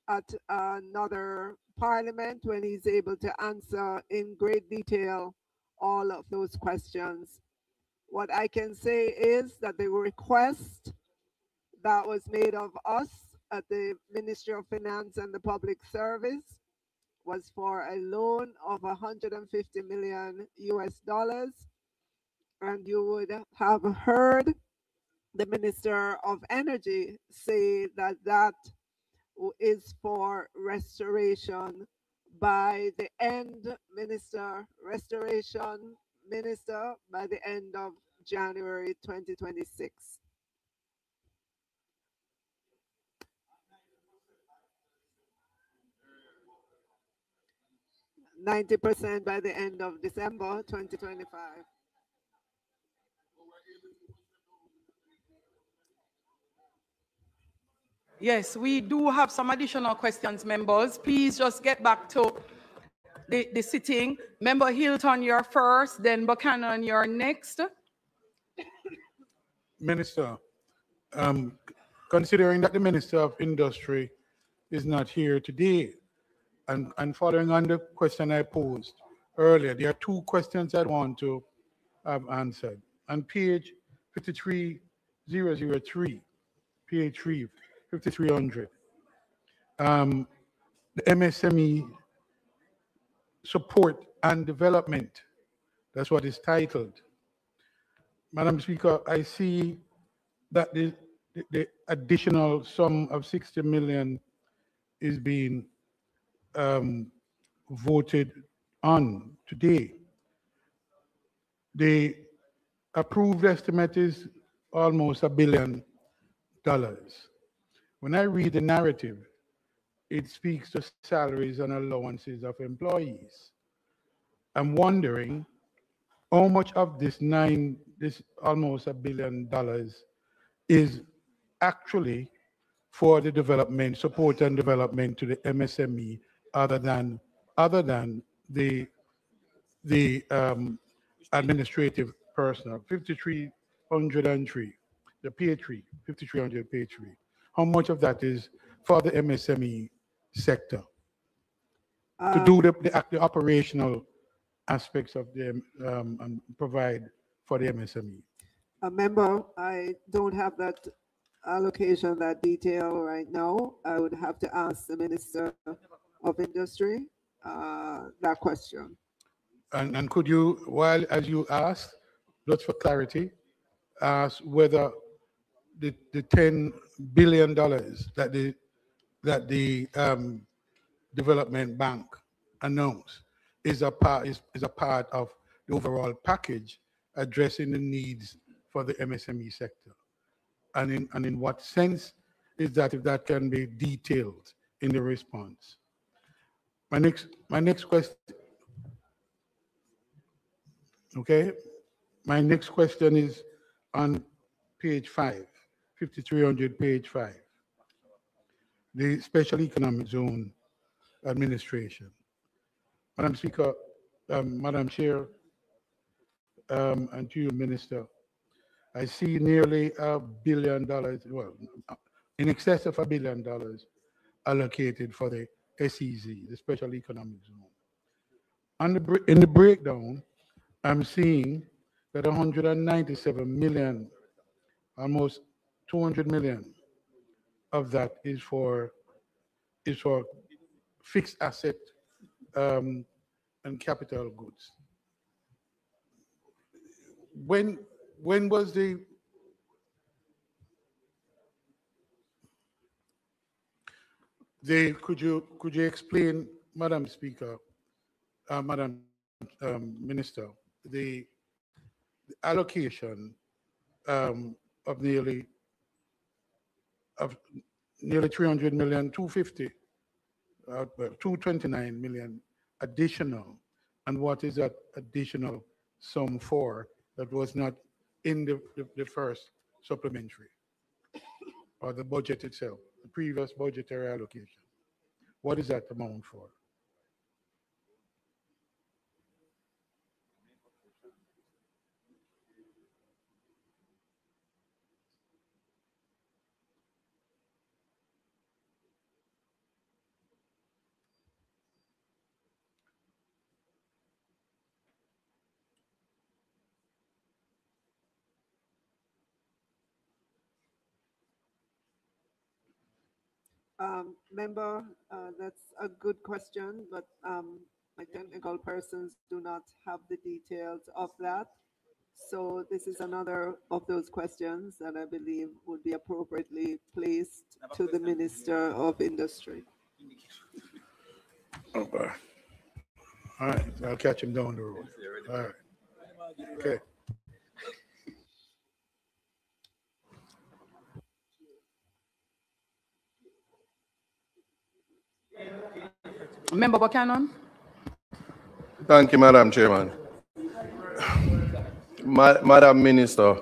at another parliament when he's able to answer in great detail all of those questions. What I can say is that the request that was made of us at the Ministry of Finance and the Public Service was for a loan of $150 million US, and you would have heard the Minister of Energy say that that is for restoration by the end, restoration minister, by the end of January 2026. %90 by the end of December 2025. Yes, we do have some additional questions, members. Please just get back to the sitting. Member Hilton, you're first, then Buchanan, you're next. Minister, considering that the Minister of Industry is not here today, and following on the question I posed earlier, there are two questions I want to have answered. On page 53003, page 5300, the MSME support and development, that's what is titled. Madam Speaker, I see that the the additional sum of 60 million is being voted on today. The approved estimate is almost $1 billion. When I read the narrative, it speaks to salaries and allowances of employees. I'm wondering how much of this almost $1 billion is actually for the development, support and development to the MSME, other than the administrative personnel. 5,303, the P3, 5,300 P3. How much of that is for the MSME sector to do the operational aspects of them and provide for the MSME? Member, I don't have that allocation, that detail right now. I would have to ask the Minister of Industry that question. And could you, while as you ask, just for clarity, ask whether the $10 billion that the Development Bank announced is a part of the overall package addressing the needs for the MSME sector, and in what sense is that, if that can be detailed in the response. My next question. Okay, my next question is on page 5, 5,300, page 5, the Special Economic Zone Administration. Madam Speaker, Madam Chair, and to you, Minister, I see nearly $1 billion, well, in excess of $1 billion allocated for the SEZ, the Special Economic Zone. In the breakdown, I'm seeing that 197 million, almost 200 million of that is for fixed asset and capital goods. When was could you explain, Madam Speaker, Madam Minister, the allocation of nearly 300 million, 250, 229 million additional, and what is that additional sum for that was not in the first supplementary or the budget itself, the previous budgetary allocation? What is that amount for? Member, that's a good question, but my technical persons do not have the details of that. So this is another of those questions that I believe would be appropriately placed to the Minister of Industry. Okay. All right, I'll catch him down the road. All right. Okay. Member Buchanan. Thank you, Madam Chairman. Madam Minister.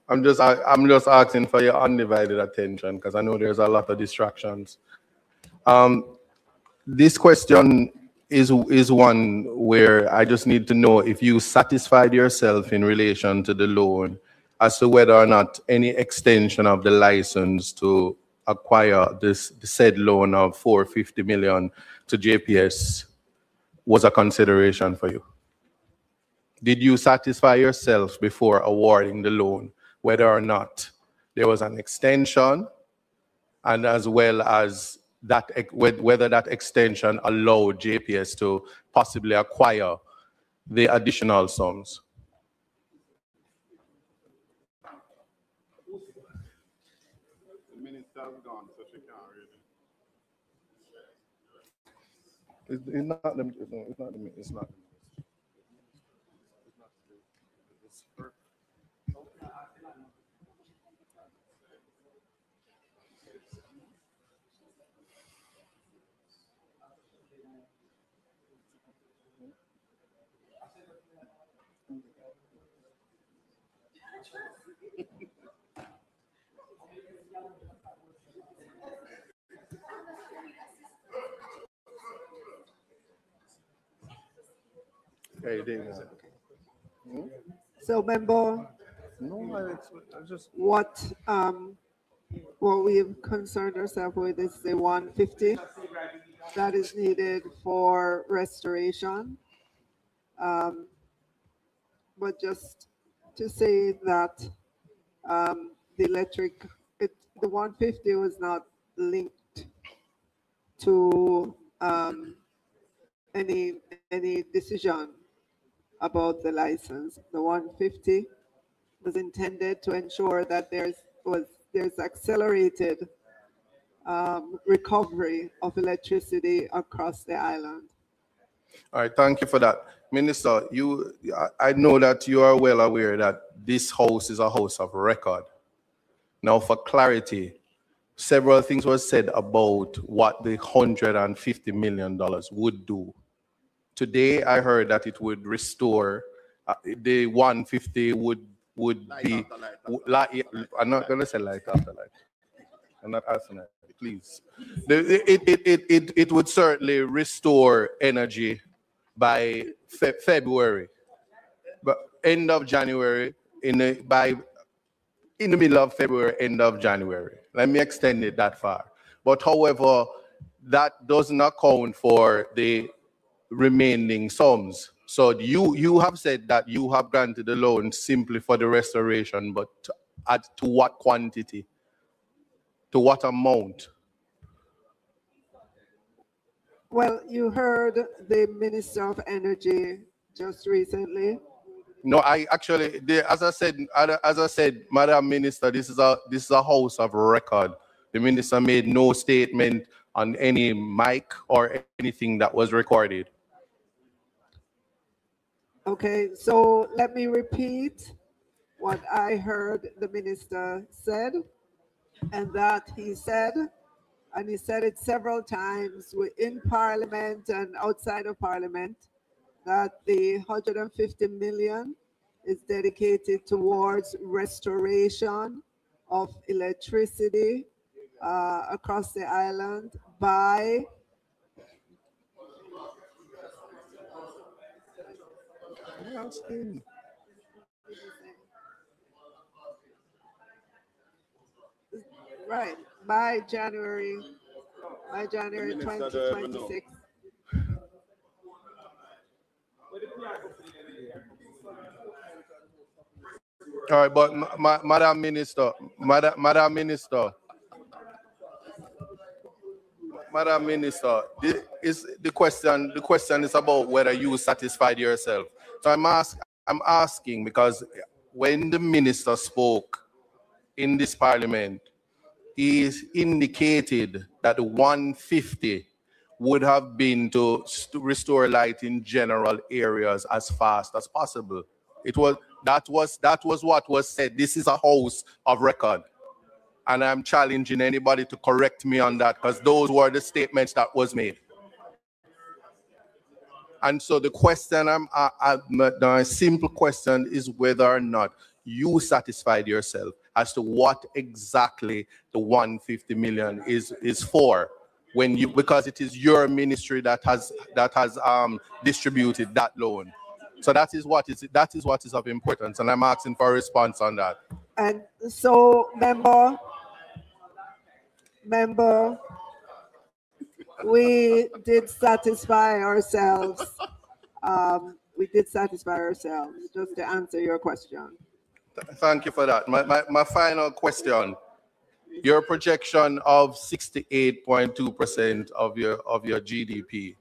I'm just asking for your undivided attention because I know there's a lot of distractions. This question is one where I just need to know if you satisfied yourself in relation to the loan as to whether or not any extension of the license to acquire this said loan of 450 million to JPS was a consideration for you. Did you satisfy yourself before awarding the loan whether or not there was an extension and as well as whether that extension allowed JPS to possibly acquire the additional sums. The minister's gone, so she can't read it. It's not them. It's not them. It's not. So, member, No, I just what we've concerned ourselves with is the 150 that is needed for restoration. But just to say that the electric, the 150 was not linked to any decision about the license. The 150 was intended to ensure that there's accelerated recovery of electricity across the island. All right, thank you for that. Minister, I know that you are well aware that this house is a house of record. Now, for clarity, several things were said about what the $150 million would do. Today, I heard that it would restore, the 150 would be, I'm not going to say light after light. I'm not asking that, please. It would certainly restore energy by February, but end of January, in the middle of February, end of January. Let me extend it that far. But however, that doesn't account for the remaining sums. So you have said that you have granted the loan simply for the restoration, but to what quantity? To what amount? Well, you heard the Minister of Energy just recently. No, I actually, as I said, Madam Minister, this is a house of record. The minister made no statement on any mic or anything that was recorded. Okay, so let me repeat what I heard the minister said, and that he said, and he said it several times in Parliament and outside of Parliament, that the 150 million is dedicated towards restoration of electricity across the island by right, by January 2026. All right, but Madam Minister, Madam Minister, the question is about whether you satisfied yourself. So I'm asking because when the minister spoke in this parliament, he indicated that the 150 would have been to restore light in general areas as fast as possible. That was what was said. This is a house of record. And I'm challenging anybody to correct me on that, because those were the statements that was made. And so the question, the simple question is whether or not you satisfied yourself as to what exactly the 150 million is for, because it is your ministry that has distributed that loan. So that is what is of importance, and I'm asking for a response on that. And so, member, we did satisfy ourselves. Just to answer your question. Thank you for that. My final question your projection of 68.2% of your GDP.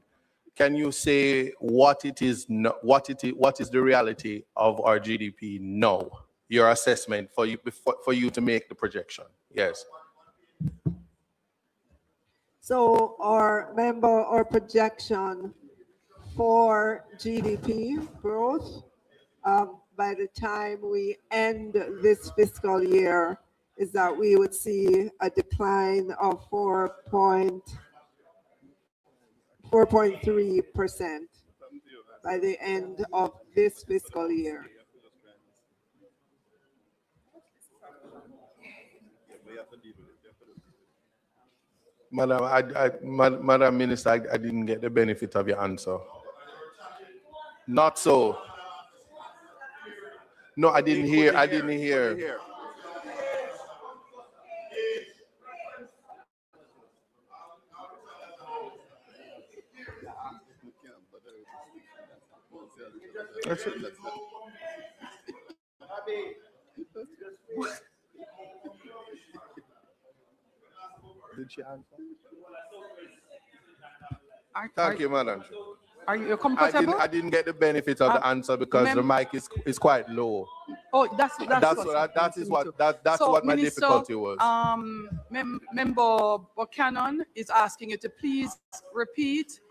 Can you say what it is? What is the reality of our GDP now? Your assessment for you to make the projection. Yes. So our projection for GDP growth by the time we end this fiscal year is that we would see a decline of 4.3% by the end of this fiscal year. Madam Minister, I didn't get the benefit of your answer. Not so. No, I didn't hear. I didn't hear. That's it. Did she answer? Thank you, Madam. Are you comfortable? I didn't get the benefit of the answer because the mic is quite low. Oh, that's what my difficulty was. Member Buchanan is asking you to please repeat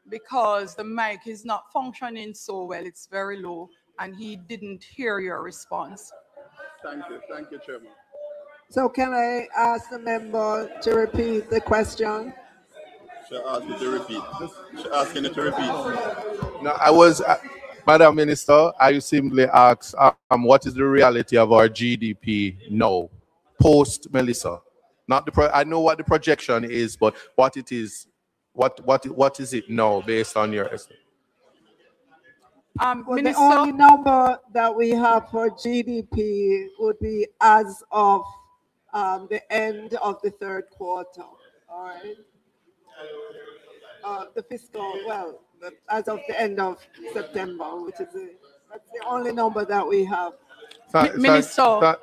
because the mic is not functioning so well. It's very low, and he didn't hear your response. Thank you, Chairman. So can I ask the member to repeat the question? She asked me to repeat. She asking me to repeat. No, I was, Madam Minister, I simply asked, what is the reality of our GDP now, post Melissa? Not the I know what the projection is, but what it is, what is it now based on your estimate? Well, the only number that we have for GDP would be as of the end of the third quarter. All right. The fiscal, well, as of the end of September, which is that's the only number that we have. Minister,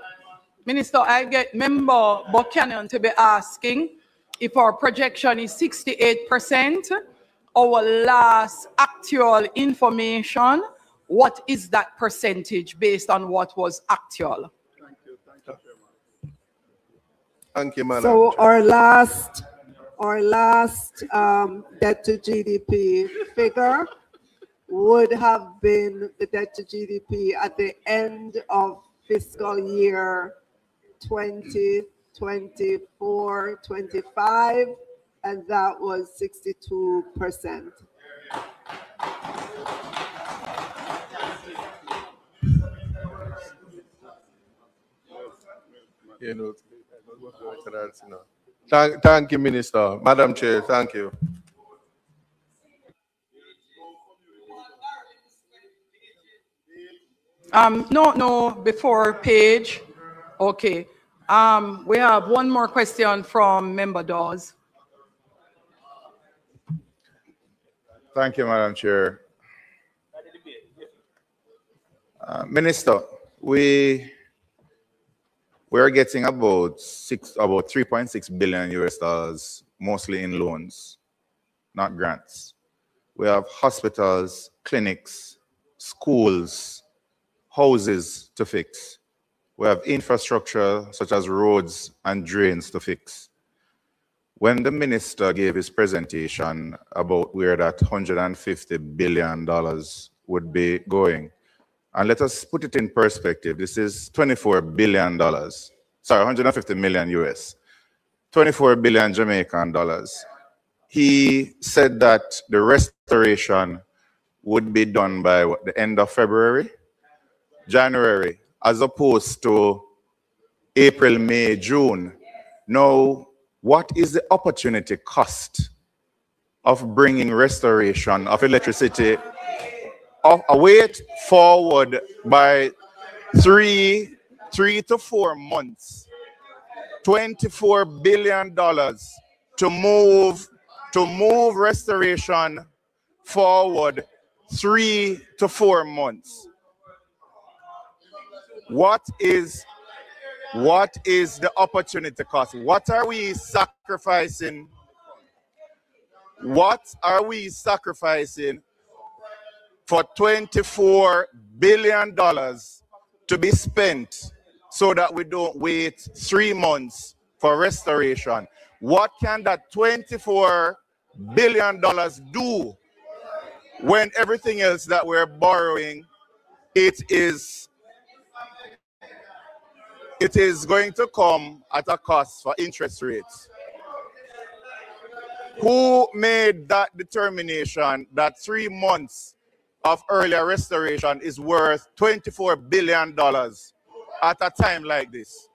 I get Member Buchanan to be asking if our projection is 68%, our last actual information, what is that percentage based on what was actual? Thank you, Madam. So our last debt to GDP figure would have been the debt to GDP at the end of fiscal year 2024-25, and that was 62%. Thank you, Minister. Madam Chair, thank you. No, before page. Okay. We have one more question from Member Dawes. Thank you, Madam Chair. Minister, we're getting about 3.6 billion US dollars, mostly in loans, not grants. We have hospitals, clinics, schools, houses to fix. We have infrastructure such as roads and drains to fix. When the minister gave his presentation about where that $150 billion would be going, and let us put it in perspective, this is $24 billion. Sorry, 150 million US. 24 billion Jamaican dollars. He said that the restoration would be done by the end of February, January, as opposed to April, May, June. Now, what is the opportunity cost of bringing restoration of electricity await forward by three to 4 months? $24 billion to move restoration forward 3 to 4 months. What is What is the opportunity cost? What are we sacrificing? What are we sacrificing for $24 billion to be spent so that we don't wait 3 months for restoration? What can that $24 billion do when everything else that we're borrowing, it is going to come at a cost for interest rates? Who made that determination that 3 months of earlier restoration is worth $24 billion at a time like this?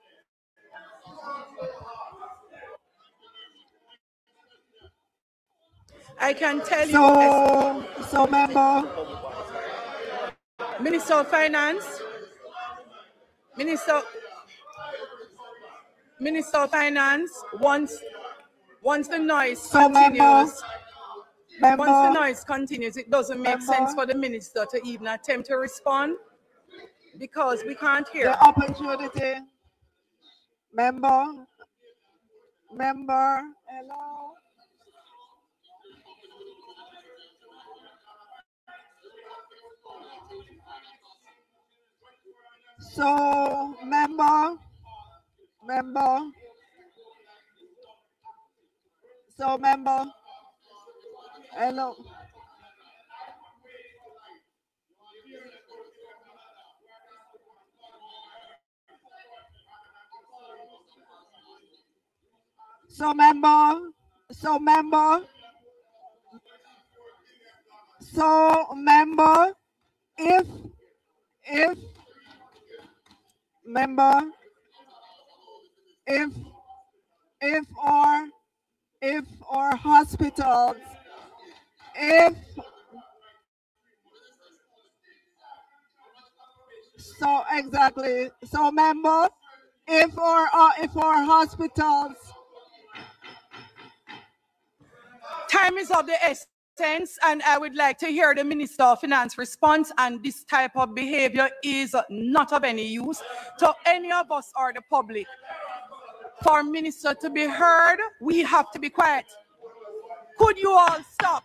I can tell you. So member. Minister of Finance. Minister of Finance, once the noise continues, once the noise continues, it doesn't make sense for the minister to even attempt to respond because we can't hear. The opportunity. Member, hello. So, member, so member, hello. So member, if member, if our hospitals, so exactly, so member, if our hospitals. Time is of the essence, and I would like to hear the Minister of Finance response, and this type of behavior is not of any use to any of us or the public. For Minister to be heard, we have to be quiet. Could you all stop?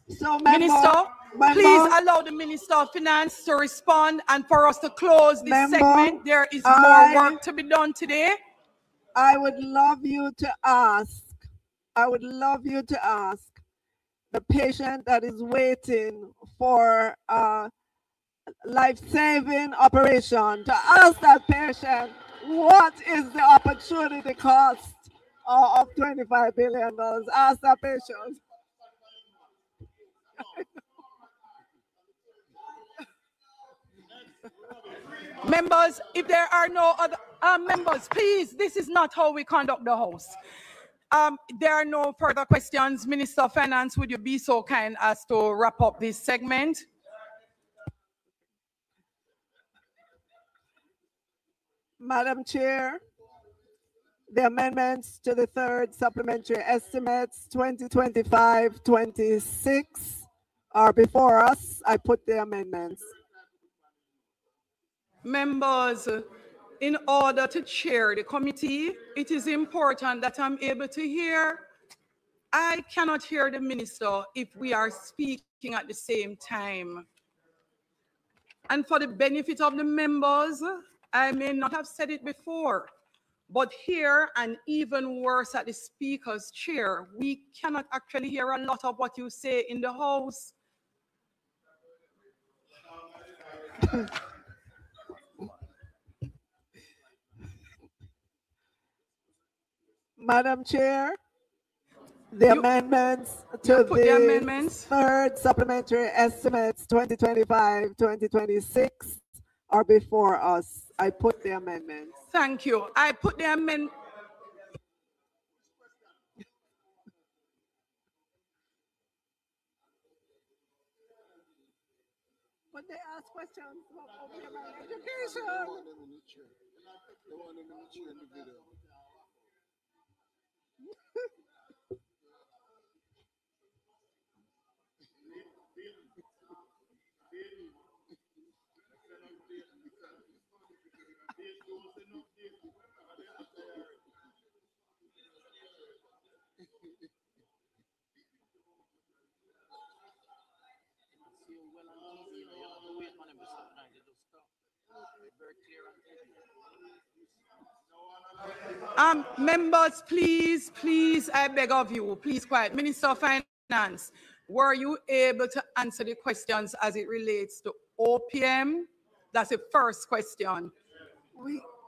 So, Minister, please allow the Minister of Finance to respond, and for us to close this segment. There is more work to be done today. I would love you to ask the patient that is waiting for a life-saving operation to ask that patient what is the opportunity cost of $25 billion. Ask that patient. Members, if there are no other members, please, this is not how we conduct the House. There are no further questions. Minister of Finance, would you be so kind as to wrap up this segment? Madam Chair, the amendments to the third supplementary estimates 2025-26 are before us. I put the amendments. Members, in order to chair the committee, it is important that I'm able to hear. I cannot hear the minister if we are speaking at the same time. And for the benefit of the members, I may not have said it before, but here, and even worse at the speaker's chair, we cannot actually hear a lot of what you say in the House. Madam Chair, the amendments to the third supplementary estimates 2025-2026 are before us. I put the amendments. Thank you. I put the amendment. But they ask questions about education. Members, please, please, I beg of you, please quiet. Minister of Finance, were you able to answer the questions as it relates to OPM? That's the first question.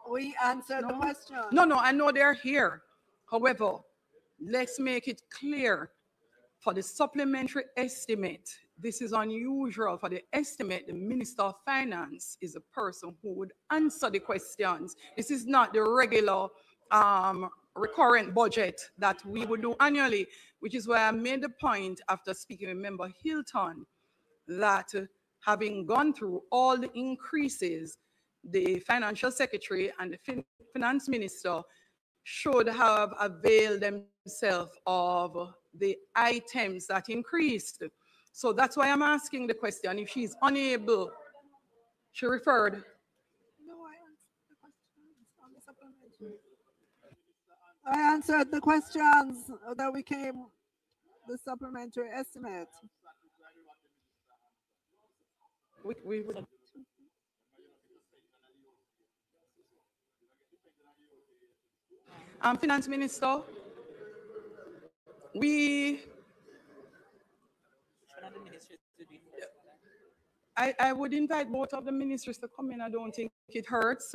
We answered the question. No, I know they're here. However, let's make it clear. For the supplementary estimate, this is unusual. For the estimate, the Minister of Finance is a person who would answer the questions. This is not the regular recurrent budget that we would do annually, which is why I made the point after speaking with Member Hilton that having gone through all the increases, the Financial Secretary and the Finance Minister should have availed themselves of the items that increased. So that's why I'm asking the question. If she's unable, she referred. I answered the questions that we came, the supplementary estimate. Finance Minister, I would invite both of the ministers to come in. I don't think it hurts.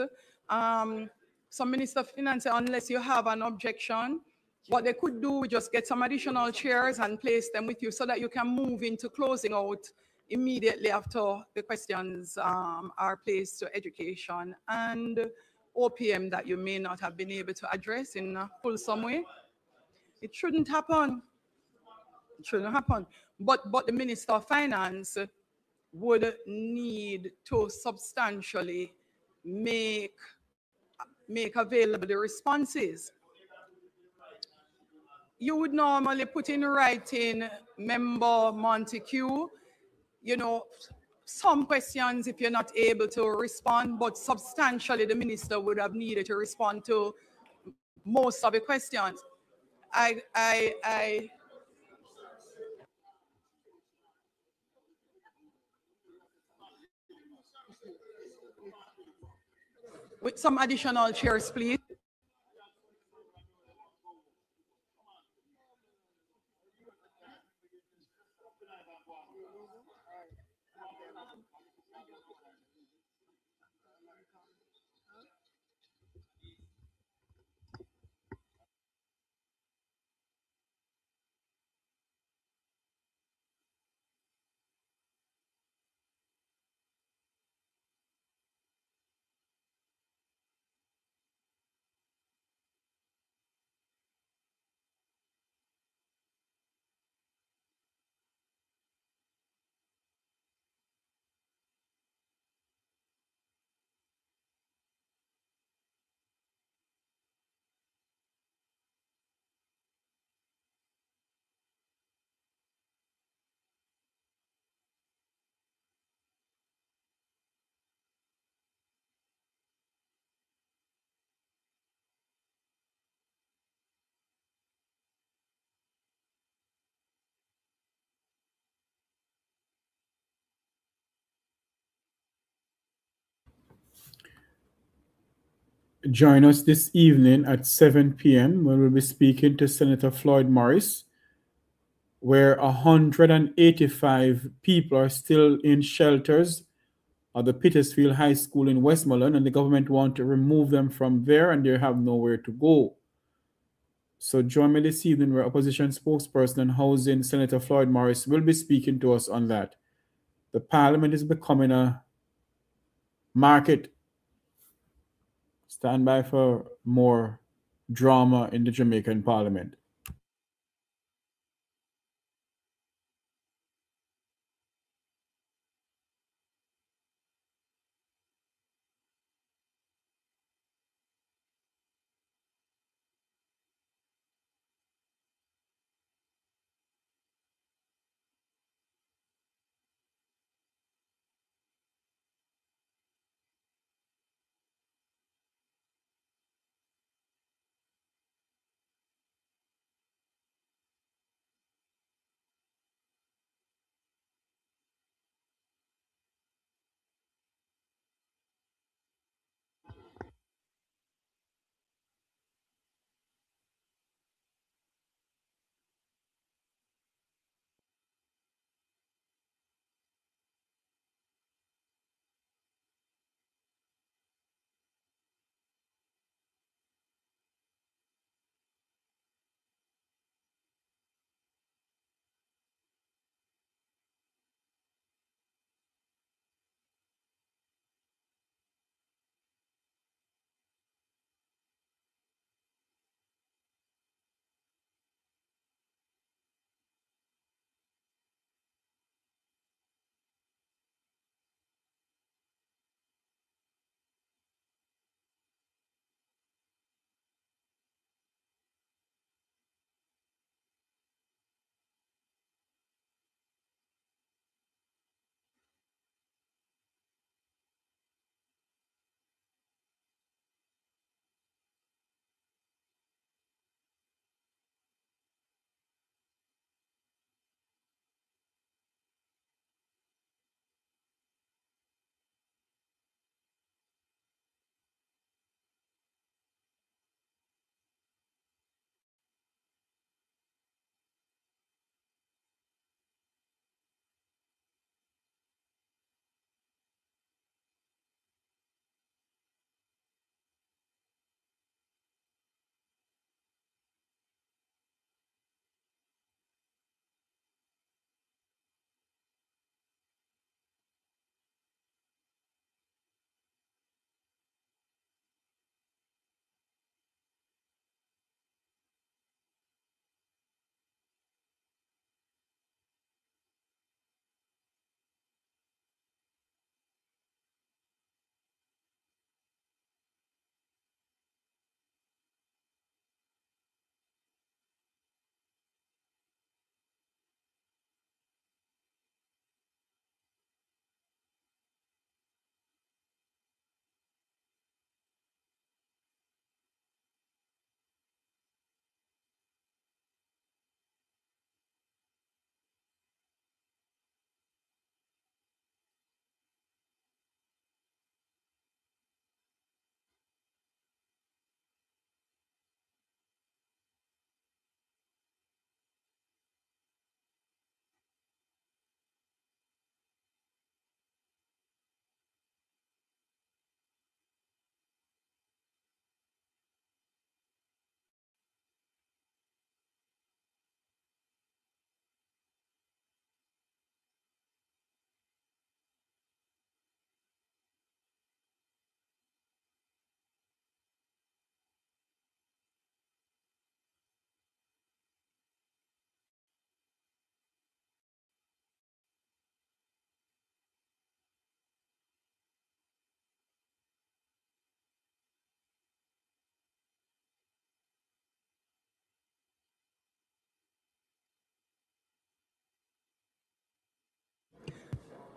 Some Minister of Finance, unless you have an objection, what they could do, just get some additional chairs and place them with you so that you can move into closing out immediately after the questions are placed to education and OPM that you may not have been able to address in a fulsome way. It shouldn't happen. It shouldn't happen. But the Minister of Finance would need to substantially make available the responses. You would normally put in writing, Member Montague, you know, some questions if you're not able to respond, but substantially the minister would have needed to respond to most of the questions. With some additional chairs, please. Join us this evening at 7 p.m. when we'll be speaking to Senator Floyd Morris, where 185 people are still in shelters at the Petersfield High School in Westmoreland, and the government want to remove them from there and they have nowhere to go. So join me this evening where opposition spokesperson on housing, Senator Floyd Morris, will be speaking to us on that. The parliament is becoming a market. Stand by for more drama in the Jamaican parliament.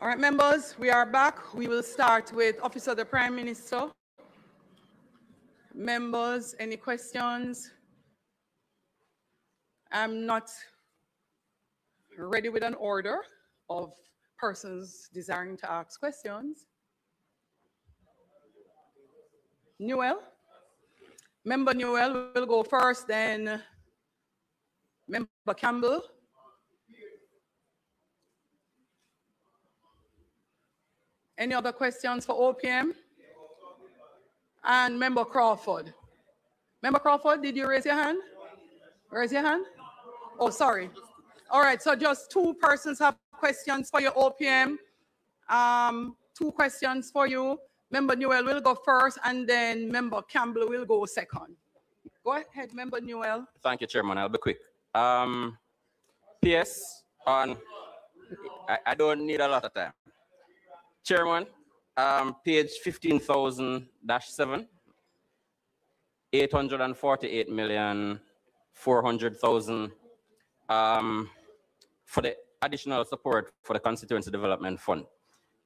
All right, members, we are back. We will start with Office of the Prime Minister. Members, any questions? I'm not ready with an order of persons desiring to ask questions. Newell? Member Newell will go first, then Member Campbell. Any other questions for OPM? And Member Crawford. Member Crawford, did you raise your hand? Raise your hand? Oh, sorry. All right, so just two persons have questions for your OPM. Two questions for you. Member Newell will go first, and then Member Campbell will go second. Go ahead, Member Newell. Thank you, Chairman. I'll be quick. PS on, I don't need a lot of time. Chairman, page 15,000-7, 848,400,000 for the additional support for the Constituency Development Fund.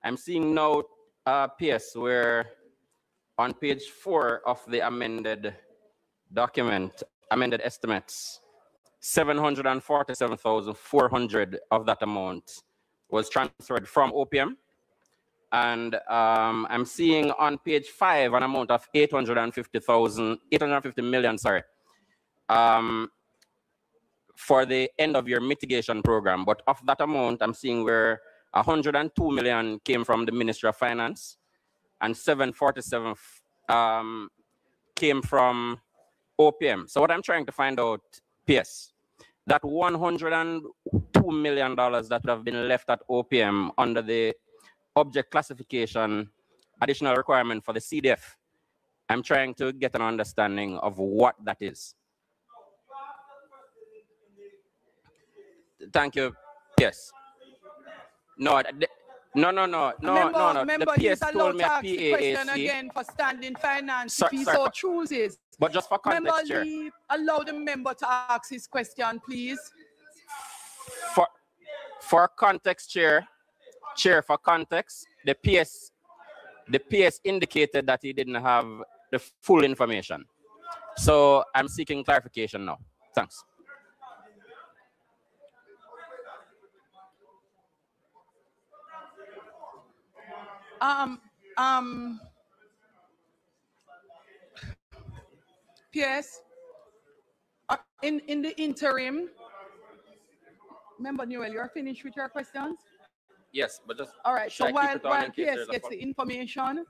I'm seeing now PS where on page 4 of the amended document, amended estimates, 747,400 of that amount was transferred from OPM. And I'm seeing on page 5 an amount of 850 million, sorry, for the end of year mitigation program. But of that amount, I'm seeing where 102 million came from the Ministry of Finance and 747 came from OPM. So what I'm trying to find out, PS, that $102 million that would have been left at OPM under the object classification additional requirement for the CDF, I'm trying to get an understanding of what that is. Thank you. Yes. No. Member, The PS told me at to ask the question PAAC. again for standing finance if he so chooses. But just for context, Member, Chair. allow the member to ask his question, please. For context, Chair, for context, the PS indicated that he didn't have the full information. So I'm seeking clarification now. Thanks. PS, in the interim, Member Newell, you're finished with your questions? Yes, but just all right. So while PS gets the information,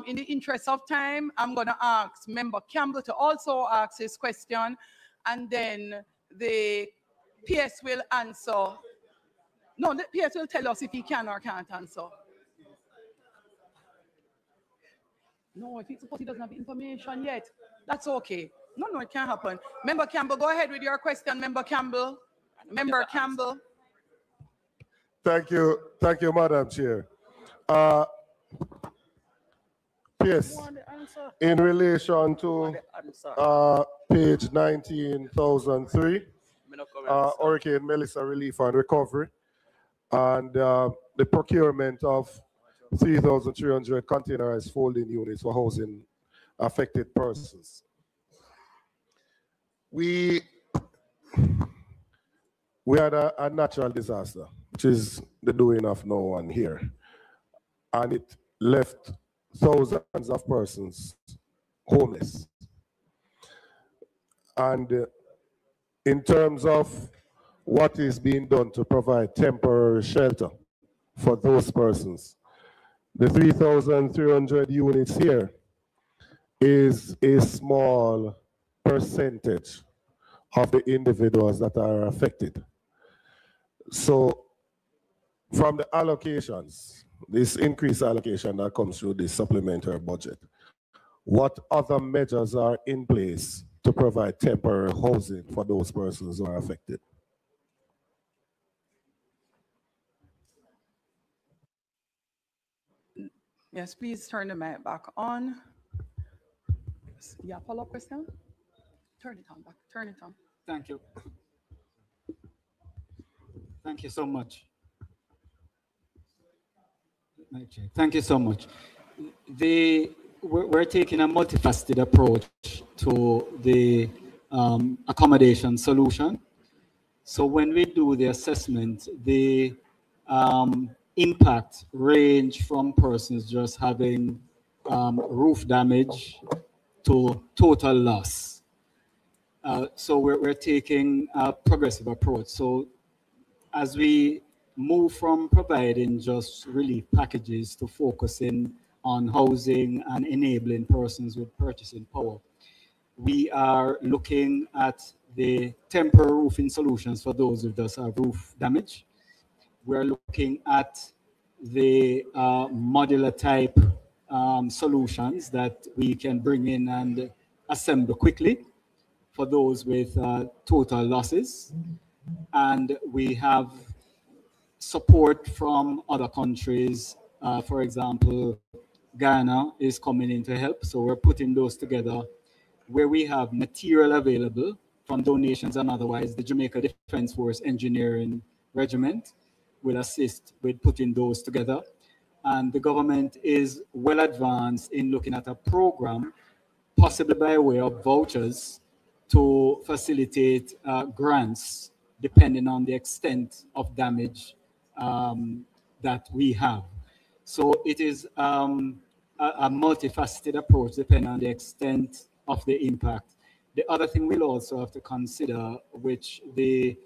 in the interest of time, I'm going to ask Member Campbell to also ask his question, and then the PS will answer. No, the PS will tell us if he can or can't answer. No, if it's supposed he doesn't have information yet, that's okay. No, it can't happen. Member Campbell, go ahead with your question, Member Campbell. Member Campbell. Thank you, Madam Chair. Yes, in relation to page 19,003, Hurricane Melissa Relief and Recovery, and the procurement of 3,300 containerized folding units for housing affected persons. We had a natural disaster, which is the doing of no one here. And it left thousands of persons homeless. And in terms of what is being done to provide temporary shelter for those persons, the 3,300 units here is a small percentage of the individuals that are affected. So from the allocations, this increased allocation that comes through the supplementary budget, what other measures are in place to provide temporary housing for those persons who are affected? Yes, please turn the mic back on. Yeah, follow-up question? Turn it on back, turn it on. Thank you. Thank you so much. Okay, thank you so much. We're taking a multifaceted approach to the accommodation solution. So when we do the assessment, the impact range from persons just having roof damage to total loss. So we're taking a progressive approach. So as we move from providing just relief packages to focusing on housing and enabling persons with purchasing power, we are looking at the temporary roofing solutions for those who just have roof damage. We're looking at the modular type solutions that we can bring in and assemble quickly for those with total losses. And we have support from other countries. For example, Ghana is coming in to help. So we're putting those together where we have material available from donations and otherwise. The Jamaica Defense Force Engineering Regiment will assist with putting those together. And the government is well advanced in looking at a program, possibly by way of vouchers, to facilitate grants depending on the extent of damage that we have. So it is a multifaceted approach depending on the extent of the impact. The other thing we'll also have to consider, which the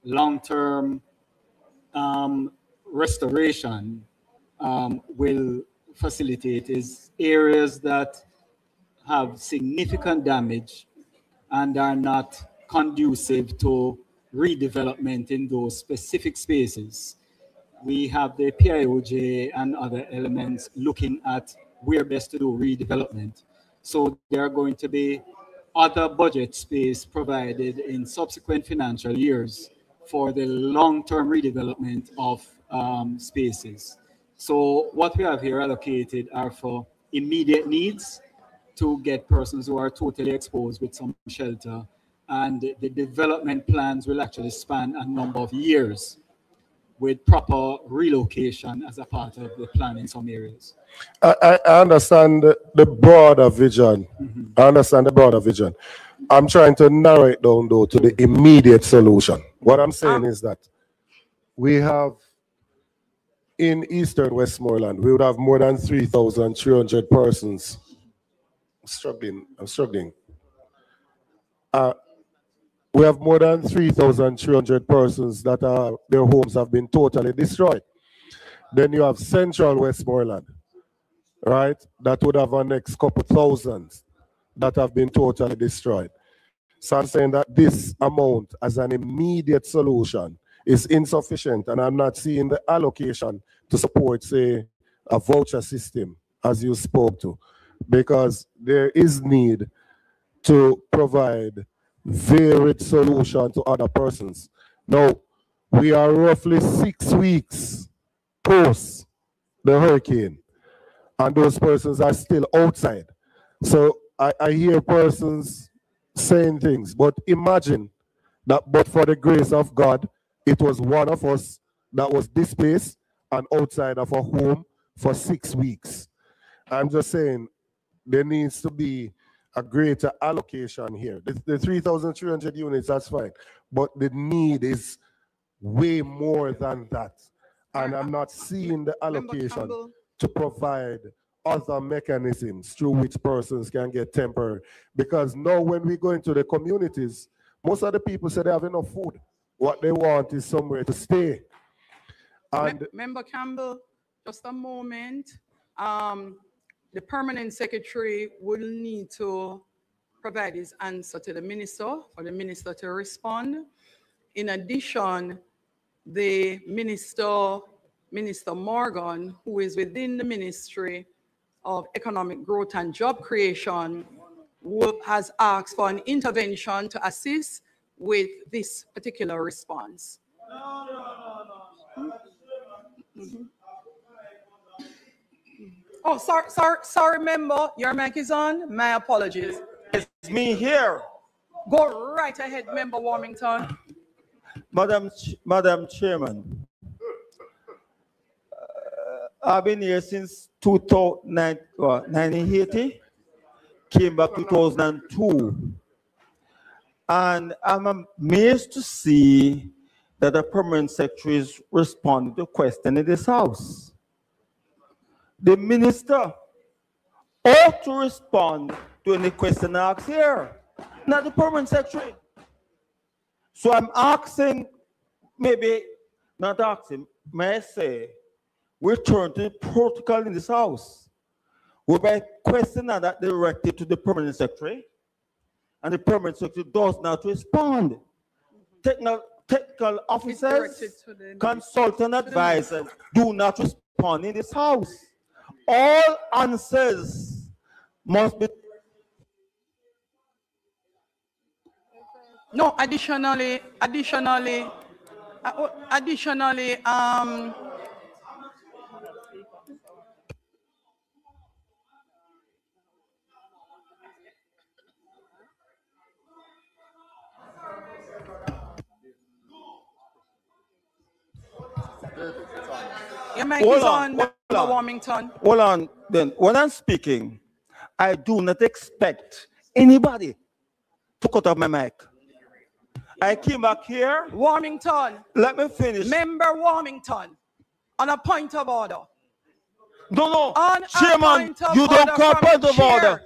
long-term restoration will facilitate, is areas that have significant damage and are not conducive to redevelopment in those specific spaces. We have the PIOJ and other elements looking at where best to do redevelopment. So there are going to be other budget space provided in subsequent financial years for the long-term redevelopment of spaces. So what we have here allocated are for immediate needs to get persons who are totally exposed with some shelter. And the development plans will actually span a number of years with proper relocation as a part of the plan in some areas. I understand the broader vision. I understand the broader vision. I'm trying to narrow it down, though, to the immediate solution. What I'm saying is that we have, in Eastern Westmoreland, we would have more than 3,300 persons. I'm struggling. We have more than 3,300 persons that their homes have been totally destroyed. Then you have Central Westmoreland, right? That would have our next couple thousands that have been totally destroyed. So I'm saying that this amount as an immediate solution is insufficient, and I'm not seeing the allocation to support, say, a voucher system, as you spoke to, because there is need to provide varied solution to other persons. Now, we are roughly 6 weeks post the hurricane, and those persons are still outside. So I hear persons saying things, but imagine that but for the grace of God, it was one of us that was displaced and outside of a home for 6 weeks. I'm just saying there needs to be a greater allocation here. The 3,300 units, that's fine, but the need is way more than that. And I'm not seeing the allocation to provide other mechanisms through which persons can get temporary. Because now when we go into the communities, most of the people say they have enough food. What they want is somewhere to stay. And Member Campbell, just a moment. The permanent secretary will need to provide his answer to the minister for the minister to respond. In addition, the minister, Minister Morgan, who is within the Ministry of Economic Growth and Job Creation, has asked for an intervention to assist with this particular response. Oh, sorry, member, your mic is on. My apologies. It's me here. Go right ahead, Member Warmington. Madam Chairman, I've been here since 1980, came back 2002. And I'm amazed to see that the permanent secretary is responding to questions in this house. The minister ought to respond to any question asked here, not the permanent secretary. So I'm asking, maybe not asking, may I say, return to the protocol in this house, whereby questions are not directed to the permanent secretary, and the permanent secretary does not respond. Technical officers, consultant advisors do not respond in this house. All answers must be. No, additionally, your mic is on, Warmington. Hold on, then. When I'm speaking, I do not expect anybody to cut off my mic. I came back here. Warmington. Let me finish. Member Warmington, on a point of order. No, on Chairman, you don't call point of order.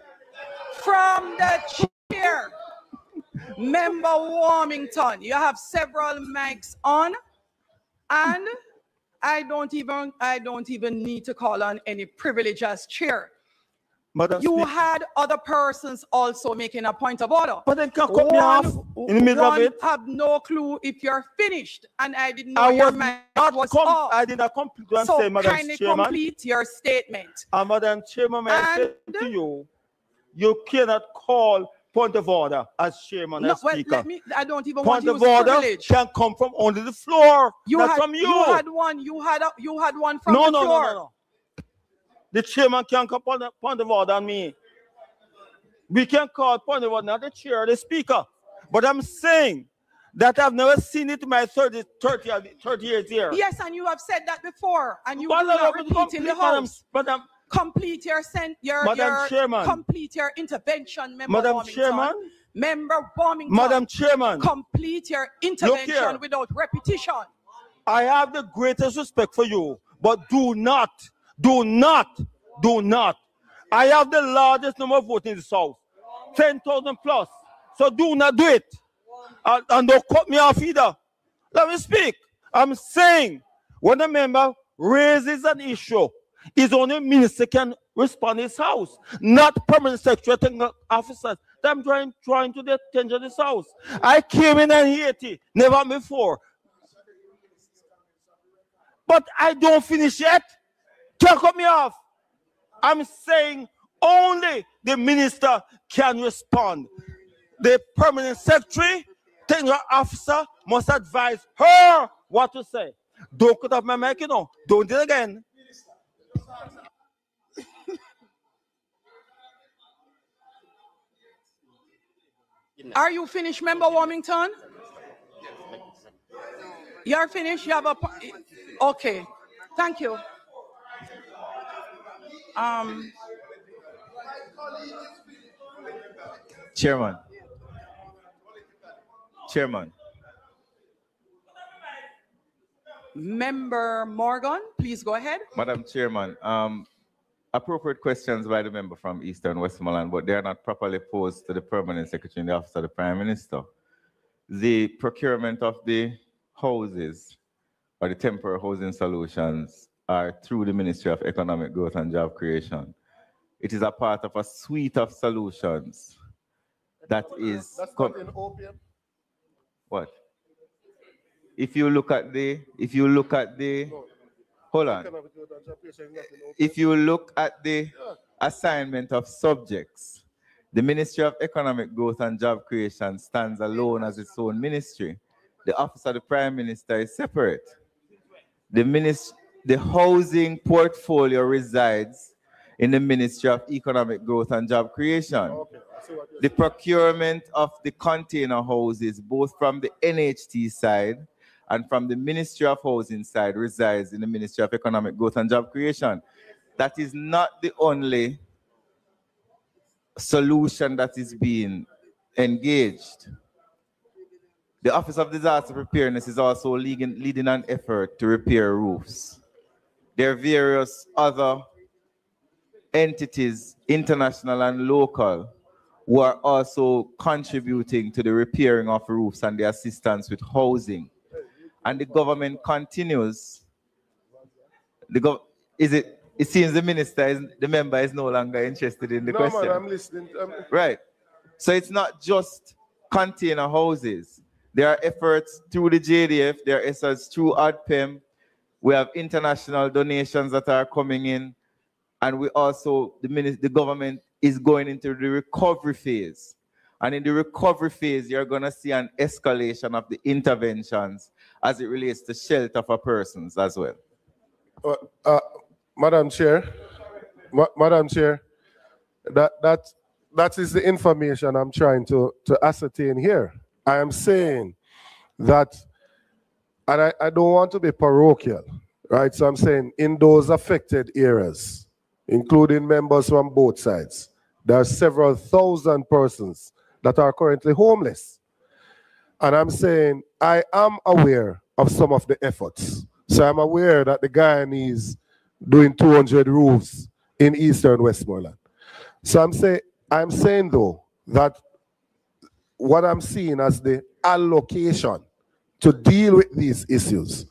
From the chair. Member Warmington, you have several mics on, and I don't even need to call on any privilege as chair. Madam you Speaker. had other persons also making a point of order. But then can't cut me off in the middle of it. Have no clue if you're finished, and I didn't know your mic was off. I did not complete what I'm so saying, Madam kindly Chairman. complete your statement. Madam Chairman, may I say to you, you cannot call point of order as Chairman and Speaker. I don't even point want to of use order privilege. can come from under the floor, not from you. You had one. You had one from the floor. No. The Chairman can't call point of order on me. We can call point of order, not the chair, the Speaker. But I'm saying that I've never seen it in my 30 years here. Yes, and you have said that before, and you will not repeat in the house. Complete your complete your intervention, Member Madam Warmington. Chairman. Member Warmington. Madam Chairman. Complete your intervention without repetition. I have the greatest respect for you, but do not. I have the largest number of votes in this house, 10,000 plus. So do not do it. And don't cut me off either. Let me speak. I'm saying when a member raises an issue, it's only a minister can respond in his house, not permanent secretary officers. I'm trying to the attention of this house. I came in 1980, never before. But I don't finish yet. Can't cut me off. I'm saying only the minister can respond. The permanent secretary, technical officer must advise her what to say. Don't cut off my mic, Don't do it again. Are you finished, Member Warmington? You're finished? You have a... Okay. Thank you. Chairman. Member Morgan, please go ahead. Madam Chairman, appropriate questions by the member from Eastern Westmoreland, but they are not properly posed to the Permanent Secretary in the Office of the Prime Minister. The procurement of the houses or the temporary housing solutions are through the Ministry of Economic Growth and Job Creation. It is a part of a suite of solutions that is... That's not in opium. What? If you look at the, hold on. If you look at the assignment of subjects, the Ministry of Economic Growth and Job Creation stands alone as its own ministry. The Office of the Prime Minister is separate. The housing portfolio resides in the Ministry of Economic Growth and Job Creation. The procurement of the container houses, both from the NHT side and from the Ministry of Housing side resides in the Ministry of Economic Growth and Job Creation. That is not the only solution that is being engaged. The Office of Disaster Preparedness is also leading an effort to repair roofs. There are various other entities, international and local, who are also contributing to the repairing of roofs and the assistance with housing. And the government continues. It seems the member is no longer interested in the question. No, man, I'm listening. Right. So it's not just container houses. There are efforts through the JDF, there are efforts through ADPEM. We have international donations that are coming in. And we also, the government is going into the recovery phase. And in the recovery phase, you're going to see an escalation of the interventions as it relates to shelter for persons as well. Madam Chair, Madam Chair, that is the information I'm trying to ascertain here. I am saying that, and I don't want to be parochial, right? So I'm saying in those affected areas, including members from both sides, there are several thousand persons that are currently homeless. And I'm saying I am aware of some of the efforts. So I'm aware that the Guyanese doing 200 roofs in eastern Westmoreland. So I'm saying though that what I'm seeing as the allocation to deal with these issues,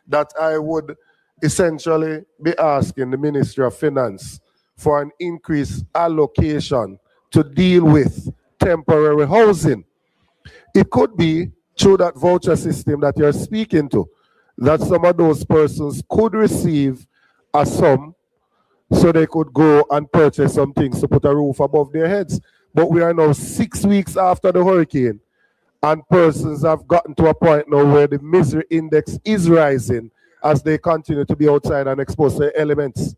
that I would essentially be asking the Ministry of Finance for an increased allocation to deal with temporary housing. It could be through that voucher system that you're speaking to, that some of those persons could receive a sum so they could go and purchase some things to put a roof above their heads. But we are now 6 weeks after the hurricane, and persons have gotten to a point now where the misery index is rising as they continue to be outside and exposed to elements.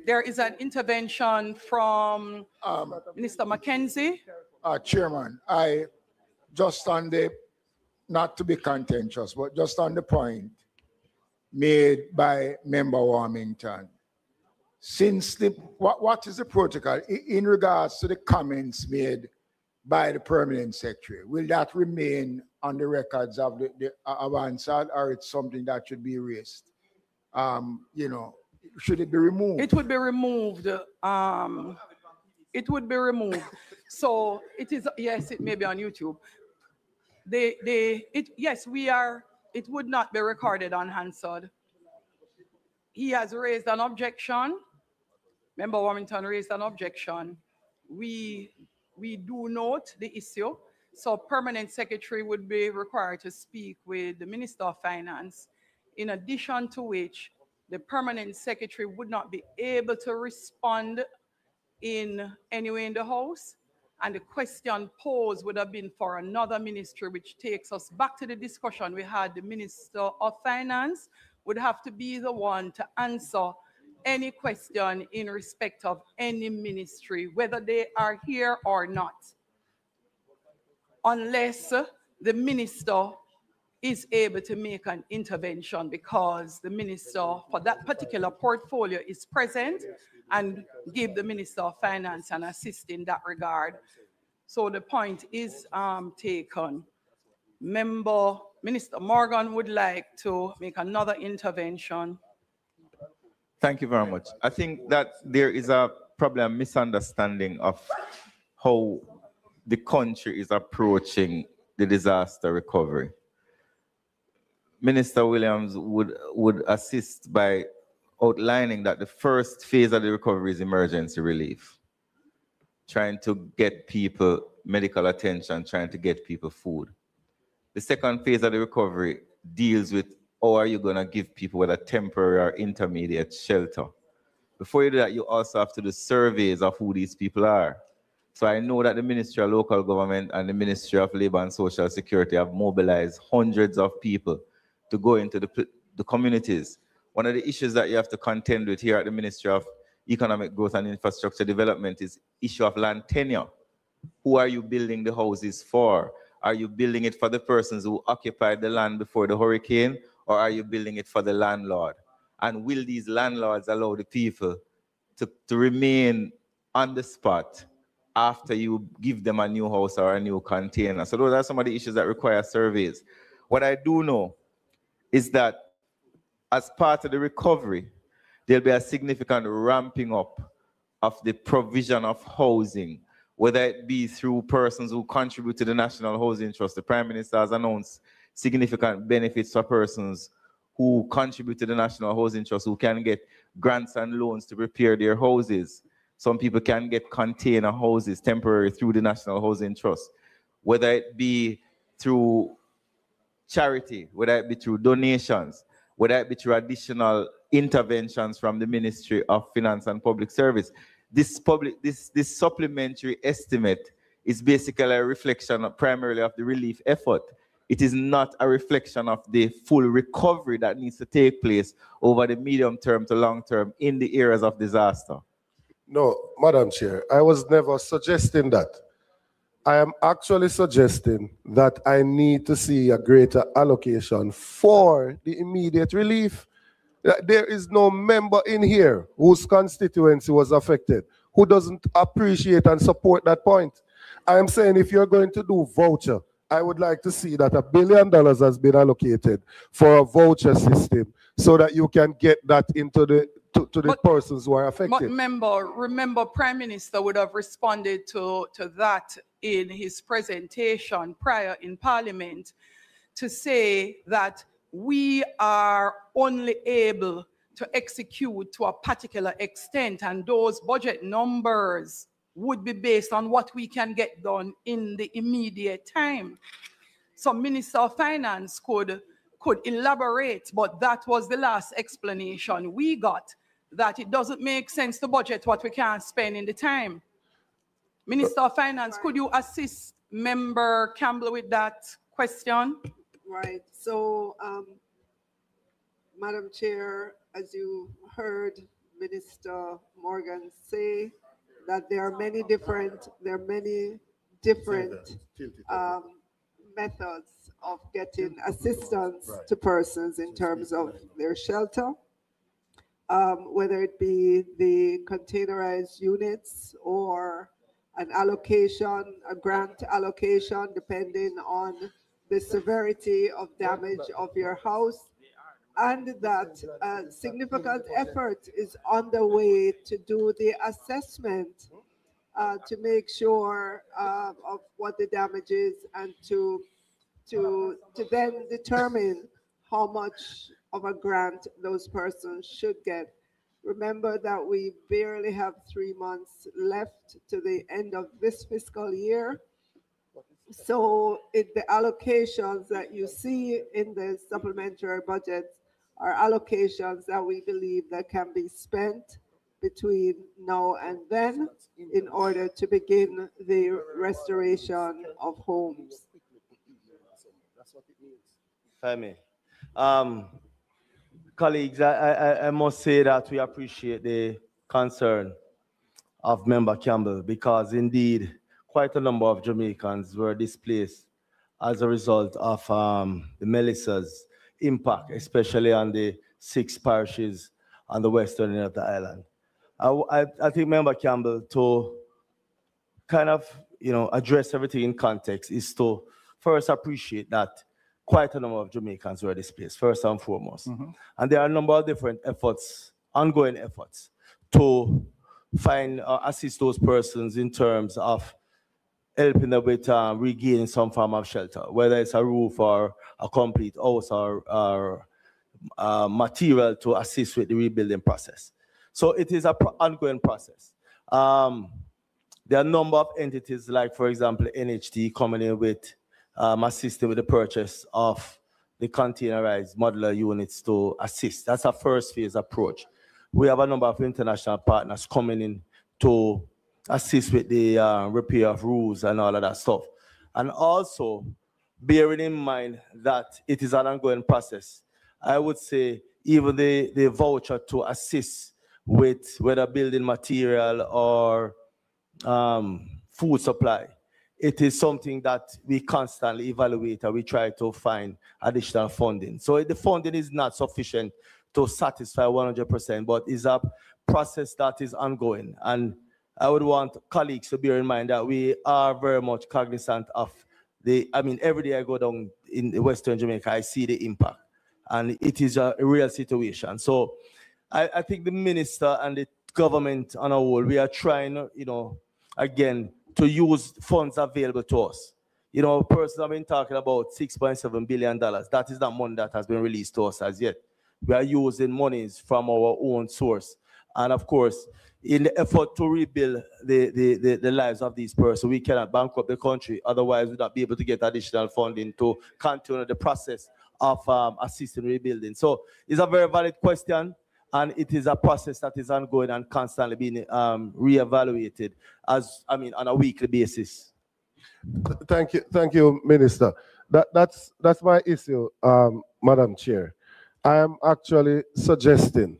There is an intervention from Minister Mackenzie. Chairman, I just on the, not to be contentious, but just on the point made by Member Warmington. Since what is the protocol in regards to the comments made by the permanent secretary? Will that remain on the records of the Avansad, or it's something that should be erased? You know, should it be removed? It would be removed. It would be removed. So it is, yes, it may be on YouTube. Yes, it would not be recorded on Hansard. He has raised an objection. Member Warmington raised an objection. We do note the issue. So permanent secretary would be required to speak with the Minister of Finance, in addition to which the permanent secretary would not be able to respond in any way in the House. And the question posed would have been for another ministry, which takes us back to the discussion we had. The Minister of Finance would have to be the one to answer any question in respect of any ministry, whether they are here or not, unless the minister is able to make an intervention, because the minister for that particular portfolio is present and give the Minister of Finance and assist in that regard. So the point is taken. Minister Morgan would like to make another intervention. Thank you very much. I think that there is a problem, misunderstanding of how the country is approaching the disaster recovery. Minister Williams would assist by outlining that the first phase of the recovery is emergency relief, trying to get people medical attention, trying to get people food. The second phase of the recovery deals with how are you going to give people whether temporary or intermediate shelter. Before you do that, you also have to do surveys of who these people are. So I know that the Ministry of Local Government and the Ministry of Labor and Social Security have mobilized hundreds of people to go into the communities. One of the issues that you have to contend with here at the Ministry of economic growth and infrastructure development is issue of land tenure. Who are you building the houses for? Are you building it for the persons who occupied the land before the hurricane, or are you building it for the landlord? And will these landlords allow the people to remain on the spot after you give them a new house or a new container? So those are some of the issues that require surveys. What I do know is that as part of the recovery, there'll be a significant ramping up of the provision of housing, whether it be through persons who contribute to the National Housing Trust. The Prime Minister has announced significant benefits for persons who contribute to the National Housing Trust, who can get grants and loans to repair their houses. Some people can get container houses temporary through the National Housing Trust, whether it be through charity, whether it be through donations, whether it be through additional interventions from the Ministry of Finance and Public Service. This supplementary estimate is basically a reflection primarily of the relief effort. It is not a reflection of the full recovery that needs to take place over the medium term to long term in the areas of disaster. No, Madam Chair, I was never suggesting that. I am actually suggesting that I need to see a greater allocation for the immediate relief. There is no member in here whose constituency was affected who doesn't appreciate and support that point. I am saying if you're going to do voucher, I would like to see that $1 billion has been allocated for a voucher system so that you can get that into the the persons who are affected. Remember, Prime Minister would have responded to that in his presentation prior in Parliament to say that we are only able to execute to a particular extent, and those budget numbers would be based on what we can get done in the immediate time. So Minister of Finance could elaborate, but that was the last explanation we got, that it doesn't make sense to budget what we can't spend in the time. Minister of Finance, could you assist Member Campbell with that question? Right. So, Madam Chair, as you heard Minister Morgan say, that there are many different methods of getting assistance to persons in terms of their shelter, whether it be the containerized units or an allocation, a grant allocation, depending on the severity of damage of your house, and that significant effort is on the way to do the assessment to make sure of what the damage is, and to then determine how much of a grant those persons should get. Remember that we barely have 3 months left to the end of this fiscal year. So the allocations that you see in the supplementary budget are allocations that we believe that can be spent between now and then in order to begin the restoration of homes. If I may. Colleagues, I must say that we appreciate the concern of Member Campbell, because indeed quite a number of Jamaicans were displaced as a result of the Melissa's impact, especially on the 6 parishes on the western end of the island. I think Member Campbell, to kind of address everything in context, is to first appreciate that quite a number of Jamaicans were displaced, first and foremost. And there are a number of different efforts, ongoing efforts, to find assist those persons in terms of helping them with regaining some form of shelter, whether it's a roof or a complete house or material to assist with the rebuilding process. So it is an ongoing process. There are a number of entities, like, for example, NHT, coming in with assisting with the purchase of the containerized modular units to assist. That's a first phase approach. We have a number of international partners coming in to assist with the repair of roofs and all of that stuff. And also, bearing in mind that it is an ongoing process, I would say even the voucher to assist with whether building material or food supply. It is something that we constantly evaluate and we try to find additional funding. So the funding is not sufficient to satisfy 100%, but is a process that is ongoing. And I would want colleagues to bear in mind that we are very much cognizant of every day I go down in Western Jamaica, I see the impact. And it is a real situation. So I think the minister and the government on a whole, we are trying, again, to use funds available to us. Persons have been talking about $6.7 billion. That is not money that has been released to us as yet. We are using monies from our own source. And of course, in the effort to rebuild the lives of these persons, we cannot bankrupt the country. Otherwise, we would not be able to get additional funding to continue the process of assisting rebuilding. So it's a very valid question, and it is a process that is ongoing and constantly being reevaluated on a weekly basis. Thank you, Minister. That's my issue, Madam Chair. I am actually suggesting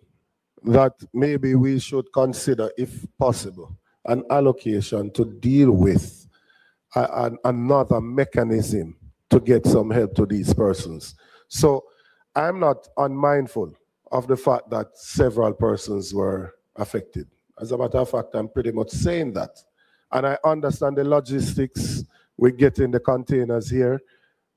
that maybe we should consider, if possible, an allocation to deal with another mechanism to get some help to these persons. So I'm not unmindful of the fact that several persons were affected. As a matter of fact, I'm pretty much saying that. And I understand the logistics with getting the containers here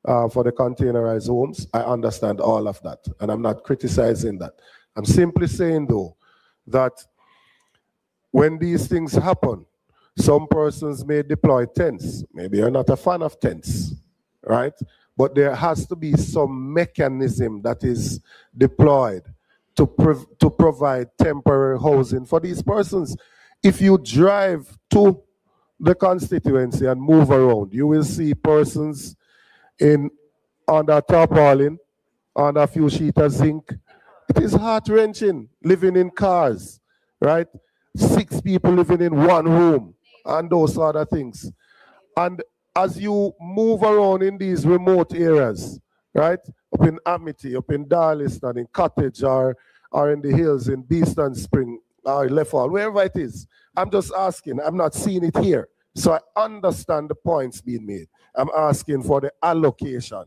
for the containerized homes. I understand all of that, and I'm not criticizing that. I'm simply saying, though, that when these things happen, some persons may deploy tents. Maybe you're not a fan of tents, right? But there has to be some mechanism that is deployed to provide temporary housing for these persons. If you drive to the constituency and move around, you will see persons under tarpaulin, under a few sheets of zinc. It is heart-wrenching living in cars, right? 6 people living in one room and those other things. And as you move around in these remote areas, right? Up in Amity, up in Darliston, in Cottage, or in the hills, in Beeston Spring, or Leffall, wherever it is. I'm just asking. I'm not seeing it here. So I understand the points being made. I'm asking for the allocation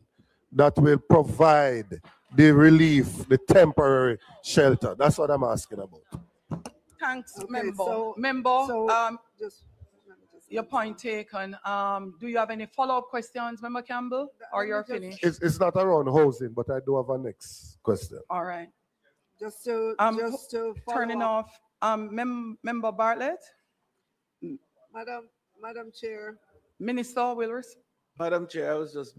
that will provide the relief, the temporary shelter. That's what I'm asking about. Thanks, Okay, member. just your point taken. Do you have any follow-up questions, Member Campbell, or you're finished? It's not around housing, but I do have a next question. All right. Just to turning follow up. off. Member Bartlett. Madam Chair. Minister Willers. Madam Chair, I was just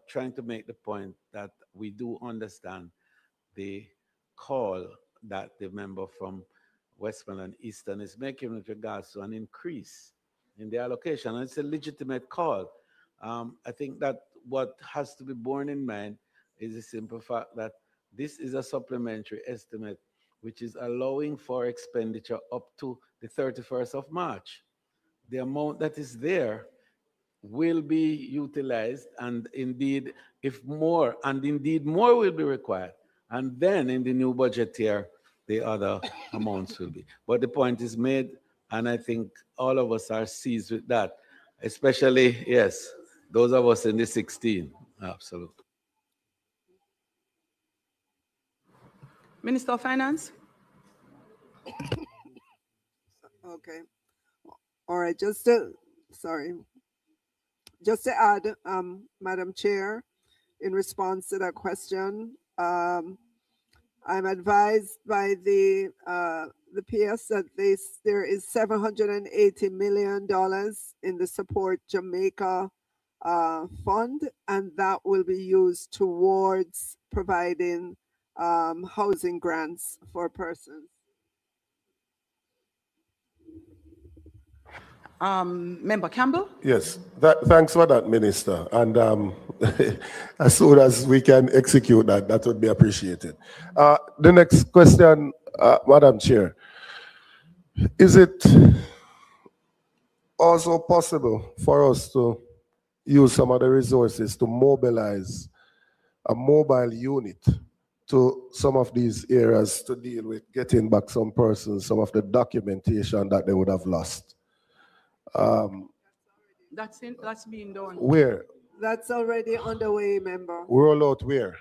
trying to make the point that we do understand the call that the member from Westmoreland Eastern is making with regards to an increase in the allocation. And it's a legitimate call. I think that what has to be borne in mind is the simple fact that this is a supplementary estimate which is allowing for expenditure up to the 31st of March. The amount that is there will be utilized, and indeed, more will be required. And then in the new budget year, the other amounts will be. But the point is made, and I think all of us are seized with that, especially, yes, those of us in the 16, absolutely. Minister of Finance. Okay. All right, just to add, Madam Chair, in response to that question, I'm advised by the PS that there is $780 million in the Support Jamaica fund, and that will be used towards providing housing grants for persons. Member Campbell? Yes, thanks for that, Minister. And as soon as we can execute that, that would be appreciated. The next question, Madam Chair. Is it also possible for us to use some of the resources to mobilize a mobile unit to some of these areas to deal with getting back some persons, some of the documentation that they would have lost. That's being done. Where? That's already underway, member. Roll out where?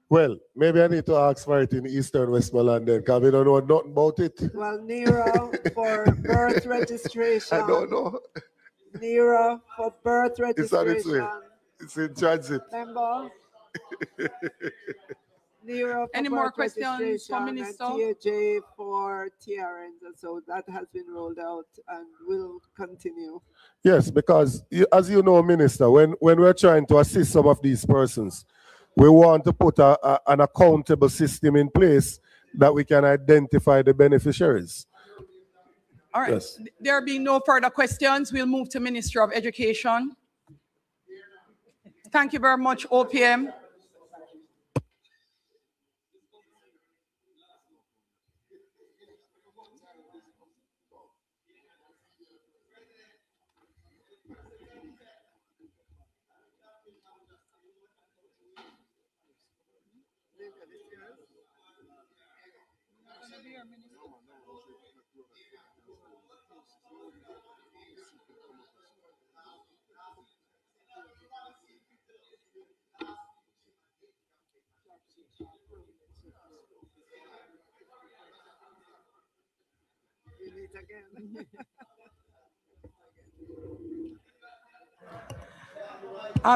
Well, maybe I need to ask for it in Eastern Westmoreland then, because we don't know nothing about it. Well, NERA for birth registration. I don't know. NERA for birth registration. It's on its way. It's in transit. Member. NERA for Any more questions for Minister? And TAJ for TRNs, and so that has been rolled out and will continue. Yes, because as you know, Minister, when we're trying to assist some of these persons, we want to put an accountable system in place that we can identify the beneficiaries. All right. Yes. There being no further questions, we'll move to Minister of Education. Thank you very much, OPM.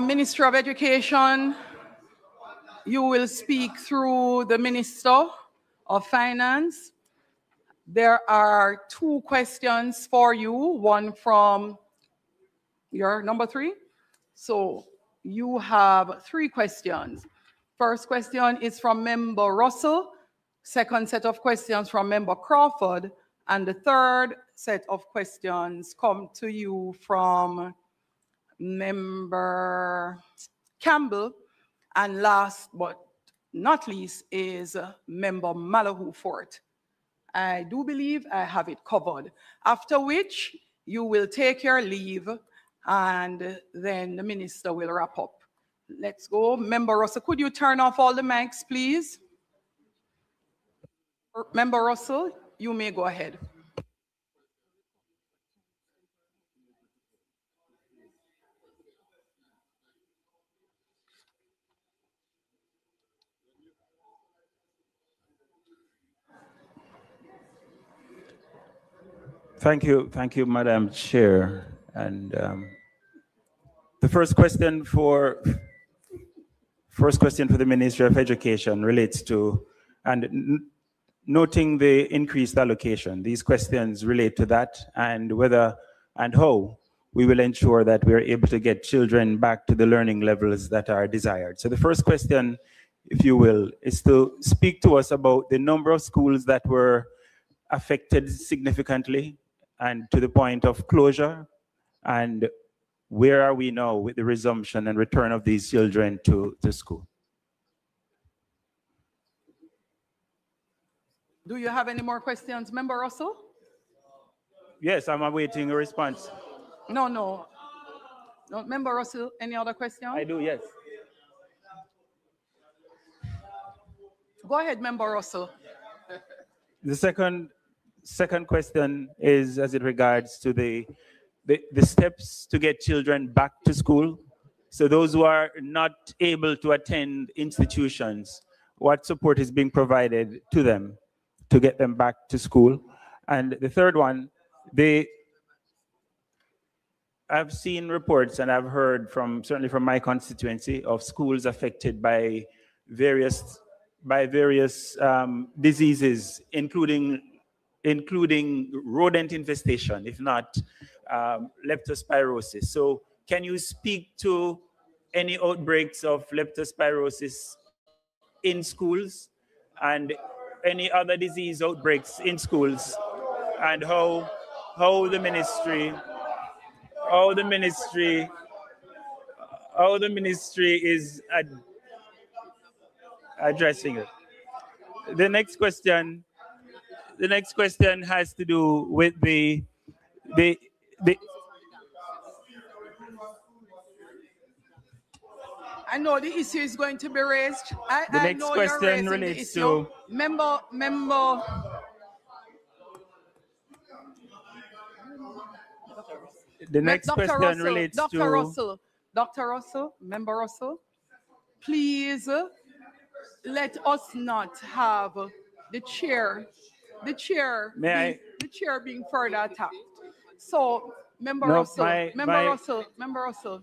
Minister of Education, you will speak through the Minister of Finance. There are two questions for you, one from your number 3. So you have 3 questions. First question is from Member Russell, second set of questions from Member Crawford, and the third set of questions come to you from Member Campbell, and last but not least is Member Malahoo Fort. I do believe I have it covered, after which you will take your leave and then the minister will wrap up. Let's go. Member Russell, could you turn off all the mics, please? Member Russell, you may go ahead. Thank you, Madam Chair. And the first question for the Ministry of Education relates to, and noting the increased allocation, these questions relate to that and whether and how we will ensure that we are able to get children back to the learning levels that are desired. So the first question, if you will, is to speak to us about the number of schools that were affected significantly and to the point of closure, and where are we now with the resumption and return of these children to school? Do you have any more questions, Member Russell? Yes, I'm awaiting a response. No. Member Russell, any other question? I do, yes. Go ahead, Member Russell. The second question is as it regards to the steps to get children back to school. So those who are not able to attend institutions, what support is being provided to them to get them back to school? And the third one, I've seen reports and I've heard certainly from my constituency of schools affected by various diseases, including rodent infestation, if not leptospirosis. So can you speak to any outbreaks of leptospirosis in schools and any other disease outbreaks in schools, and how the ministry is addressing it? The next question has to do with the I know the issue is going to be raised. The I next know you're question raising the relates issue. to Member. the next Dr. question Russell, relates Dr. to Russell, Dr. Russell, Member Russell, please let us not have the chair being further attacked. So, Member Russell, Member Russell.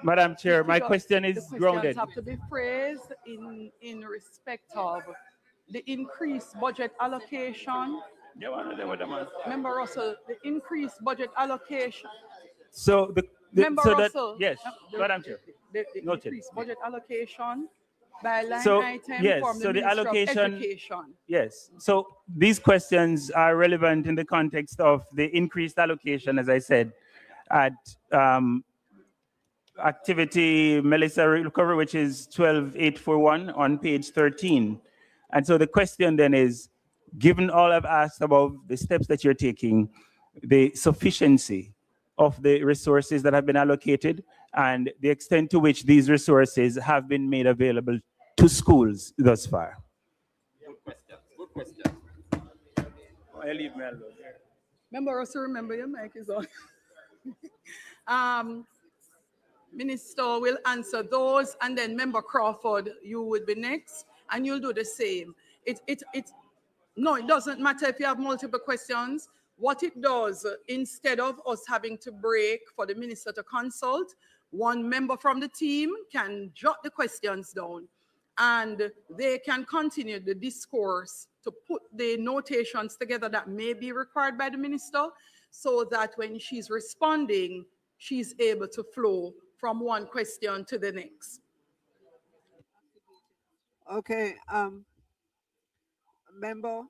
Madam Chair, my question is the grounded. questions have to be phrased in respect of the increased budget allocation. Member Russell, the increased budget allocation. So Member Russell, yes, Madam Chair. The Noted. increased budget allocation by line So item yes, from the so the Ministry allocation. of Education. Yes. So these questions are relevant in the context of the increased allocation, as I said, at activity Melissa recovery, which is 12841 on page 13. And so the question then is, given all I've asked about the steps that you're taking, the sufficiency of the resources that have been allocated and the extent to which these resources have been made available to schools thus far. Good question. Good question. I leave me alone. Member also remember your mic is on. Minister will answer those, and then Member Crawford, you would be next, and you'll do the same. No, it doesn't matter if you have multiple questions. What it does, instead of us having to break for the minister to consult, one member from the team can jot the questions down, and they can continue the discourse to put the notations together that may be required by the minister, so that when she's responding, she's able to flow from one question to the next. Okay, member.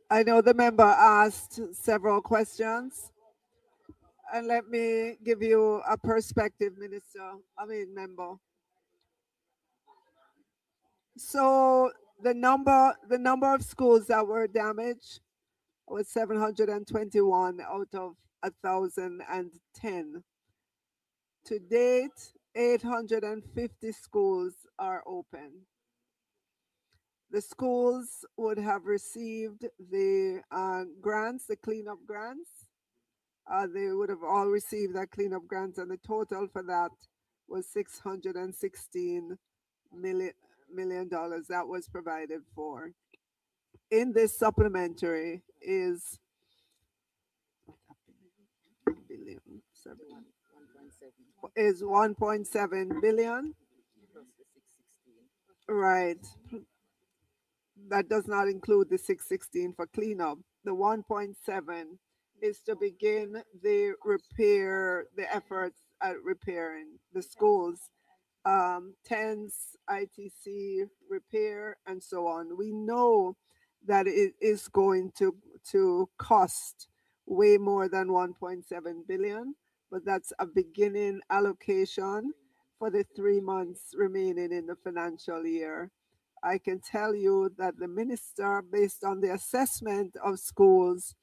I know the member asked several questions, and let me give you a perspective, member. So the number of schools that were damaged was 721 out of 1,010. To date, 850 schools are open. The schools would have received the grants, the cleanup grants. They would have all received that cleanup grants, and the total for that was $616 million that was provided for. In this supplementary is is 1.7 billion. Right. That does not include the 616 for cleanup. The 1.7 is to begin the efforts at repairing the schools, TENS, ITC, repair, and so on. We know that it is going to cost way more than 1.7 billion, but that's a beginning allocation for the 3 months remaining in the financial year. I can tell you that the minister, based on the assessment of schools,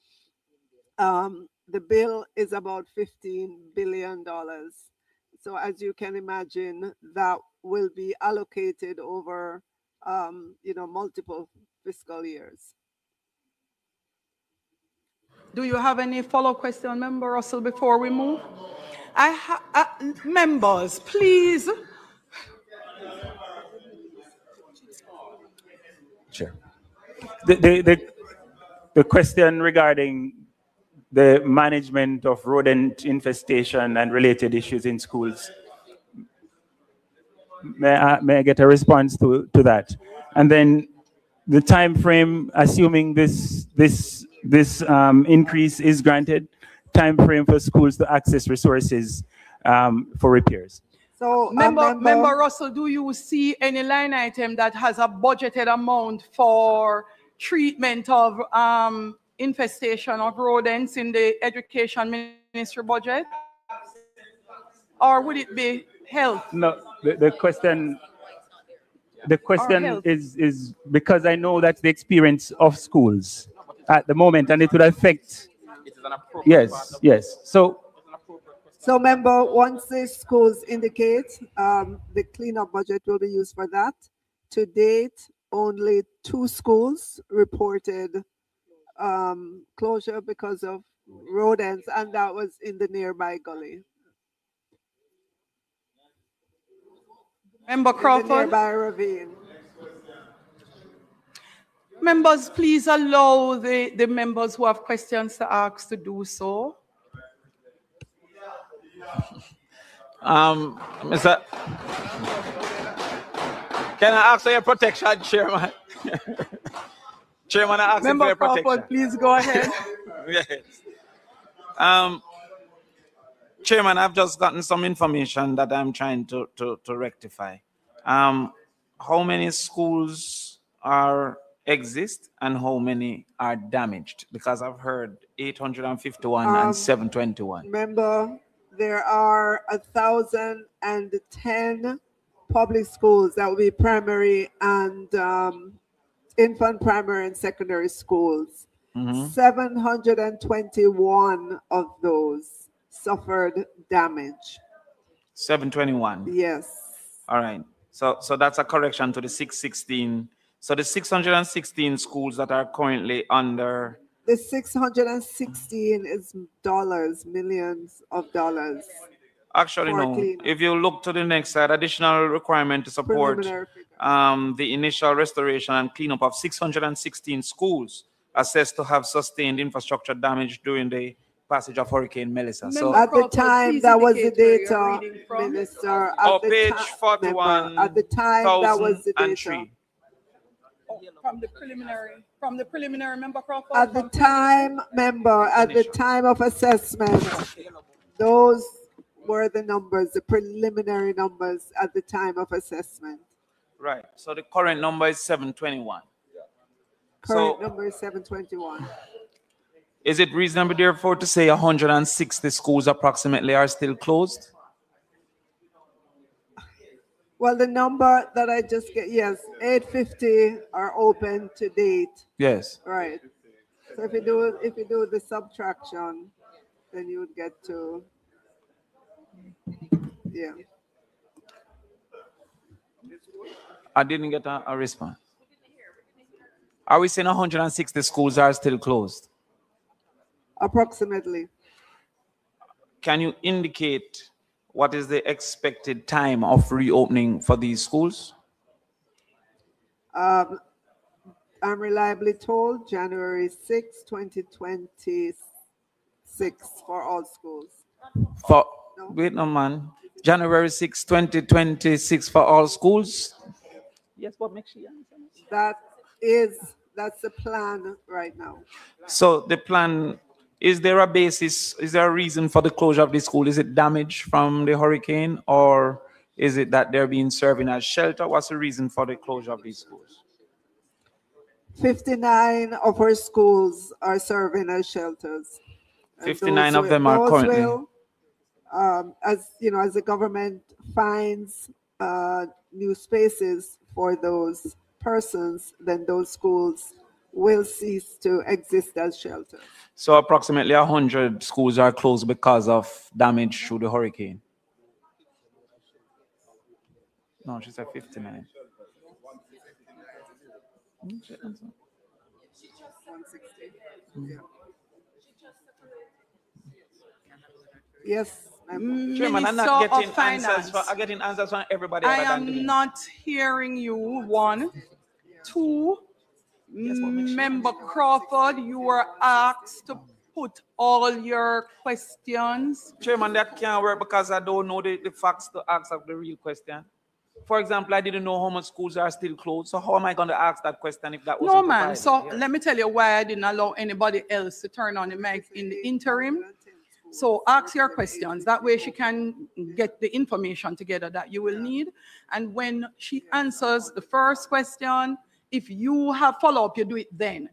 the bill is about $15 billion. So as you can imagine, that will be allocated over multiple fiscal years. Do you have any follow-up question, Member Russell, before we move? Members, please. Sure. The question regarding the management of rodent infestation and related issues in schools. May I get a response to that? And then the time frame, assuming this increase is granted, time frame for schools to access resources for repairs. So, Member Russell, do you see any line item that has a budgeted amount for treatment of infestation of rodents in the Education Ministry budget? Or would it be health? No, the question is because I know that's the experience of schools at the moment, and it would affect. It is an appropriate yes. So So member, once the schools indicate, the cleanup budget will be used for that. To date, only 2 schools reported closure because of rodents, and that was in the nearby gully. Member Crawford. In the nearby ravine. Members, please allow the members who have questions to ask to do so. Mr. Can I ask for your protection, Chairman? Chairman, I ask for Member your protection. Crawford, please go ahead. Yes. Chairman, I've just gotten some information that I'm trying to rectify. How many schools exist and how many are damaged? Because I've heard 851 and 721. Remember, there are 1,010 public schools that will be primary and infant, primary, and secondary schools. 721 of those suffered damage. 721. Yes. All right. So that's a correction to the 616. So the 616 schools that are currently under. The 616 is dollars, millions of dollars. Actually, no. If you look to the next slide, additional requirement to support the initial restoration and cleanup of 616 schools assessed to have sustained infrastructure damage during the passage of Hurricane Melissa. So at the time, that was the data, Minister. At the page 41, at the time, that was the data. From the preliminary, Member Crawford? At the time, member, at the time of assessment, those were the numbers, the preliminary numbers at the time of assessment. Right. So the current number is 721. Current number is 721. Is it reasonable, therefore, to say 160 schools approximately are still closed? Well, the number that I just get, yes, 850 are open to date. Yes. Right. So if you do the subtraction, then you would get to, yeah. I didn't get a response. Are we saying 160 schools are still closed? Approximately. Can you indicate what is the expected time of reopening for these schools? I'm reliably told January 6, 2026 for all schools. Wait no man. January 6, 2026 for all schools? Yes, what makes you answer? That's the plan right now. So the plan, is there a basis, is there a reason for the closure of the school? Is it damage from the hurricane, or is it that they're being serving as shelter? What's the reason for the closure of these schools? 59 of our schools are serving as shelters. 59 of them are currently. As you know, as the government finds new spaces for those persons, then those schools will cease to exist as shelters. So approximately 100 schools are closed because of damage through the hurricane. No, she said 59. Yes, Chairman, I'm not getting answers. I'm getting answers from everybody. I am not hearing you. 1, 2. Member Crawford, you were asked to put all your questions. Chairman, that can't work because I don't know the facts to ask of the real question. For example, I didn't know how much schools are still closed. So how am I going to ask that question if that wasn't No, man. provided? So let me tell you why I didn't allow anybody else to turn on the mic in the interim. So ask your questions. That way she can get the information together that you will need. And when she answers the first question, if you have follow-up, you do it then.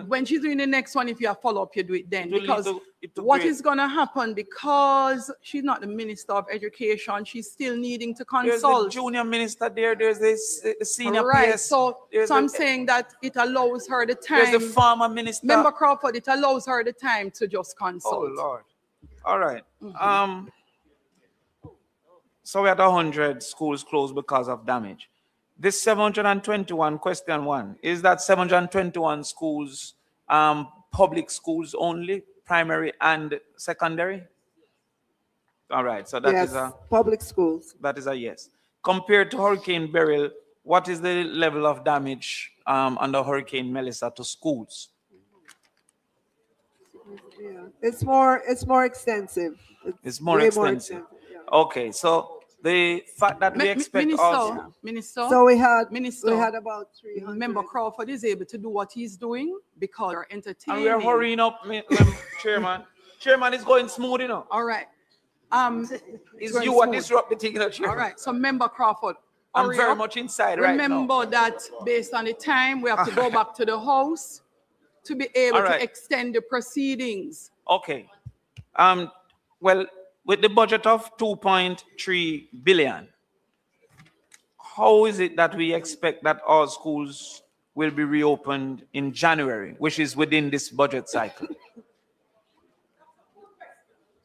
When she's doing the next one, if you have follow-up, you do it then. Because what is going to happen, because she's not the Minister of Education, she's still needing to consult. There's the junior minister there, there's the senior right. PS. So I'm saying that it allows her the time. There's the former minister. Member Crawford, it allows her the time to just consult. Oh, Lord. All right. So we had 100 schools closed because of damage. This 721, question one, is that 721 schools public schools only, primary and secondary? All right, so that is Yes, a public schools. that is a yes. Compared to Hurricane Beryl, what is the level of damage under Hurricane Melissa to schools? Yeah, it's more extensive. It's more way extensive. Okay, so the fact that we expect also. Minister, So we had Minister, about 300. Member Crawford is able to do what he's doing because we're entertaining. And we are hurrying up, Chairman. Chairman is going smooth, you know. All right. It's you what disrupt the thing, you know, Chairman. All right. So, Member Crawford, I'm hurry very up. much inside right now. Remember that based on the time, we have to go back to the House to be able to extend the proceedings. Okay. Well, with the budget of 2.3 billion, how is it that we expect that all schools will be reopened in January, which is within this budget cycle?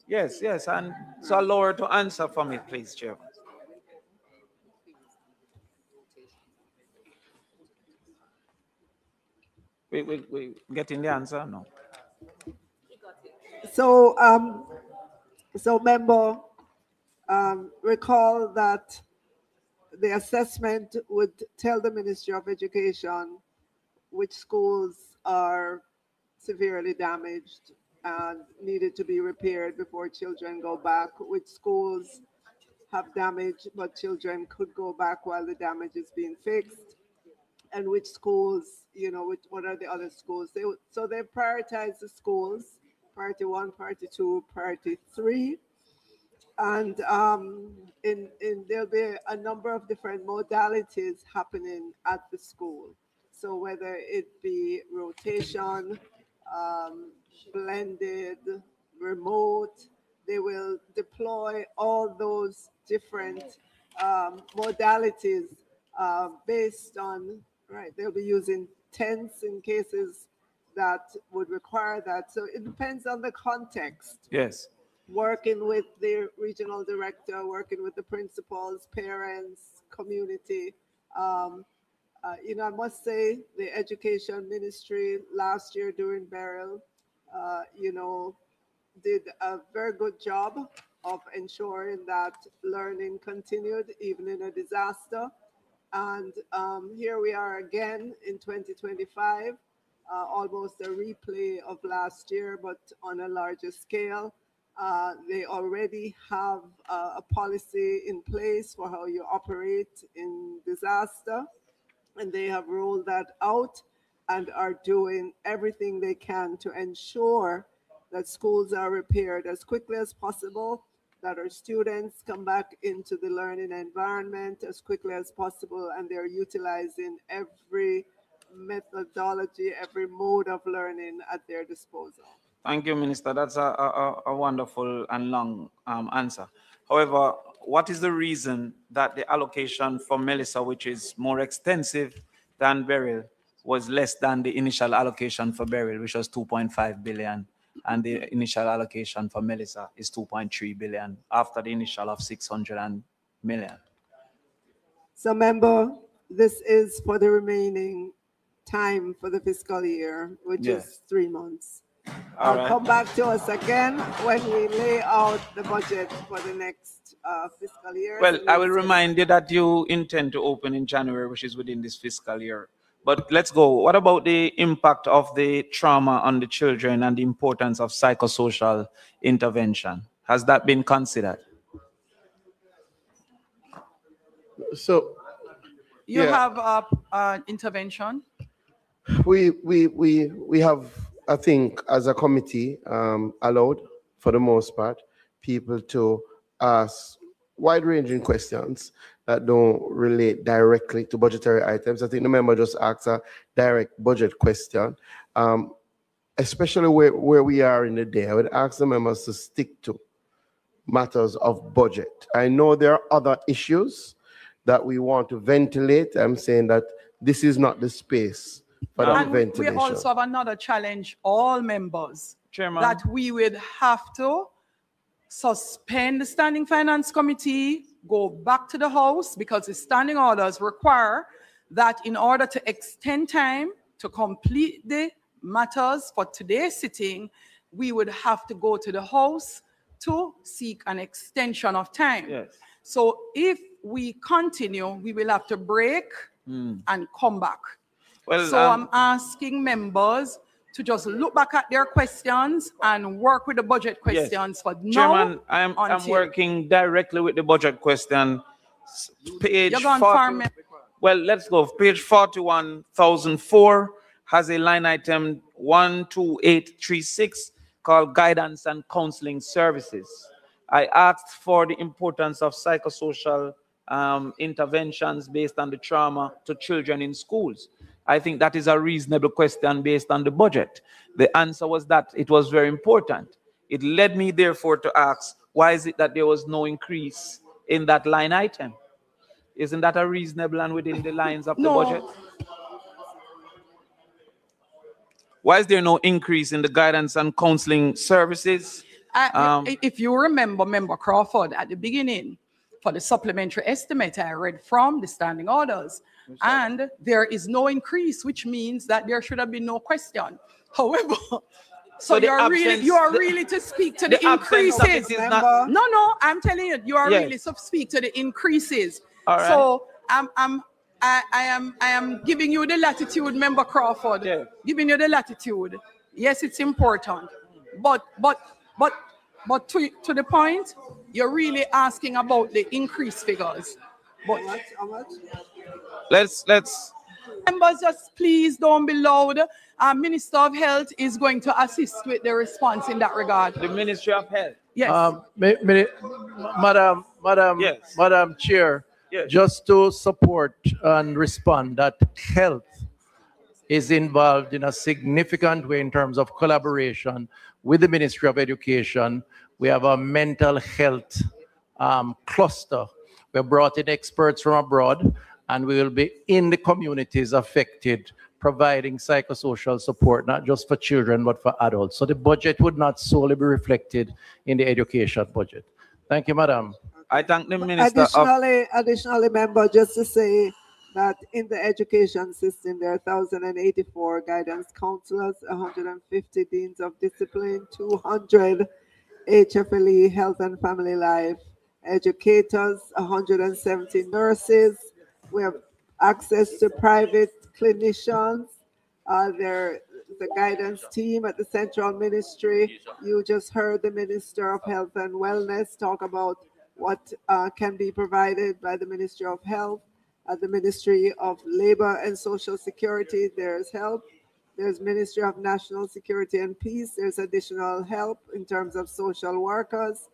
Yes, and so allow her to answer for me, please, Chairman. We getting the answer? No. So, member, recall that the assessment would tell the Ministry of Education which schools are severely damaged and needed to be repaired before children go back, which schools have damage but children could go back while the damage is being fixed, and which schools, what are the other schools. So they prioritize the schools, priority 1, priority 2, priority 3. And there'll be a number of different modalities happening at the school. So whether it be rotation, blended, remote, they will deploy all those different modalities based on, they'll be using tents in cases that would require that. So it depends on the context. Yes. Working with the regional director, working with the principals, parents, community. I must say the education ministry last year during Beryl, did a very good job of ensuring that learning continued even in a disaster. And here we are again in 2025, almost a replay of last year, but on a larger scale. They already have a policy in place for how you operate in disaster, and they have rolled that out and are doing everything they can to ensure that schools are repaired as quickly as possible, that our students come back into the learning environment as quickly as possible, and they're utilizing every methodology, every mode of learning at their disposal. Thank you, Minister. That's a wonderful and long answer. However, what is the reason that the allocation for Melissa, which is more extensive than Beryl, was less than the initial allocation for Beryl, which was 2.5 billion, and the initial allocation for Melissa is 2.3 billion after the initial of 600 million? So, member, this is for the remaining time for the fiscal year, which is 3 months. Come back to us again when we lay out the budget for the next fiscal year. Well, I will remind you that you intend to open in January, which is within this fiscal year. But let's go. What about the impact of the trauma on the children and the importance of psychosocial intervention? Has that been considered? So you have an intervention. We have, I think, as a committee, allowed, for the most part, people to ask wide-ranging questions that don't relate directly to budgetary items. I think the member just asked a direct budget question, especially where we are in the day. I would ask the members to stick to matters of budget. I know there are other issues that we want to ventilate. I'm saying that this is not the space for that ventilation. We also have another challenge, all members, Chairman, that we would have to suspend the Standing Finance Committee, go back to the House, because the standing orders require that in order to extend time to complete the matters for today's sitting, we would have to go to the House to seek an extension of time. Yes. So if we continue, we will have to break and come back. Well, so I'm asking members to just look back at their questions and work with the budget questions for now. Chairman, I'm working directly with the budget question. Page You're going 40, well, let's go. Page 41,004 has a line item 12836 called Guidance and Counseling Services. I asked for the importance of psychosocial interventions based on the trauma to children in schools. I think that is a reasonable question based on the budget. The answer was that it was very important. It led me, therefore, to ask, why is it that there was no increase in that line item? Isn't that a reasonable and within the lines of the budget? Why is there no increase in the guidance and counseling services? If you remember, Member Crawford, at the beginning, for the supplementary estimate, I read from the standing orders, and there is no increase, which means that there should have been no question. However, so you are really to speak to the increases. No, I'm telling you, you are really to speak to the increases. All right. So I am giving you the latitude, Member Crawford. Giving you the latitude. Yes, it's important, but to the point, you're really asking about the increased figures. But how much? Let's members, just please don't be loud. Minister of Health is going to assist with the response in that regard. The Ministry of Health. Yes. Madam Chair, just to support and respond that health is involved in a significant way in terms of collaboration with the Ministry of Education. We have a mental health cluster. We brought in experts from abroad, and we will be in the communities affected, providing psychosocial support, not just for children, but for adults. So the budget would not solely be reflected in the education budget. Thank you, Madam. I thank the Minister. Additionally, member, just to say that in the education system, there are 1,084 guidance counselors, 150 deans of discipline, 200 HFLE, health and family life educators, 170 nurses. We have access to private clinicians. The guidance team at the central ministry. You just heard the Minister of Health and Wellness talk about what can be provided by the Ministry of Health. At the Ministry of Labor and Social Security, there's help. There's Ministry of National Security and Peace. There's additional help in terms of social workers.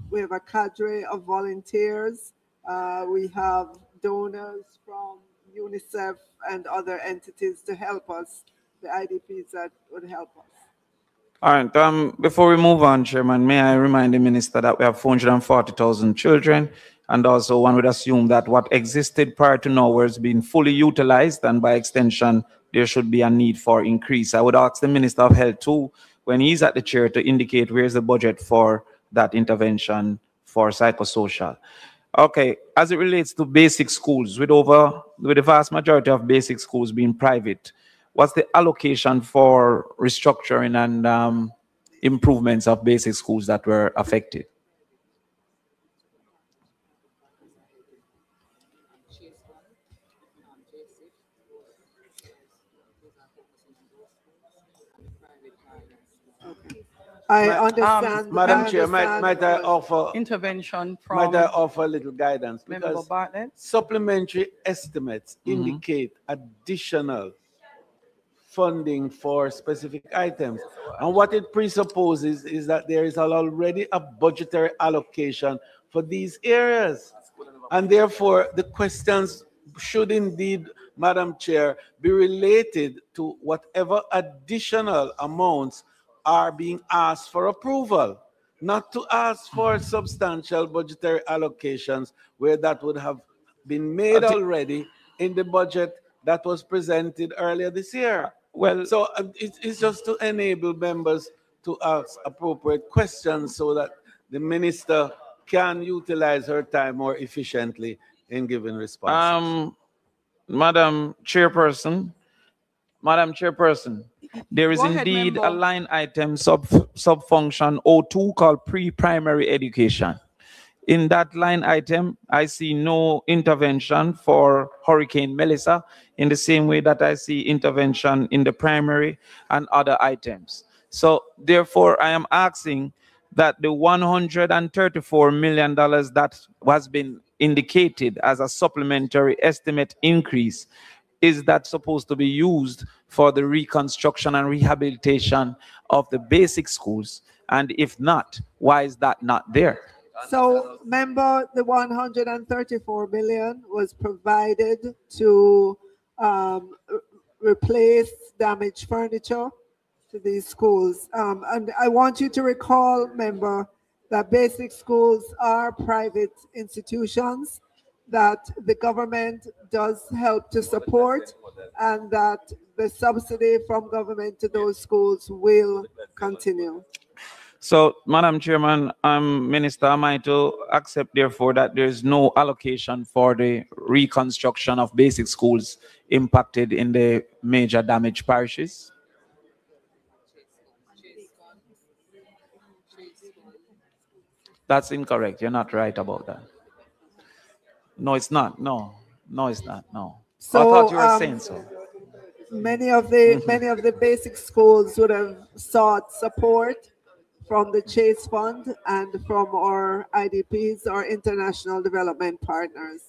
We have a cadre of volunteers. We have donors from UNICEF and other entities to help us, the IDPs that would help us. All right. Before we move on, Chairman, may I remind the Minister that we have 440,000 children, and also one would assume that what existed prior to now was being fully utilized, and by extension, there should be a need for increase. I would ask the Minister of Health too, when he's at the chair, to indicate where's the budget for that intervention for psychosocial. Okay, as it relates to basic schools, with the vast majority of basic schools being private, what's the allocation for restructuring and improvements of basic schools that were affected? I understand. Madam Chair, might I offer intervention from might I offer a little guidance? Member Bartlett? Supplementary estimates indicate additional funding for specific items. And what it presupposes is that there is already a budgetary allocation for these areas. And therefore, the questions should indeed, Madam Chair, be related to whatever additional amounts are being asked for approval, not to ask for substantial budgetary allocations where that would have been made already in the budget that was presented earlier this year. Well, so it's just to enable members to ask appropriate questions so that the minister can utilize her time more efficiently in giving responses. Madam Chairperson, there is indeed a line item sub-function 02 called pre-primary education. In that line item, I see no intervention for Hurricane Melissa in the same way that I see intervention in the primary and other items. So therefore, I am asking that the $134 million that has been indicated as a supplementary estimate increase, is that supposed to be used for the reconstruction and rehabilitation of the basic schools? And if not, why is that not there? So, member, the 134 million was provided to replace damaged furniture to these schools. And I want you to recall, member, that basic schools are private institutions that the government does help to support, and that the subsidy from government to those schools will continue. So, Madam Chairman, Minister, am I to accept, therefore, that there is no allocation for the reconstruction of basic schools impacted in the major damaged parishes? That's incorrect. You're not right about that. No, it's not. No, it's not. No. So, I thought you were saying so. Many of the basic schools would have sought support from the Chase Fund and from our IDPs, our international development partners.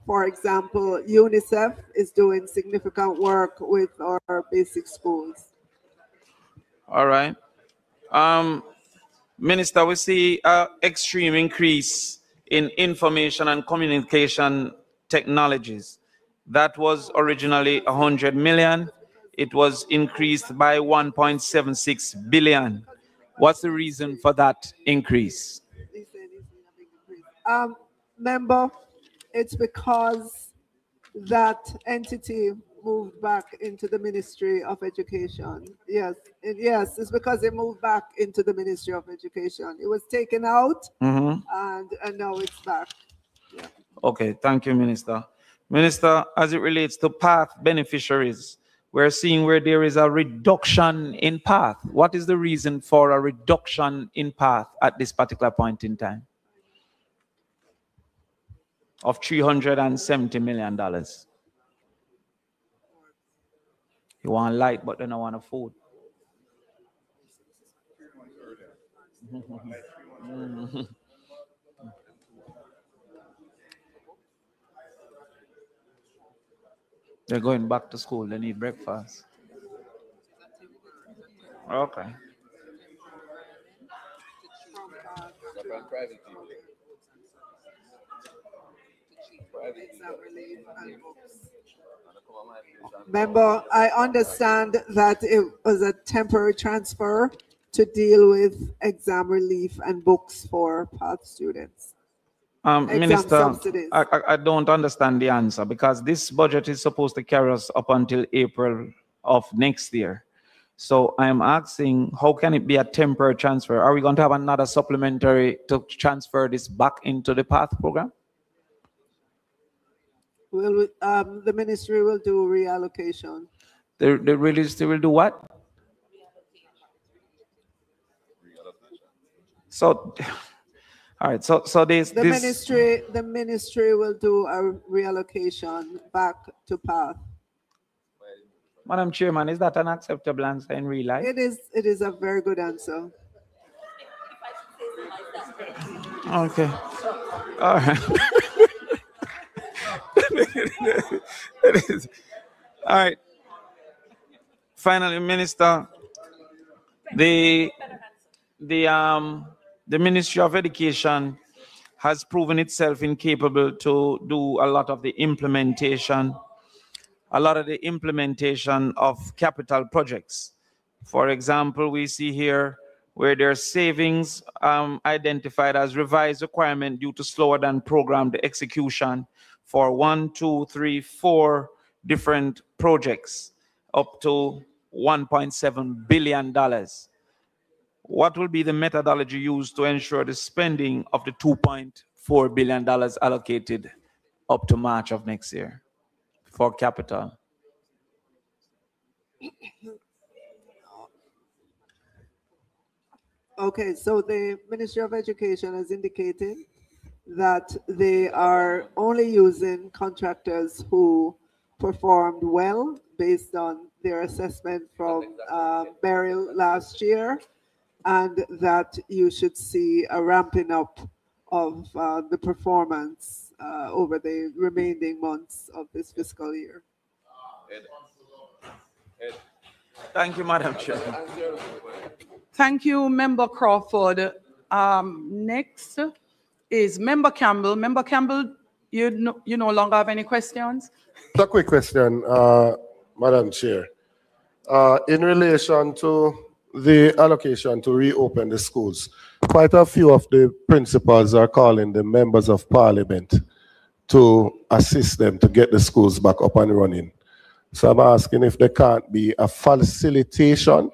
For example, UNICEF is doing significant work with our basic schools. All right. Minister, we see an extreme increase in information and communication technologies. That was originally 100 million. It was increased by 1.76 billion. What's the reason for that increase? Member, it's because that entity moved back into the Ministry of Education. Yes, it's because it moved back into the Ministry of Education. It was taken out, and now it's back. Yeah. Okay, thank you, Minister. Minister, as it relates to PATH beneficiaries, we're seeing where there is a reduction in PATH. What is the reason for a reduction in PATH at this particular point in time of $370 million? You want light, but then I want a food. They're going back to school. They need breakfast. Okay. Member, I understand that it was a temporary transfer to deal with exam relief and books for PATH students. Minister, I don't understand the answer, because this budget is supposed to carry us up until April of next year. So I'm asking, how can it be a temporary transfer? Are we going to have another supplementary to transfer this back into the PATH program? The ministry will do reallocation. The ministry will do what? So, all right. So the ministry will do a reallocation back to PATH. Madam Chairman, is that an acceptable answer in real life? It is a very good answer. Okay. All right. It is. All right. Finally, Minister, the Ministry of Education has proven itself incapable to do a lot of the implementation of capital projects. For example, we see here where there's savings identified as revised requirement due to slower than programmed execution for 1, 2, 3, 4 different projects, up to $1.7 billion. what will be the methodology used to ensure the spending of the $2.4 billion allocated up to March of next year for capital? Okay, so the Ministry of Education has indicated that they are only using contractors who performed well based on their assessment from Beryl last year, and that you should see a ramping up of the performance over the remaining months of this fiscal year. Thank you, Madam Chair. Thank you, Member Crawford. Next is Member Campbell. Member Campbell, you no longer have any questions? A quick question, Madam Chair. In relation to the allocation to reopen the schools, quite a few of the principals are calling the members of parliament to assist them to get the schools back up and running. So I'm asking if there can't be a facilitation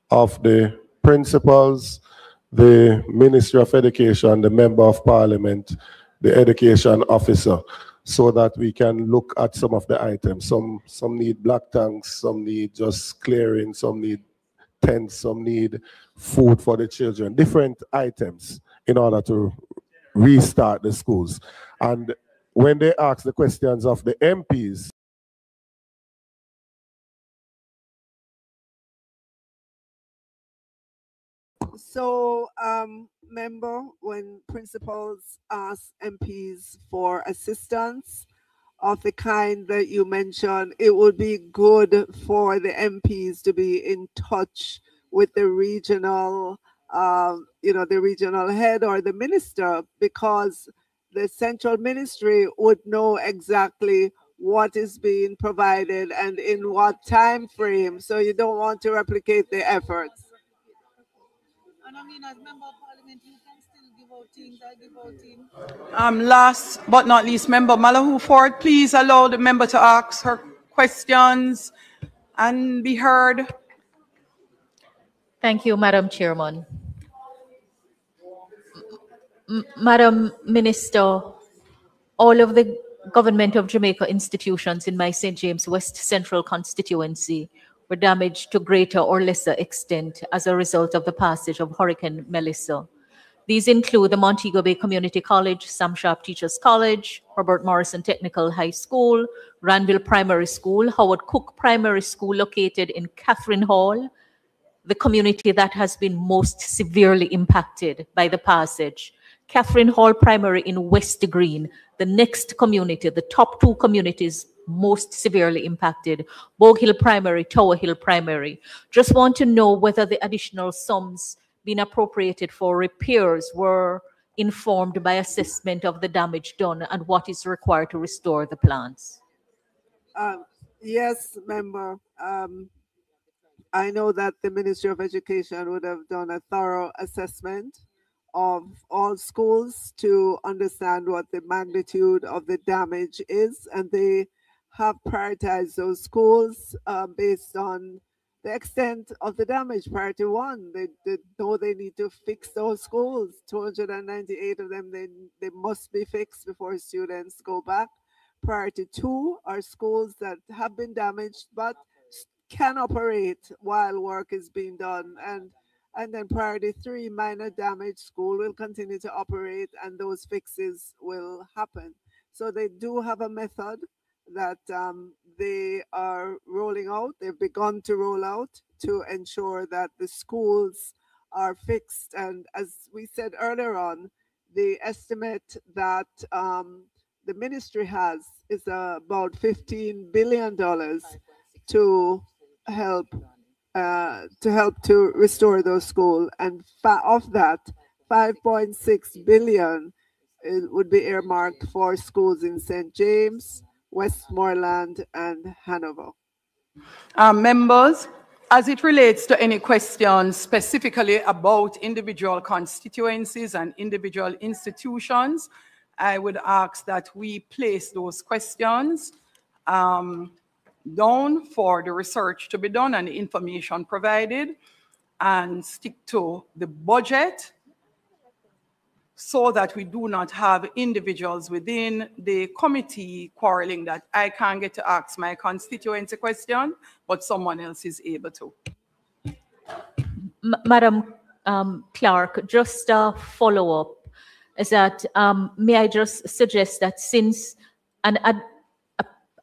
of the principals, the Ministry of Education, the member of parliament, the education officer, so that we can look at some of the items. Some need black tanks, some need just clearing, some need tents, some need food for the children, different items in order to restart the schools. And when they ask the questions of the MPs, So, member, when principals ask MPs for assistance of the kind that you mentioned, it would be good for the MPs to be in touch with the regional, the regional head or the minister, because the central ministry would know exactly what is being provided and in what time frame. So you don't want to replicate the efforts. And I mean, as member of parliament, you can still give out things. I give out things. Last but not least, Member Malahoo Ford, please allow the member to ask her questions and be heard. Thank you, Madam Chairman. Madam Minister, all of the Government of Jamaica institutions in my St. James West Central constituency were damaged to greater or lesser extent as a result of the passage of Hurricane Melissa. These include the Montego Bay Community College, Sam Sharp Teachers College, Robert Morrison Technical High School, Ranville Primary School, Howard Cook Primary School located in Catherine Hall, the community that has been most severely impacted by the passage. Catherine Hall Primary in West Green, the next community, the top two communities most severely impacted, Bogue Hill Primary, Tower Hill Primary. Just want to know whether the additional sums being appropriated for repairs were informed by assessment of the damage done and what is required to restore the plants. Yes, member. I know that the Ministry of Education would have done a thorough assessment of all schools to understand what the magnitude of the damage is, and they have prioritized those schools based on the extent of the damage. Priority one, they know they need to fix those schools. 298 of them, they must be fixed before students go back. Priority two are schools that have been damaged but can operate while work is being done. And then priority three, minor damage, school will continue to operate and those fixes will happen. So they do have a method that they are rolling out. They've begun to roll out to ensure that the schools are fixed. And as we said earlier on, the estimate that the ministry has is about $15 billion to help to restore those schools, and of that, 5.6 billion would be earmarked for schools in St. James, Westmoreland, and Hanover. Members, as it relates to any questions specifically about individual constituencies and individual institutions, I would ask that we place those questions down for the research to be done and the information provided. and stick to the budget so that we do not have individuals within the committee quarreling that I can't get to ask my constituency question, but someone else is able to. Madam Clerk, just a follow-up is that may I just suggest that since an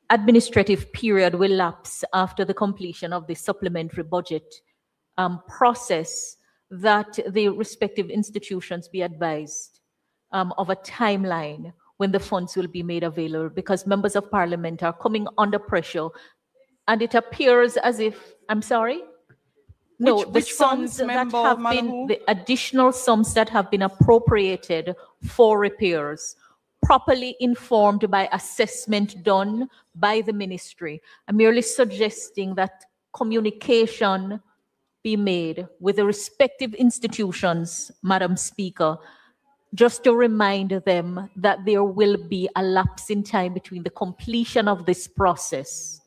administrative period will lapse after the completion of the supplementary budget process, that the respective institutions be advised of a timeline when the funds will be made available, because members of parliament are coming under pressure, and it appears as if, I'm sorry? No, the sums that have been, the additional sums that have been appropriated for repairs, properly informed by assessment done by the ministry. I'm merely suggesting that communication be made with the respective institutions, Madam Speaker, just to remind them that there will be a lapse in time between the completion of this process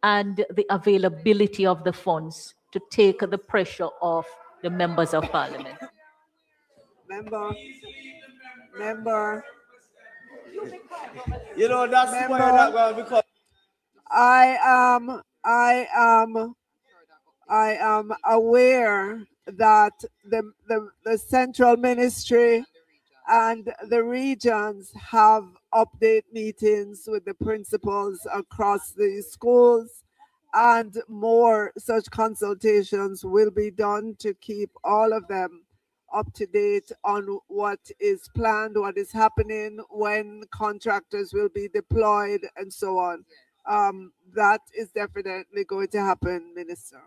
and the availability of the funds to take the pressure off the members of parliament. Member. You know, that's why that well, because I am aware that the central ministry and the regions have update meetings with the principals across the schools, and more such consultations will be done to keep all of them up to date on what is planned, what is happening, when contractors will be deployed, and so on. That is definitely going to happen, Minister.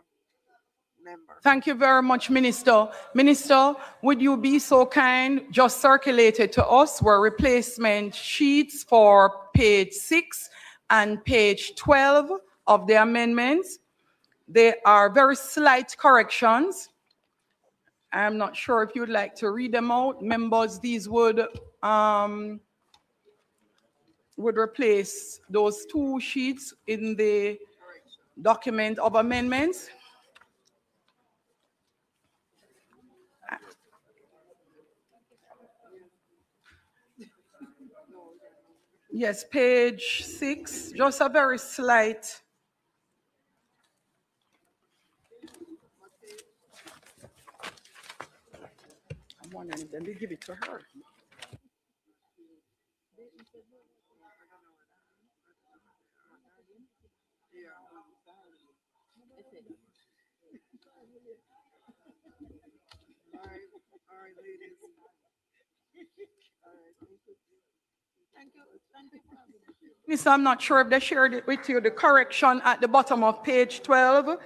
Member. Thank you very much, Minister. Minister, would you be so kind, just circulate it to us where replacement sheets for page 6 and page 12 of the amendments. They are very slight corrections. I'm not sure if you'd like to read them out. Members, these would replace those 2 sheets in the document of amendments. Yes, page 6, just a very slight. I'm wondering if they give it to her. Miss, I'm not sure if they shared it with you. The correction at the bottom of page 12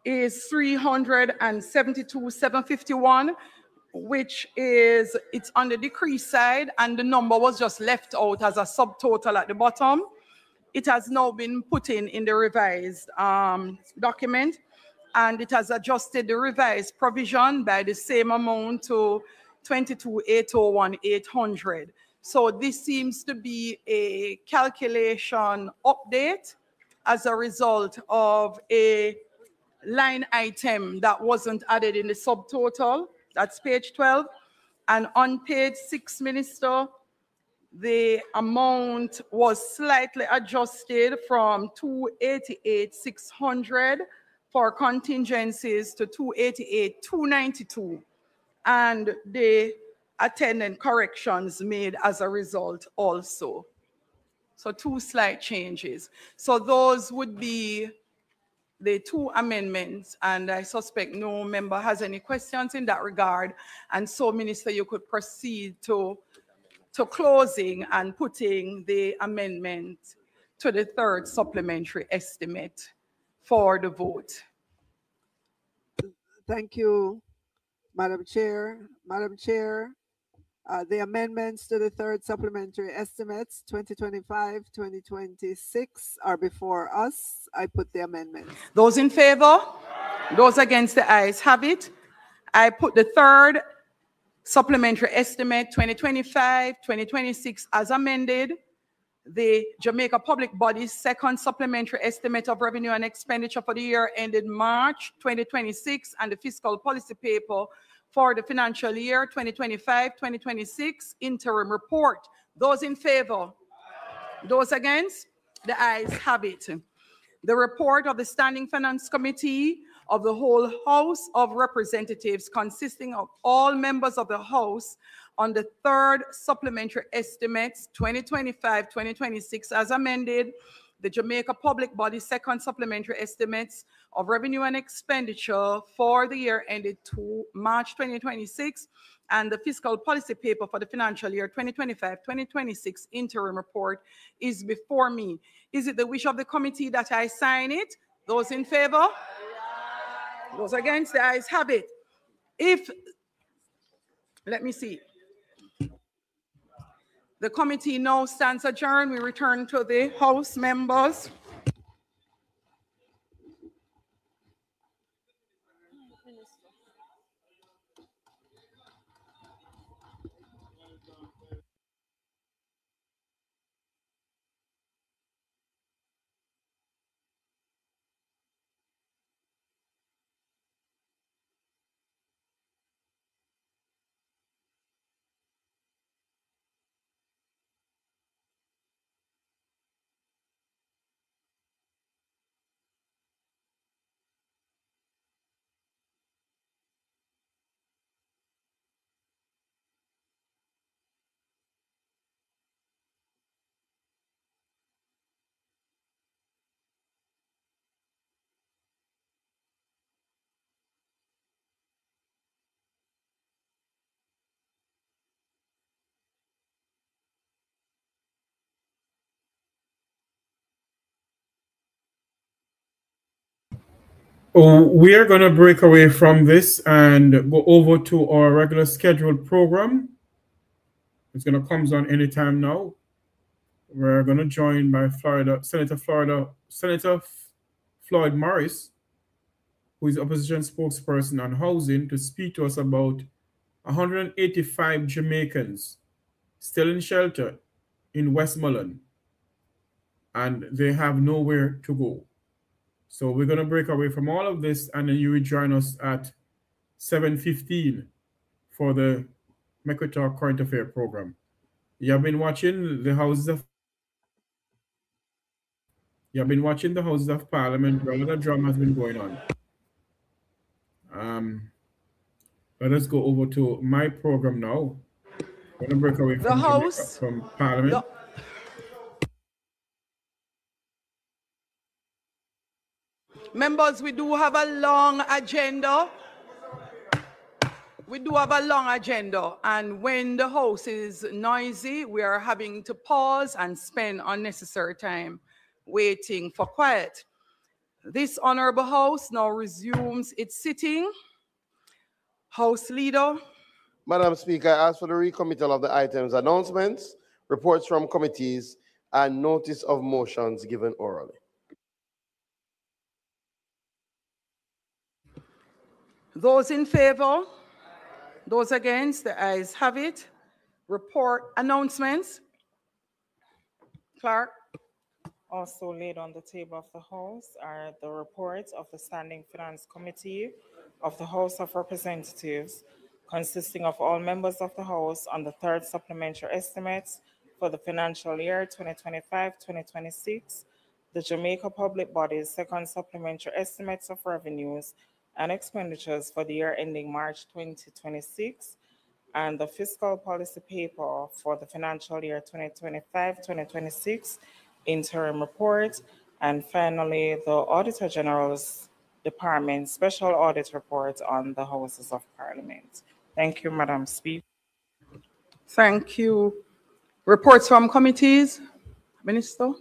is 372,751, which is, it's on the decrease side, and the number was just left out as a subtotal at the bottom. It has now been put in the revised document, and it has adjusted the revised provision by the same amount to 22,801,800. So this seems to be a calculation update as a result of a line item that wasn't added in the subtotal. That's page 12. And on page 6, Minister, the amount was slightly adjusted from 288,600 for contingencies to 288,292. And the attendant corrections made as a result also. So 2 slight changes. So those would be the 2 amendments, and I suspect no member has any questions in that regard. And so, Minister, you could proceed to closing and putting the amendment to the 3rd supplementary estimate for the vote. Thank you, Madam Chair. Madam Chair, the amendments to the 3rd supplementary estimates 2025-2026 are before us. I put the amendments. Those in favor? Those against, the ayes have it. I put the 3rd supplementary estimate 2025-2026 as amended. the Jamaica Public Body's second supplementary estimate of revenue and expenditure for the year ended March 2026 and the fiscal policy paper for the financial year 2025-2026 interim report. Those in favor? Those against? The ayes have it. The report of the Standing Finance Committee of the whole House of Representatives, consisting of all members of the House, on the third supplementary estimates 2025-2026 as amended, the Jamaica Public Body second supplementary estimates of revenue and expenditure for the year ended March 2026, and the fiscal policy paper for the financial year 2025-2026 interim report is before me. Is it the wish of the committee that I sign it? Those in favor? Those against? The ayes have it. Let me see. The committee now stands adjourned. We return to the House members. Oh, we are going to break away from this and go over to our regular scheduled program. It's going to come on anytime now. We're going to join by Senator Floyd Morris, who is opposition spokesperson on housing, to speak to us about 185 Jamaicans still in shelter in Westmoreland, and they have nowhere to go. So we're going to break away from all of this, and then you will join us at 7:15 for the Mekwita Current Affair program. You have been watching the Houses of Parliament, where a lot of drama has been going on. Let us go over to my program now. We're going to break away from Jamaica, from Parliament. Members, we do have a long agenda. And when the House is noisy, we are having to pause and spend unnecessary time waiting for quiet. This honorable House now resumes its sitting. House Leader. Madam Speaker, I ask for the recommittal of the items, announcements, reports from committees, and notice of motions given orally. Those in favor? Those against? The ayes have it. Report announcements. Clerk. Also laid on the table of the House are the reports of the Standing Finance Committee of the House of Representatives, consisting of all members of the House on the third supplementary estimates for the financial year 2025-2026, the Jamaica Public Body's second supplementary estimates of revenues and expenditures for the year ending March 2026, and the fiscal policy paper for the financial year 2025-2026 interim report, and finally the Auditor General's Department special audit report on the Houses of Parliament. Thank you, Madam Speaker. Thank you. Reports from committees. Minister.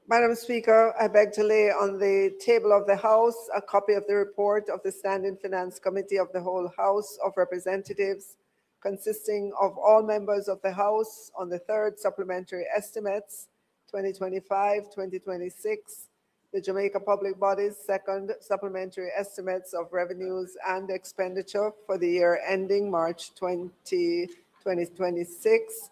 Madam Speaker, I beg to lay on the table of the House a copy of the report of the Standing Finance Committee of the whole House of Representatives, consisting of all members of the House on the third supplementary estimates 2025-2026, the Jamaica Public Body's second supplementary estimates of revenues and expenditure for the year ending March 2026, 2026,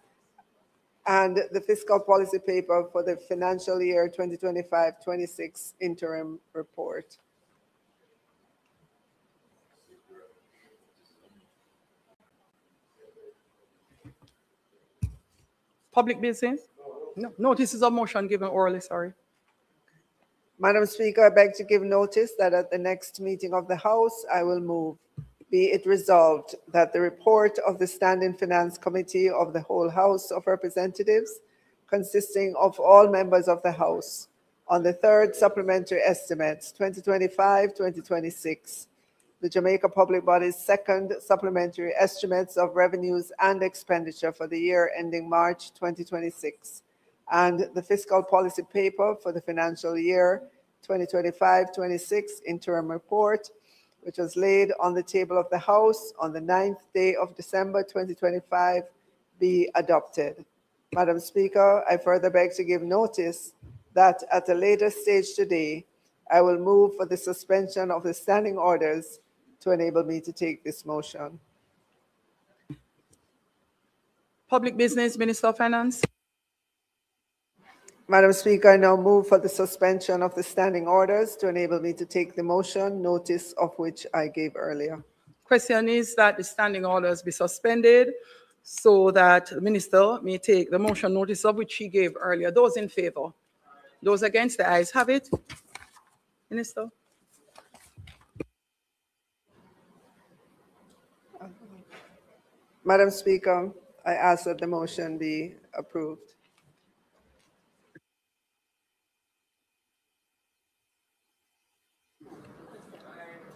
and the fiscal policy paper for the financial year 2025-26 interim report. Public business? No, notice is a motion given orally, sorry. Madam Speaker, I beg to give notice that at the next meeting of the House, I will move, be it resolved that the report of the Standing Finance Committee of the whole House of Representatives, consisting of all members of the House, on the third supplementary estimates 2025-2026, the Jamaica Public Body's second supplementary estimates of revenues and expenditure for the year ending March 2026, and the fiscal policy paper for the financial year 2025-26 interim report, which was laid on the table of the House on the 9th day of December 2025, be adopted. Madam Speaker, I further beg to give notice that at a later stage today, I will move for the suspension of the standing orders to enable me to take this motion. Public business, Minister of Finance. Madam Speaker, I now move for the suspension of the standing orders to enable me to take the motion, notice of which I gave earlier. Question is that the standing orders be suspended so that the minister may take the motion notice of which he gave earlier. Those in favor? Those against? The ayes have it. Minister. Madam Speaker, I ask that the motion be approved.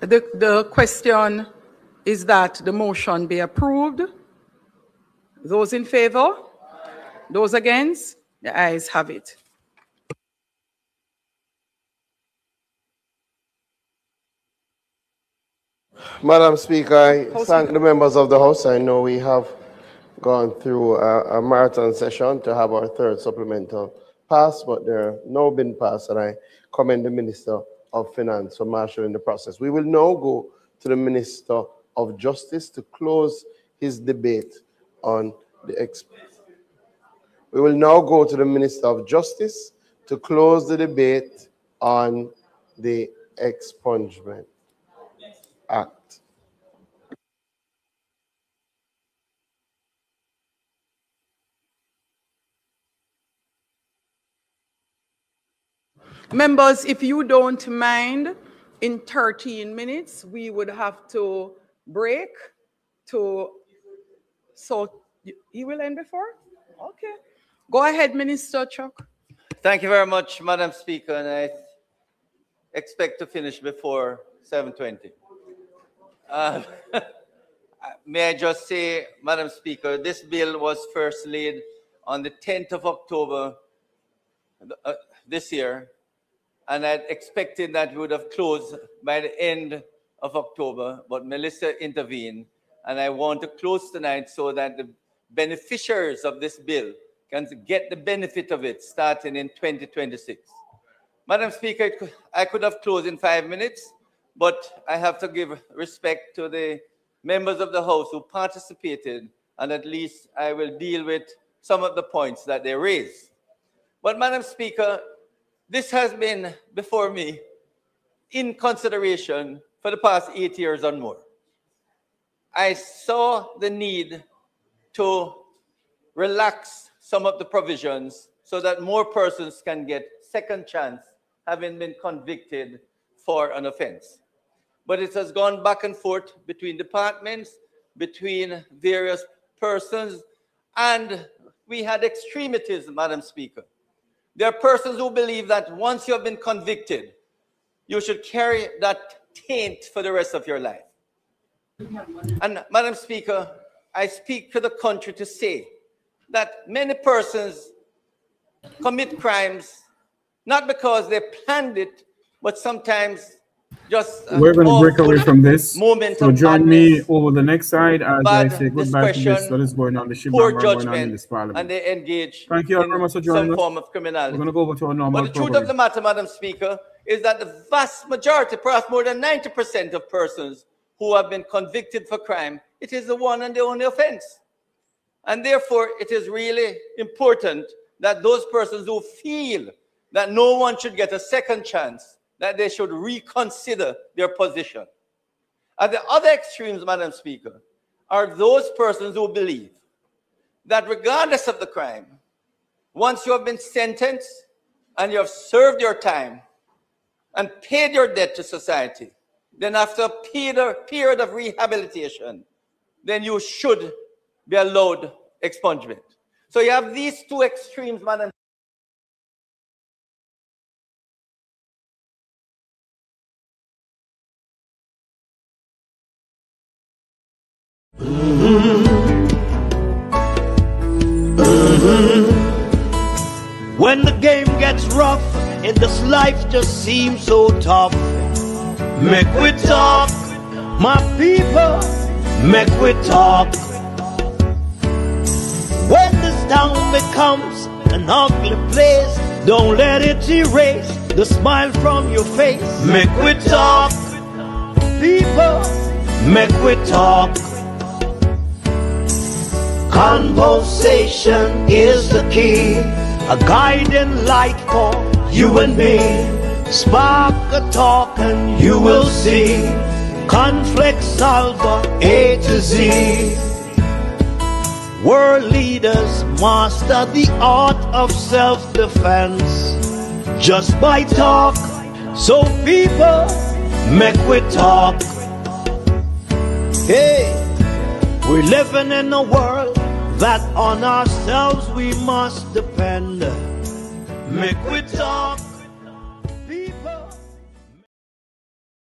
The question is that the motion be approved. Those in favor? Those against? The ayes have it. Madam Speaker, I thank the members of the House. I know we have gone through a marathon session to have our third supplemental pass, but they're now been passed, and I commend the Minister of Finance for marshalling the process. We will now go to the Minister of Justice to close his debate on the We will now go to the Minister of Justice to close the debate on the Expungement Act. Members, if you don't mind, in 13 minutes, we would have to break to, so you will end before? Okay. Go ahead, Minister Chuck. Thank you very much, Madam Speaker, and I expect to finish before 7:20. May I just say, Madam Speaker, this bill was first laid on the 10th of October this year, and I'd expected that we would have closed by the end of October, but Melissa intervened, and I want to close tonight so that the beneficiaries of this bill can get the benefit of it starting in 2026. Madam Speaker, I could have closed in 5 minutes, but I have to give respect to the members of the House who participated, and at least I will deal with some of the points that they raised. But Madam Speaker, this has been before me in consideration for the past 8 years and more. I saw the need to relax some of the provisions so that more persons can get second chance having been convicted for an offense. But it has gone back and forth between departments, between various persons, and we had extremities, Madam Speaker. There are persons who believe that once you have been convicted, you should carry that taint for the rest of your life. And Madam Speaker, I speak to the country to say that many persons commit crimes not because they planned it, but sometimes just we're going to break away from this. So join me madness, over the next side as I say goodbye to this that is going on the ship going on in this parliament. And they engage Thank you very much for joining some us. form of criminality. We're going to go over to our normal But the truth of the matter, Madam Speaker, is that the vast majority, perhaps more than 90% of persons who have been convicted for crime, it is the one and the only offense. And therefore, it is really important that those persons who feel that no one should get a second chance, that they should reconsider their position. At the other extremes, Madam Speaker, are those persons who believe that regardless of the crime, once you have been sentenced and you have served your time and paid your debt to society, then after a period of rehabilitation, then you should be allowed expungement. So you have these two extremes, Madam. When the game gets rough and this life just seems so tough, make we talk, my people, make we talk. When this town becomes an ugly place, don't let it erase the smile from your face. Make we talk, people, make we talk. Conversation is the key, a guiding light for you and me. Spark a talk and you will see. Conflict solver A to Z. World leaders master the art of self-defense just by talk. So people, make we talk. Hey, we're living in a world that on ourselves we must depend. Make we talk.